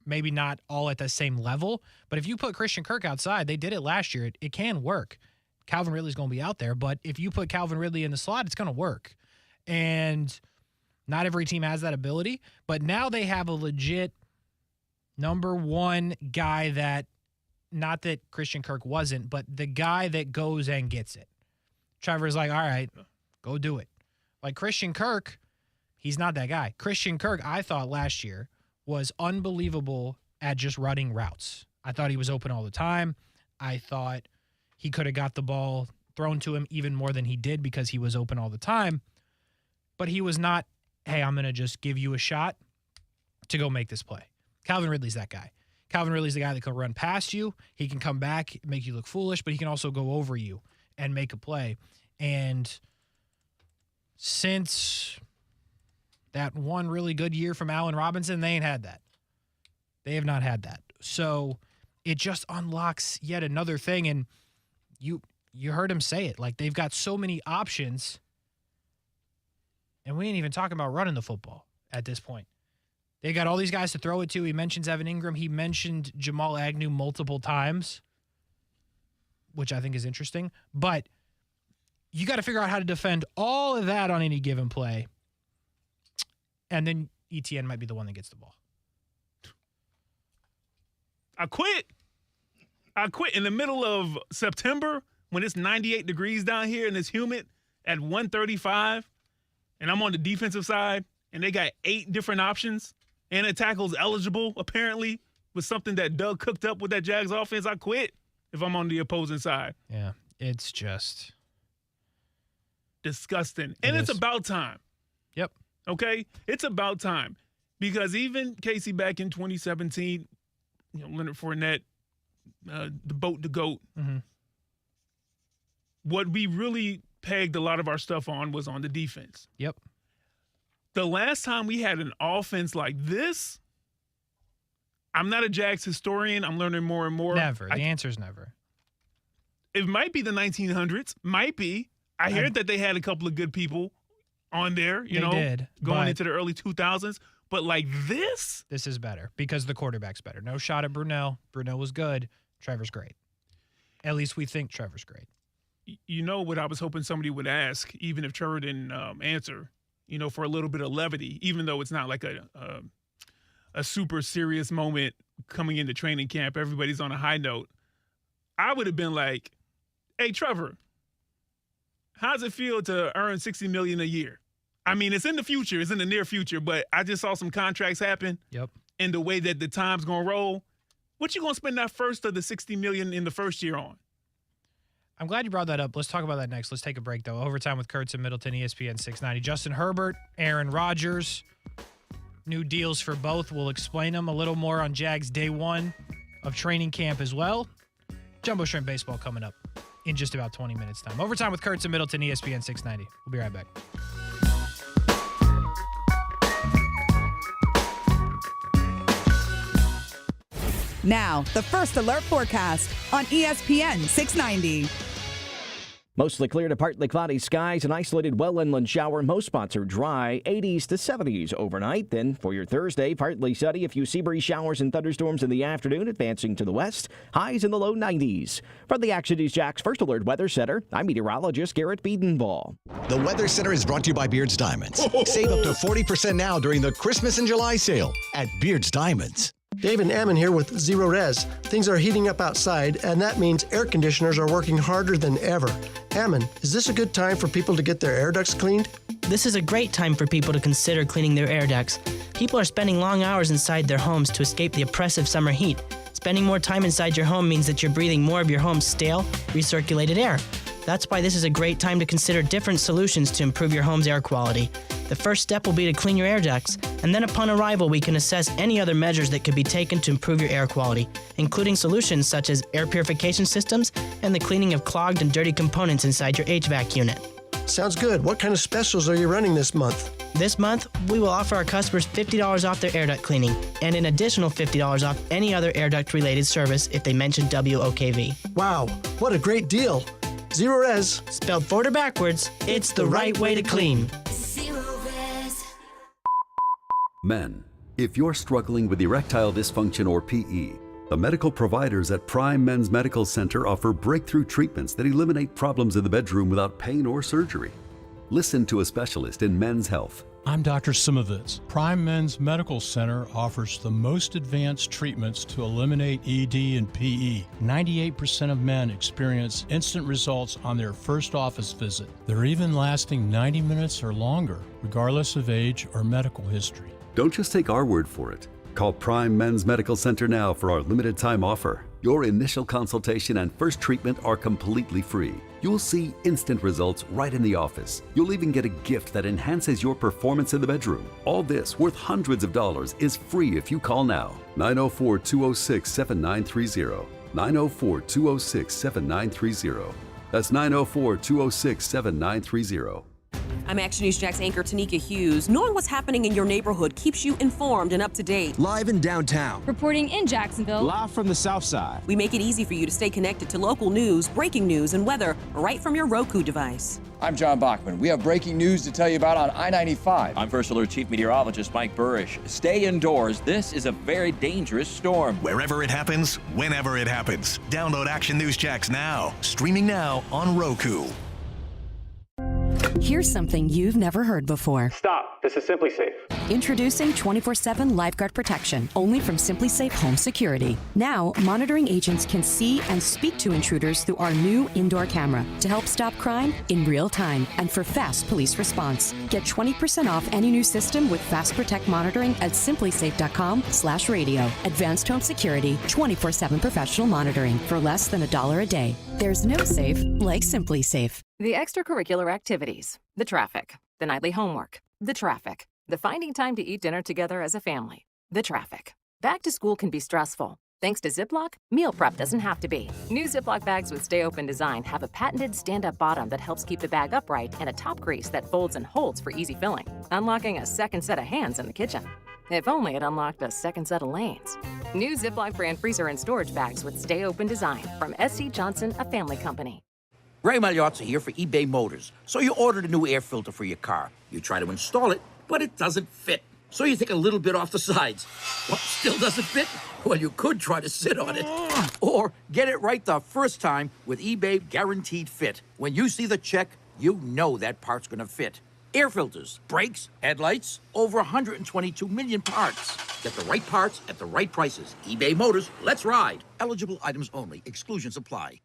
maybe not all at the same level, but if you put Christian Kirk outside, they did it last year, it can work. Calvin Ridley's going to be out there, but if you put Calvin Ridley in the slot, it's going to work. And not every team has that ability, but now they have a legit number one guy that, not that Christian Kirk wasn't, but the guy that goes and gets it. Trevor's like, all right, go do it. Like Christian Kirk, he's not that guy. Christian Kirk, I thought last year, was unbelievable at just running routes. I thought he was open all the time. I thought he could have got the ball thrown to him even more than he did because he was open all the time. But he was not, hey, I'm going to just give you a shot to go make this play. Calvin Ridley's that guy. Calvin Ridley's the guy that can run past you. He can come back, make you look foolish, but he can also go over you and make a play. And since that one really good year from Allen Robinson, they ain't had that. They have not had that. So it just unlocks yet another thing. And you heard him say it. Like, they've got so many options, and we ain't even talking about running the football at this point. They got all these guys to throw it to. He mentions Evan Ingram. He mentioned Jamal Agnew multiple times, which I think is interesting. But you got to figure out how to defend all of that on any given play. And then ETN might be the one that gets the ball. I quit in the middle of September when it's 98 degrees down here and it's humid at 135, and I'm on the defensive side, and they got 8 different options. And a tackle's eligible, apparently, with something that Doug cooked up with that Jags offense. I quit if I'm on the opposing side. Yeah, it's just disgusting. And it's about time. Yep. Okay? It's about time. Because even Kasey back in 2017, Leonard Fournette, the boat, the GOAT, what we really pegged a lot of our stuff on was on the defense. Yep. The last time we had an offense like this, I'm not a Jags historian. I'm learning more and more. Never. The answer is never. It might be the 1900s. Might be. I heard that they had a couple of good people on there, going into the early 2000s. But like this? This is better because the quarterback's better. No shot at Brunell. Brunell was good. Trevor's great. At least we think Trevor's great. You know what I was hoping somebody would ask, even if Trevor didn't answer, for a little bit of levity, even though it's not like a a super serious moment coming into training camp. Everybody's on a high note. I would have been like, hey, Trevor, how's it feel to earn $60 million a year? I mean, it's in the future. It's in the near future, but I just saw some contracts happen. Yep. And the way that the time's going to roll, what you going to spend that first of the $60 million in the first year on? I'm glad you brought that up. Let's talk about that next. Let's take a break, though. Overtime with Kurtz and Middleton, ESPN 690. Justin Herbert, Aaron Rodgers. New deals for both. We'll explain them a little more on Jags day one of training camp as well. Jumbo Shrimp Baseball coming up in just about 20 minutes' time. Overtime with Kurtz and Middleton, ESPN 690. We'll be right back. Now, the First Alert forecast on ESPN 690. Mostly clear to partly cloudy skies, an isolated well inland shower. Most spots are dry, 80s to 70s overnight. Then for your Thursday, partly sunny, a few sea breeze showers and thunderstorms in the afternoon, advancing to the west. Highs in the low 90s. From the Action News Jax First Alert Weather Center, I'm meteorologist Garrett Biedenball. The Weather Center is brought to you by Beard's Diamonds. Save up to 40% now during the Christmas and July sale at Beard's Diamonds. Dave and Ammon here with Zero Res. Things are heating up outside, and that means air conditioners are working harder than ever. Ammon, is this a good time for people to get their air ducts cleaned? This is a great time for people to consider cleaning their air ducts. People are spending long hours inside their homes to escape the oppressive summer heat. Spending more time inside your home means that you're breathing more of your home's stale, recirculated air. That's why this is a great time to consider different solutions to improve your home's air quality. The first step will be to clean your air ducts, and then upon arrival we can assess any other measures that could be taken to improve your air quality, including solutions such as air purification systems and the cleaning of clogged and dirty components inside your HVAC unit. Sounds good. What kind of specials are you running this month? This month, we will offer our customers $50 off their air duct cleaning and an additional $50 off any other air duct related service if they mention WOKV. Wow, what a great deal. Zero Res. Spelled forward or backwards, it's the right way to clean. Men, if you're struggling with erectile dysfunction or PE, the medical providers at Prime Men's Medical Center offer breakthrough treatments that eliminate problems in the bedroom without pain or surgery. Listen to a specialist in men's health. I'm Dr. Simovitz. Prime Men's Medical Center offers the most advanced treatments to eliminate ED and PE. 98% of men experience instant results on their first office visit. They're even lasting 90 minutes or longer, regardless of age or medical history. Don't just take our word for it. Call Prime Men's Medical Center now for our limited time offer. Your initial consultation and first treatment are completely free. You'll see instant results right in the office. You'll even get a gift that enhances your performance in the bedroom. All this, worth hundreds of dollars, is free if you call now. 904-206-7930. 904-206-7930. That's 904-206-7930. I'm Action News Jax anchor Tanika Hughes. Knowing what's happening in your neighborhood keeps you informed and up to date. Live in downtown. Reporting in Jacksonville. Live from the south side. We make it easy for you to stay connected to local news, breaking news, and weather right from your Roku device. I'm John Bachman. We have breaking news to tell you about on I-95. I'm First Alert Chief Meteorologist Mike Burrish. Stay indoors. This is a very dangerous storm. Wherever it happens, whenever it happens. Download Action News Jax now. Streaming now on Roku. Here's something you've never heard before. Stop. This is Simply Safe. Introducing 24/7 Lifeguard Protection, only from Simply Safe Home Security. Now, monitoring agents can see and speak to intruders through our new indoor camera to help stop crime in real time and for fast police response. Get 20% off any new system with Fast Protect monitoring at simplysafe.com/radio. Advanced home security, 24/7 professional monitoring for less than $1 a day. There's no safe like Simply Safe. The extracurricular activities, the traffic, the nightly homework, the traffic, the finding time to eat dinner together as a family, the traffic. Back to school can be stressful. Thanks to Ziploc, meal prep doesn't have to be. New Ziploc bags with Stay Open design have a patented stand-up bottom that helps keep the bag upright and a top crease that folds and holds for easy filling, unlocking a second set of hands in the kitchen. If only it unlocked a second set of lanes. New Ziploc brand freezer and storage bags with Stay Open design from SC Johnson, a family company. Ray Magliozzi here for eBay Motors. So you ordered a new air filter for your car. You try to install it, but it doesn't fit. So you take a little bit off the sides. What, still doesn't fit? Well, you could try to sit on it. Or get it right the first time with eBay Guaranteed Fit. When you see the check, you know that part's gonna fit. Air filters, brakes, headlights, over 122 million parts. Get the right parts at the right prices. eBay Motors, let's ride. Eligible items only. Exclusions apply.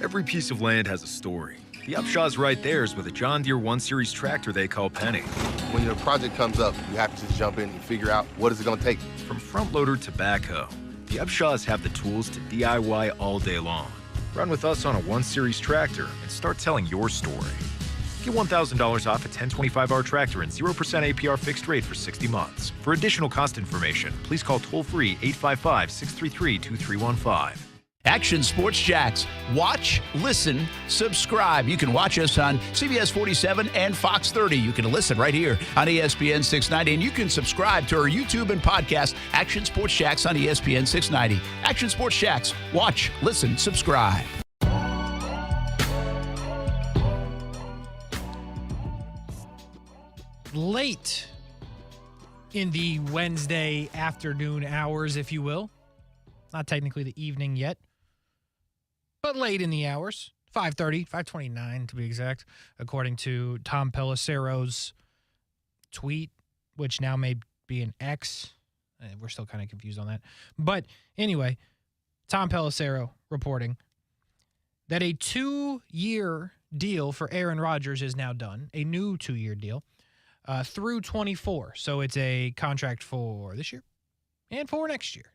Every piece of land has a story. The Upshaw's right there is with a John Deere 1 Series tractor they call Penny. When your project comes up, you have to just jump in and figure out what is it going to take. From front loader to backhoe, the Upshaws have the tools to DIY all day long. Run with us on a 1 Series tractor and start telling your story. Get $1,000 off a 1025R tractor and 0% APR fixed rate for 60 months. For additional cost information, please call toll-free 855-633-2315. Action Sports Jax. Watch, listen, subscribe. You can watch us on CBS 47 and Fox 30. You can listen right here on ESPN 690. And you can subscribe to our YouTube and podcast, Action Sports Jax on ESPN 690. Action Sports Jax. Watch, listen, subscribe. Late in the Wednesday afternoon hours, if you will. Not technically the evening yet, but late in the hours. 5:30, 5:29 to be exact, according to Tom Pelissero's tweet, which now may be an X. We're still kind of confused on that. But anyway, Tom Pelissero reporting that a 2-year deal for Aaron Rodgers is now done, a new 2-year deal through 24. So it's a contract for this year and for next year.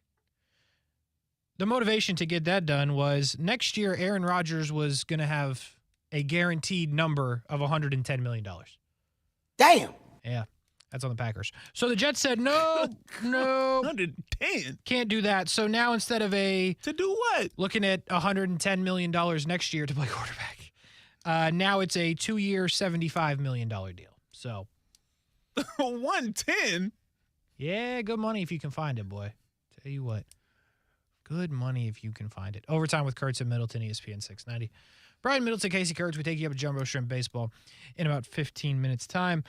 The motivation to get that done was next year Aaron Rodgers was going to have a guaranteed number of $110 million. Damn. Yeah, that's on the Packers. So the Jets said, no, 110. Can't do that. So now instead of To do what? looking at $110 million next year to play quarterback, now it's a 2-year, $75 million deal. So 110? Yeah, good money if you can find it, boy. Tell you what. Good money if you can find it. Overtime with Kurtz and Middleton, ESPN 690. Brian Middleton, Kasey Kurtz. We take you up at Jumbo Shrimp Baseball in about 15 minutes' time.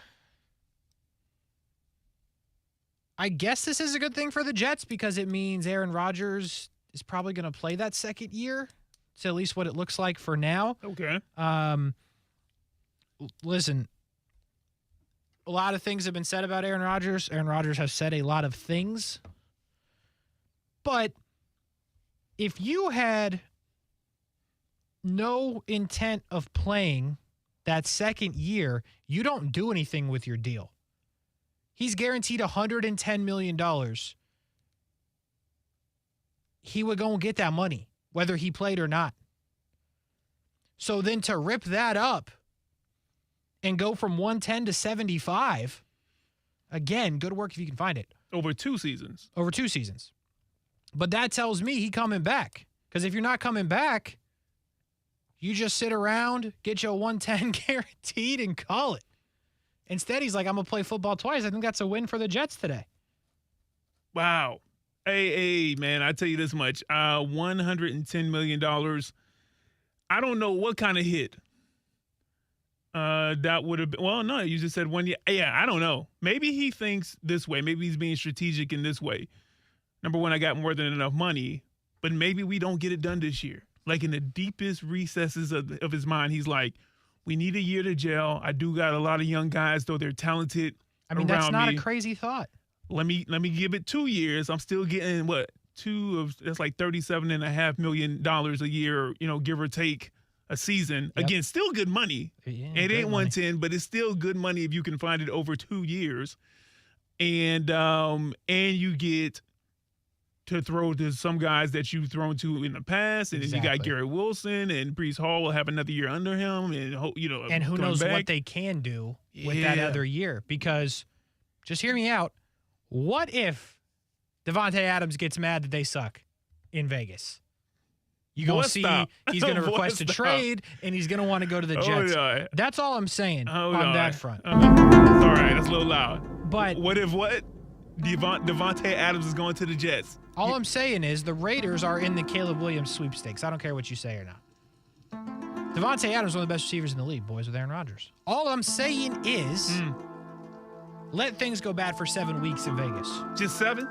I guess this is a good thing for the Jets because it means Aaron Rodgers is probably going to play that second year. It's at least what it looks like for now. Okay. Listen, a lot of things have been said about Aaron Rodgers. Aaron Rodgers has said a lot of things. But if you had no intent of playing that second year, you don't do anything with your deal. He's guaranteed $110 million. He would go and get that money, whether he played or not. So then to rip that up and go from 110 to 75, again, good work if you can find it. Over 2 seasons. Over 2 seasons. But that tells me he coming back. Because if you're not coming back, you just sit around, get your 110 guaranteed, and call it. Instead, he's like, I'm going to play football twice. I think that's a win for the Jets today. Wow. Hey, man, I tell you this much. $110 million. I don't know what kind of hit that would have been. Well, no, you just said 1 year. Yeah, I don't know. Maybe he thinks this way. Maybe he's being strategic in this way. Number one, I got more than enough money, but maybe we don't get it done this year. Like in the deepest recesses of his mind, he's like, we need a year to gel. I do got a lot of young guys, though they're talented. I mean, that's not a crazy thought. Let me give it 2 years. I'm still getting that's like $37.5 million a year, give or take a season. Yep. Again, still good money. Yeah, it ain't 110, but it's still good money if you can find it over 2 years. And you get to throw to some guys that you've thrown to in the past, and then you got Garrett Wilson, and Breece Hall will have another year under him, and who knows what they can do with that other year? Because just hear me out. What if Devontae Adams gets mad that they suck in Vegas? You're going to see he's going to request a trade, and he's going to want to go to the Jets. No. That's all I'm saying on that front. All right, that's a little loud. But what if Devontae Adams is going to the Jets? All I'm saying is the Raiders are in the Caleb Williams sweepstakes. I don't care what you say or not. Devontae Adams is one of the best receivers in the league, boys, with Aaron Rodgers. All I'm saying is let things go bad for 7 weeks in Vegas. Just 7?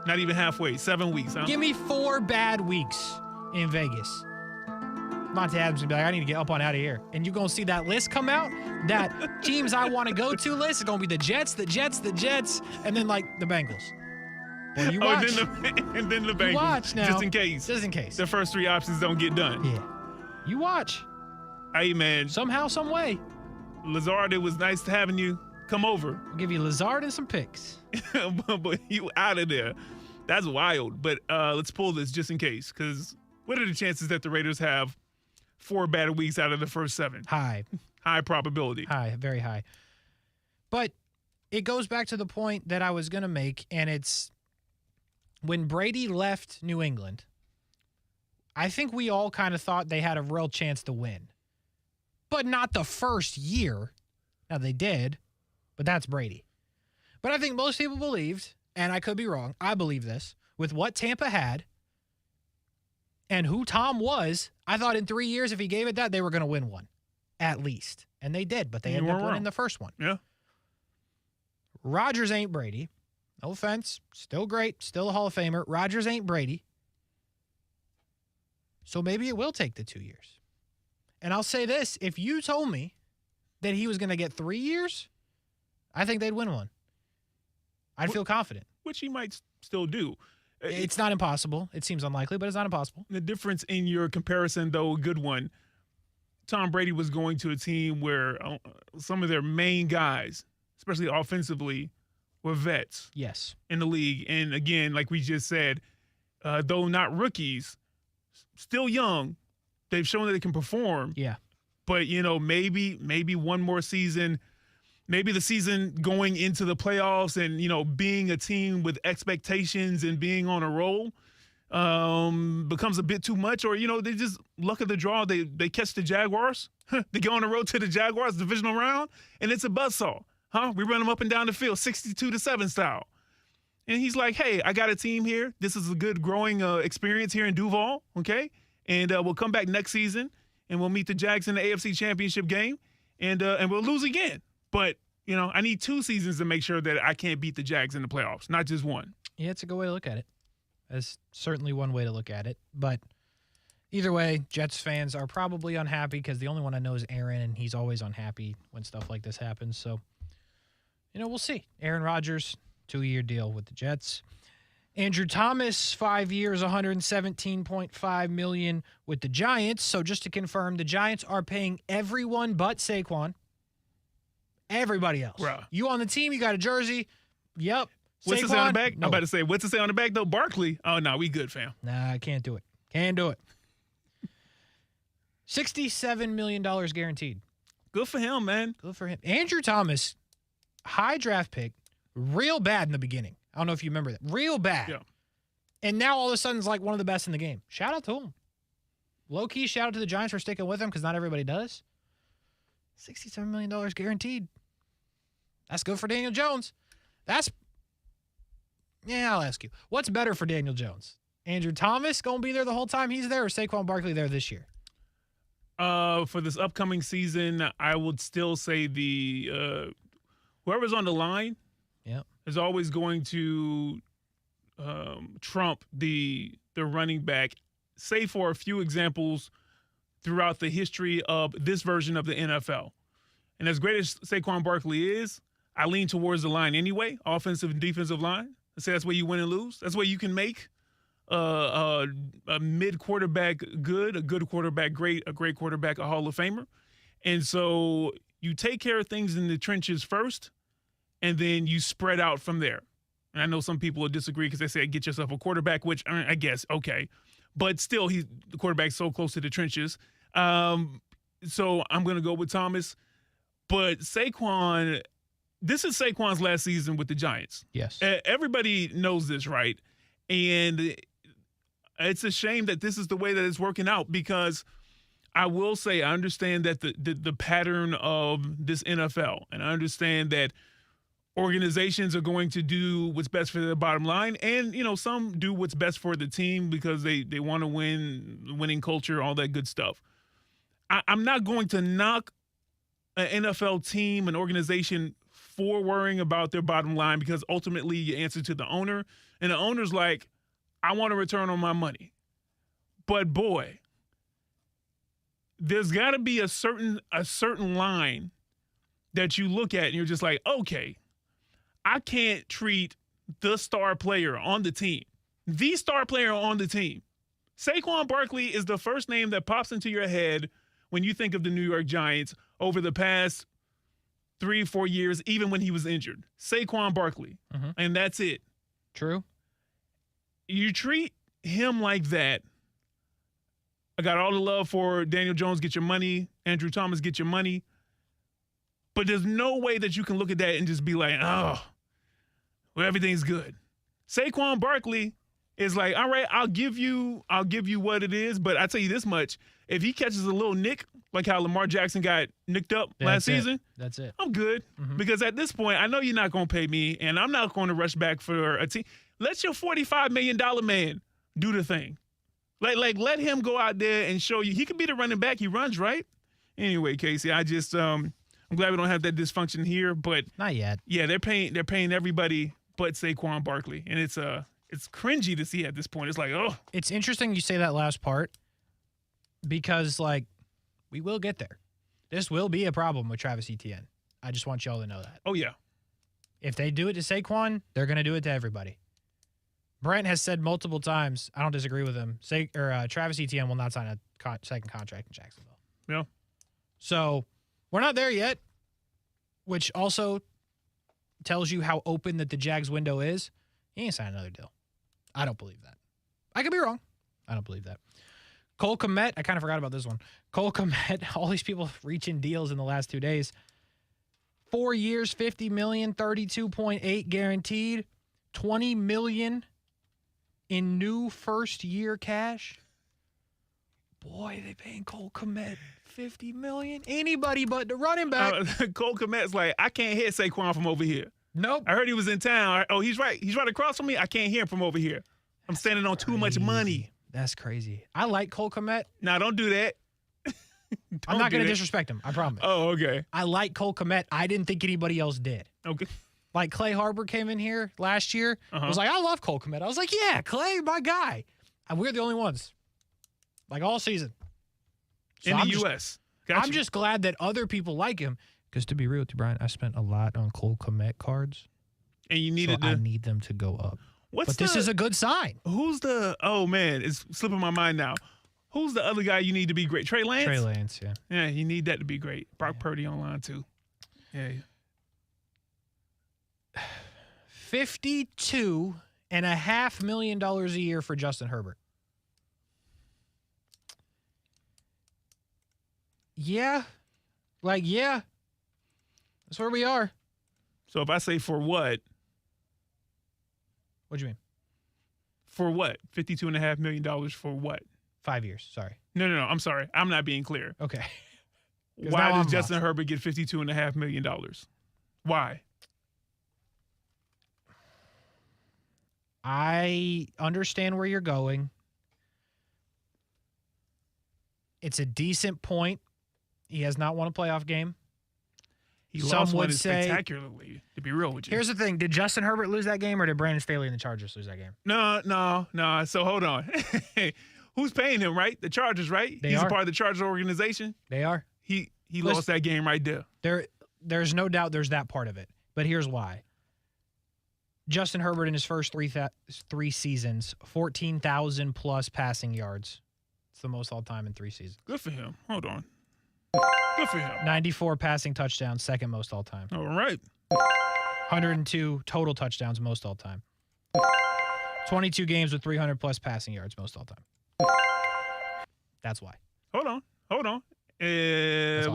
Not even halfway. 7 weeks, huh? Give me 4 bad weeks in Vegas. Devontae Adams will be like, I need to get up on out of here. And you're going to see that list come out, that teams I want to go to list is going to be the Jets, and then, like, the Bengals. Well, you watch. And then the Bengals. You watch now. Just in case. Just in case. The first three options don't get done. Yeah. You watch. Hey, man. Somehow, some way. Lazard, it was nice having you. Come over. I'll give you Lazard and some picks. But you out of there. That's wild. But let's pull this just in case. Because what are the chances that the Raiders have 4 bad weeks out of the first 7? High. High probability. High. Very high. But it goes back to the point that I was going to make, and it's when Brady left New England, I think we all kind of thought they had a real chance to win. But not the first year. Now, they did, but that's Brady. But I think most people believed, and I could be wrong, I believe this, with what Tampa had and who Tom was, I thought in 3 years, if he gave it that, they were going to win one, at least. And they did, but they ended up winning the first one. Yeah. Rodgers ain't Brady. No offense. Still great. Still a Hall of Famer. Rodgers ain't Brady. So maybe it will take the 2 years. And I'll say this. If you told me that he was going to get 3 years, I think they'd win one. I'd feel confident. Which he might still do. It's not impossible. It seems unlikely, but it's not impossible. The difference in your comparison, though, a good one, Tom Brady was going to a team where some of their main guys, especially offensively, were vets. Yes. In the league. And again, like we just said, though not rookies, still young, they've shown that they can perform. Yeah. But, maybe one more season, maybe the season going into the playoffs and, being a team with expectations and being on a roll becomes a bit too much. Or, they just luck of the draw. They catch the Jaguars. They go on the road to the Jaguars divisional round, and it's a buzzsaw. We run them up and down the field, 62-7 style. And he's like, hey, I got a team here. This is a good growing experience here in Duval, okay? And we'll come back next season, and we'll meet the Jags in the AFC Championship game, and we'll lose again. But, I need 2 seasons to make sure that I can't beat the Jags in the playoffs, not just one. Yeah, it's a good way to look at it. That's certainly one way to look at it. But either way, Jets fans are probably unhappy because the only one I know is Aaron, and he's always unhappy when stuff like this happens. So, we'll see. Aaron Rodgers, 2-year deal with the Jets. Andrew Thomas, 5 years, $117.5 million with the Giants. So just to confirm, the Giants are paying everyone but Saquon. Everybody else. Right. You on the team, you got a jersey. Yep. What's it say on the back? No. I'm about to say, what's it say on the back, though? Barkley. Oh, no, we good, fam. Nah, I can't do it. Can't do it. $67 million guaranteed. Good for him, man. Good for him. Andrew Thomas, high draft pick, real bad in the beginning. I don't know if you remember that. Real bad. Yeah. And now all of a sudden is like one of the best in the game. Shout out to him. Low-key shout out to the Giants for sticking with him because not everybody does. $67 million guaranteed. That's good for Daniel Jones. I'll ask you. What's better for Daniel Jones? Andrew Thomas going to be there the whole time he's there, or Saquon Barkley there this year? For this upcoming season, I would still say the whoever's on the line is always going to trump the running back, save for a few examples throughout the history of this version of the NFL. And as great as Saquon Barkley is, I lean towards the line anyway, offensive and defensive line. I say that's where you win and lose. That's where you can make a mid-quarterback good, a good quarterback great, a great quarterback a Hall of Famer. And so you take care of things in the trenches first, and then you spread out from there. And I know some people will disagree because they say get yourself a quarterback, which I guess, okay. But still, the quarterback's so close to the trenches. So I'm going to go with Thomas. But Saquon, this is Saquon's last season with the Giants. Yes. Everybody knows this, right? And it's a shame that this is the way that it's working out because I will say I understand that the pattern of this NFL, and I understand that organizations are going to do what's best for their bottom line, and some do what's best for the team because they want to win, winning culture, all that good stuff. I'm not going to knock an NFL team, an organization for worrying about their bottom line because ultimately you answer to the owner, and the owner's like, I want a return on my money. But boy, there's got to be a certain line that you look at and you're just like, okay, I can't treat the star player on the team. The star player on the team. Saquon Barkley is the first name that pops into your head when you think of the New York Giants over the past 3-4 years, even when he was injured. Saquon Barkley. And that's it. True. You treat him like that. I got all the love for Daniel Jones, get your money. Andrew Thomas, get your money. But there's no way that you can look at that and just be like, oh, well, everything's good. Saquon Barkley is like, all right, I'll give you what it is, but I tell you this much. If he catches a little nick, like how Lamar Jackson got nicked up last season, that's it. I'm good. Because at this point, I know you're not going to pay me, and I'm not going to rush back for a team. Let your $45 million man do the thing. Like let him go out there and show you. He can be the running back. He runs, right? Anyway, Kasey, I just I'm glad we don't have that dysfunction here, but not yet. Yeah, they're paying everybody but Saquon Barkley, and it's cringy to see at this point. It's like, oh. It's interesting you say that last part because, like, we will get there. This will be a problem with Travis Etienne. I just want y'all to know that. Oh, yeah. If they do it to Saquon, they're going to do it to everybody. Brent has said multiple times, I don't disagree with him, Travis Etienne will not sign a second contract in Jacksonville. Yeah. So we're not there yet, which also tells you how open that the Jags window is. He ain't signed another deal. I don't believe that. I could be wrong. I don't believe that. Cole Kmet, I kind of forgot about this one. Cole Kmet, all these people reaching deals in the last 2 days. 4 years, $50 million, 32.8 guaranteed, $20 million in new first-year cash. Boy, they paying Cole Kmet $50 million. Anybody but the running back. Cole Kmet's like, I can't hear Saquon from over here. Nope. I heard he was in town. Oh, he's right. He's right across from me. I can't hear him from over here. I'm standing on too much money. That's crazy. I like Cole Kmet. No, don't do that. I'm not going to disrespect him. I promise. Oh, okay. I like Cole Kmet. I didn't think anybody else did. Okay. Like Clay Harbor came in here last year. Was like, I love Cole Kmet. I was like, yeah, Clay, my guy. And we're the only ones. Like all season. So in the U.S. Gotcha. I'm just glad that other people like him. Because to be real with you, Brian, I spent a lot on Cole Kmet cards. And you needed I need them to go up. This is a good sign. Oh, man, it's slipping my mind now. Who's the other guy you need to be great? Trey Lance? Trey Lance, yeah. Yeah, you need that to be great. Brock Purdy online, too. Yeah. $52.5 million a year for Justin Herbert. Yeah. Yeah. That's where we are. So if I say for what? What do you mean? For what? $52.5 million for what? 5 years. Sorry. No. I'm sorry. I'm not being clear. Okay. Why does Justin Herbert get $52.5 million? Why? I understand where you're going. It's a decent point. He has not won a playoff game. He lost one spectacularly, to be real with you. Here's the thing. Did Justin Herbert lose that game or did Brandon Staley and the Chargers lose that game? No. So hold on. Who's paying him, right? The Chargers, right? He's a part of the Chargers organization. They are. He lost that game right there. There's no doubt there's that part of it. But here's why. Justin Herbert in his first three seasons, 14,000 plus passing yards. It's the most all time in 3 seasons. Good for him. Hold on. Good for him. 94 passing touchdowns, second most all time. All right. 102 total touchdowns, most all time. 22 games with 300 plus passing yards, most all time. That's why. Hold on. What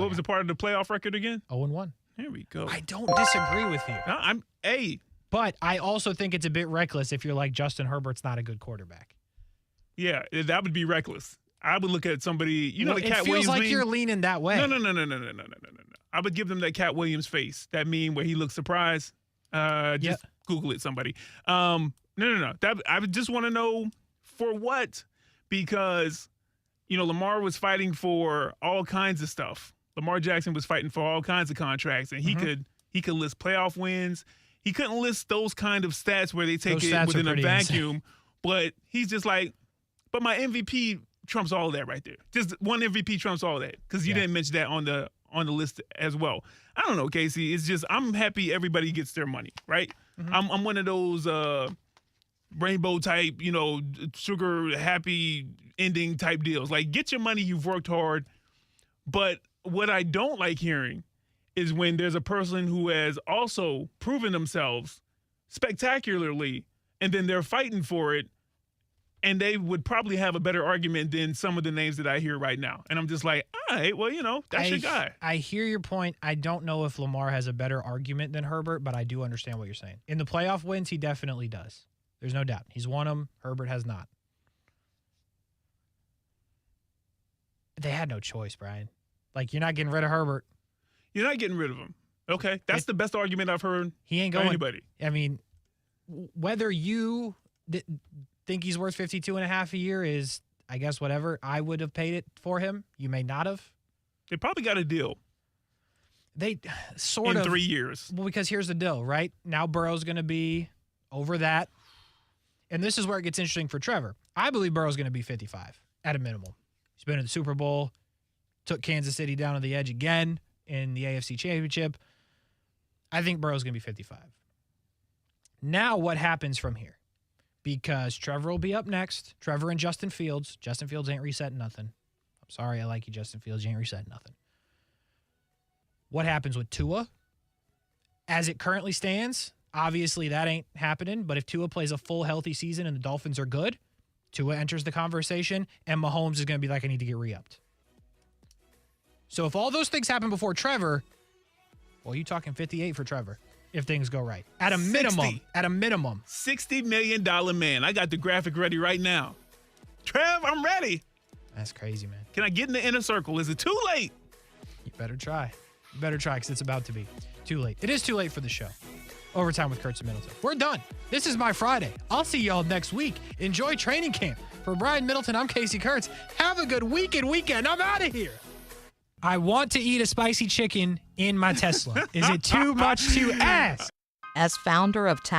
was the part of the playoff record again? 0-1. Here we go. I don't disagree with you. No, But I also think it's a bit reckless if you're like Justin Herbert's not a good quarterback. Yeah, that would be reckless. I would look at somebody, the Cat Williams. It feels like you're leaning that way. No. I would give them that Cat Williams face, that meme where he looks surprised. Just Google it, somebody. No. I would just want to know for what, because Lamar was fighting for all kinds of stuff. Lamar Jackson was fighting for all kinds of contracts, and he could list playoff wins. He couldn't list those kind of stats where they take it within a vacuum. Insane. But he's just like, but my MVP trumps all of that right there. Just one MVP trumps all of that, because you didn't mention that on on the list as well. I don't know, Kasey. It's just I'm happy everybody gets their money, right? Mm-hmm. I'm one of those rainbow type, sugar happy ending type deals. Like, get your money, you've worked hard. But what I don't like hearing is when there's a person who has also proven themselves spectacularly, and then they're fighting for it, and they would probably have a better argument than some of the names that I hear right now. And I'm just like, all right, well, that's your guy. I hear your point. I don't know if Lamar has a better argument than Herbert, but I do understand what you're saying. In the playoff wins, he definitely does. There's no doubt. He's won them. Herbert has not. They had no choice, Brian. Like, you're not getting rid of Herbert. You're not getting rid of him. Okay. That's the best argument I've heard. He ain't going. Anybody. I mean, whether you think he's worth $52.5 a year is, I guess, whatever. I would have paid it for him. You may not have. They probably got a deal. They sort of. In 3 years. Well, because here's the deal, right? Now Burrow's going to be over that. And this is where it gets interesting for Trevor. I believe Burrow's going to be 55 at a minimum. He's been in the Super Bowl, took Kansas City down to the edge again in the AFC Championship. I think Burrow's going to be 55. Now what happens from here? Because Trevor will be up next. Trevor and Justin Fields. Justin Fields ain't resetting nothing. I'm sorry, I like you, Justin Fields. You ain't resetting nothing. What happens with Tua? As it currently stands, obviously that ain't happening. But if Tua plays a full healthy season and the Dolphins are good, Tua enters the conversation, and Mahomes is going to be like, I need to get re-upped. So if all those things happen before Trevor, well, you're talking 58 for Trevor if things go right. At a minimum. 60. At a minimum. $60 million man. I got the graphic ready right now. Trev, I'm ready. That's crazy, man. Can I get in the inner circle? Is it too late? You better try. You better try, because it's about to be too late. It is too late for the show. Overtime with Kurtz and Middleton. We're done. This is my Friday. I'll see y'all next week. Enjoy training camp. For Brian Middleton, I'm Kasey Kurtz. Have a good week and weekend. I'm out of here. I want to eat a spicy chicken in my Tesla. Is it too much to ask? As founder of Town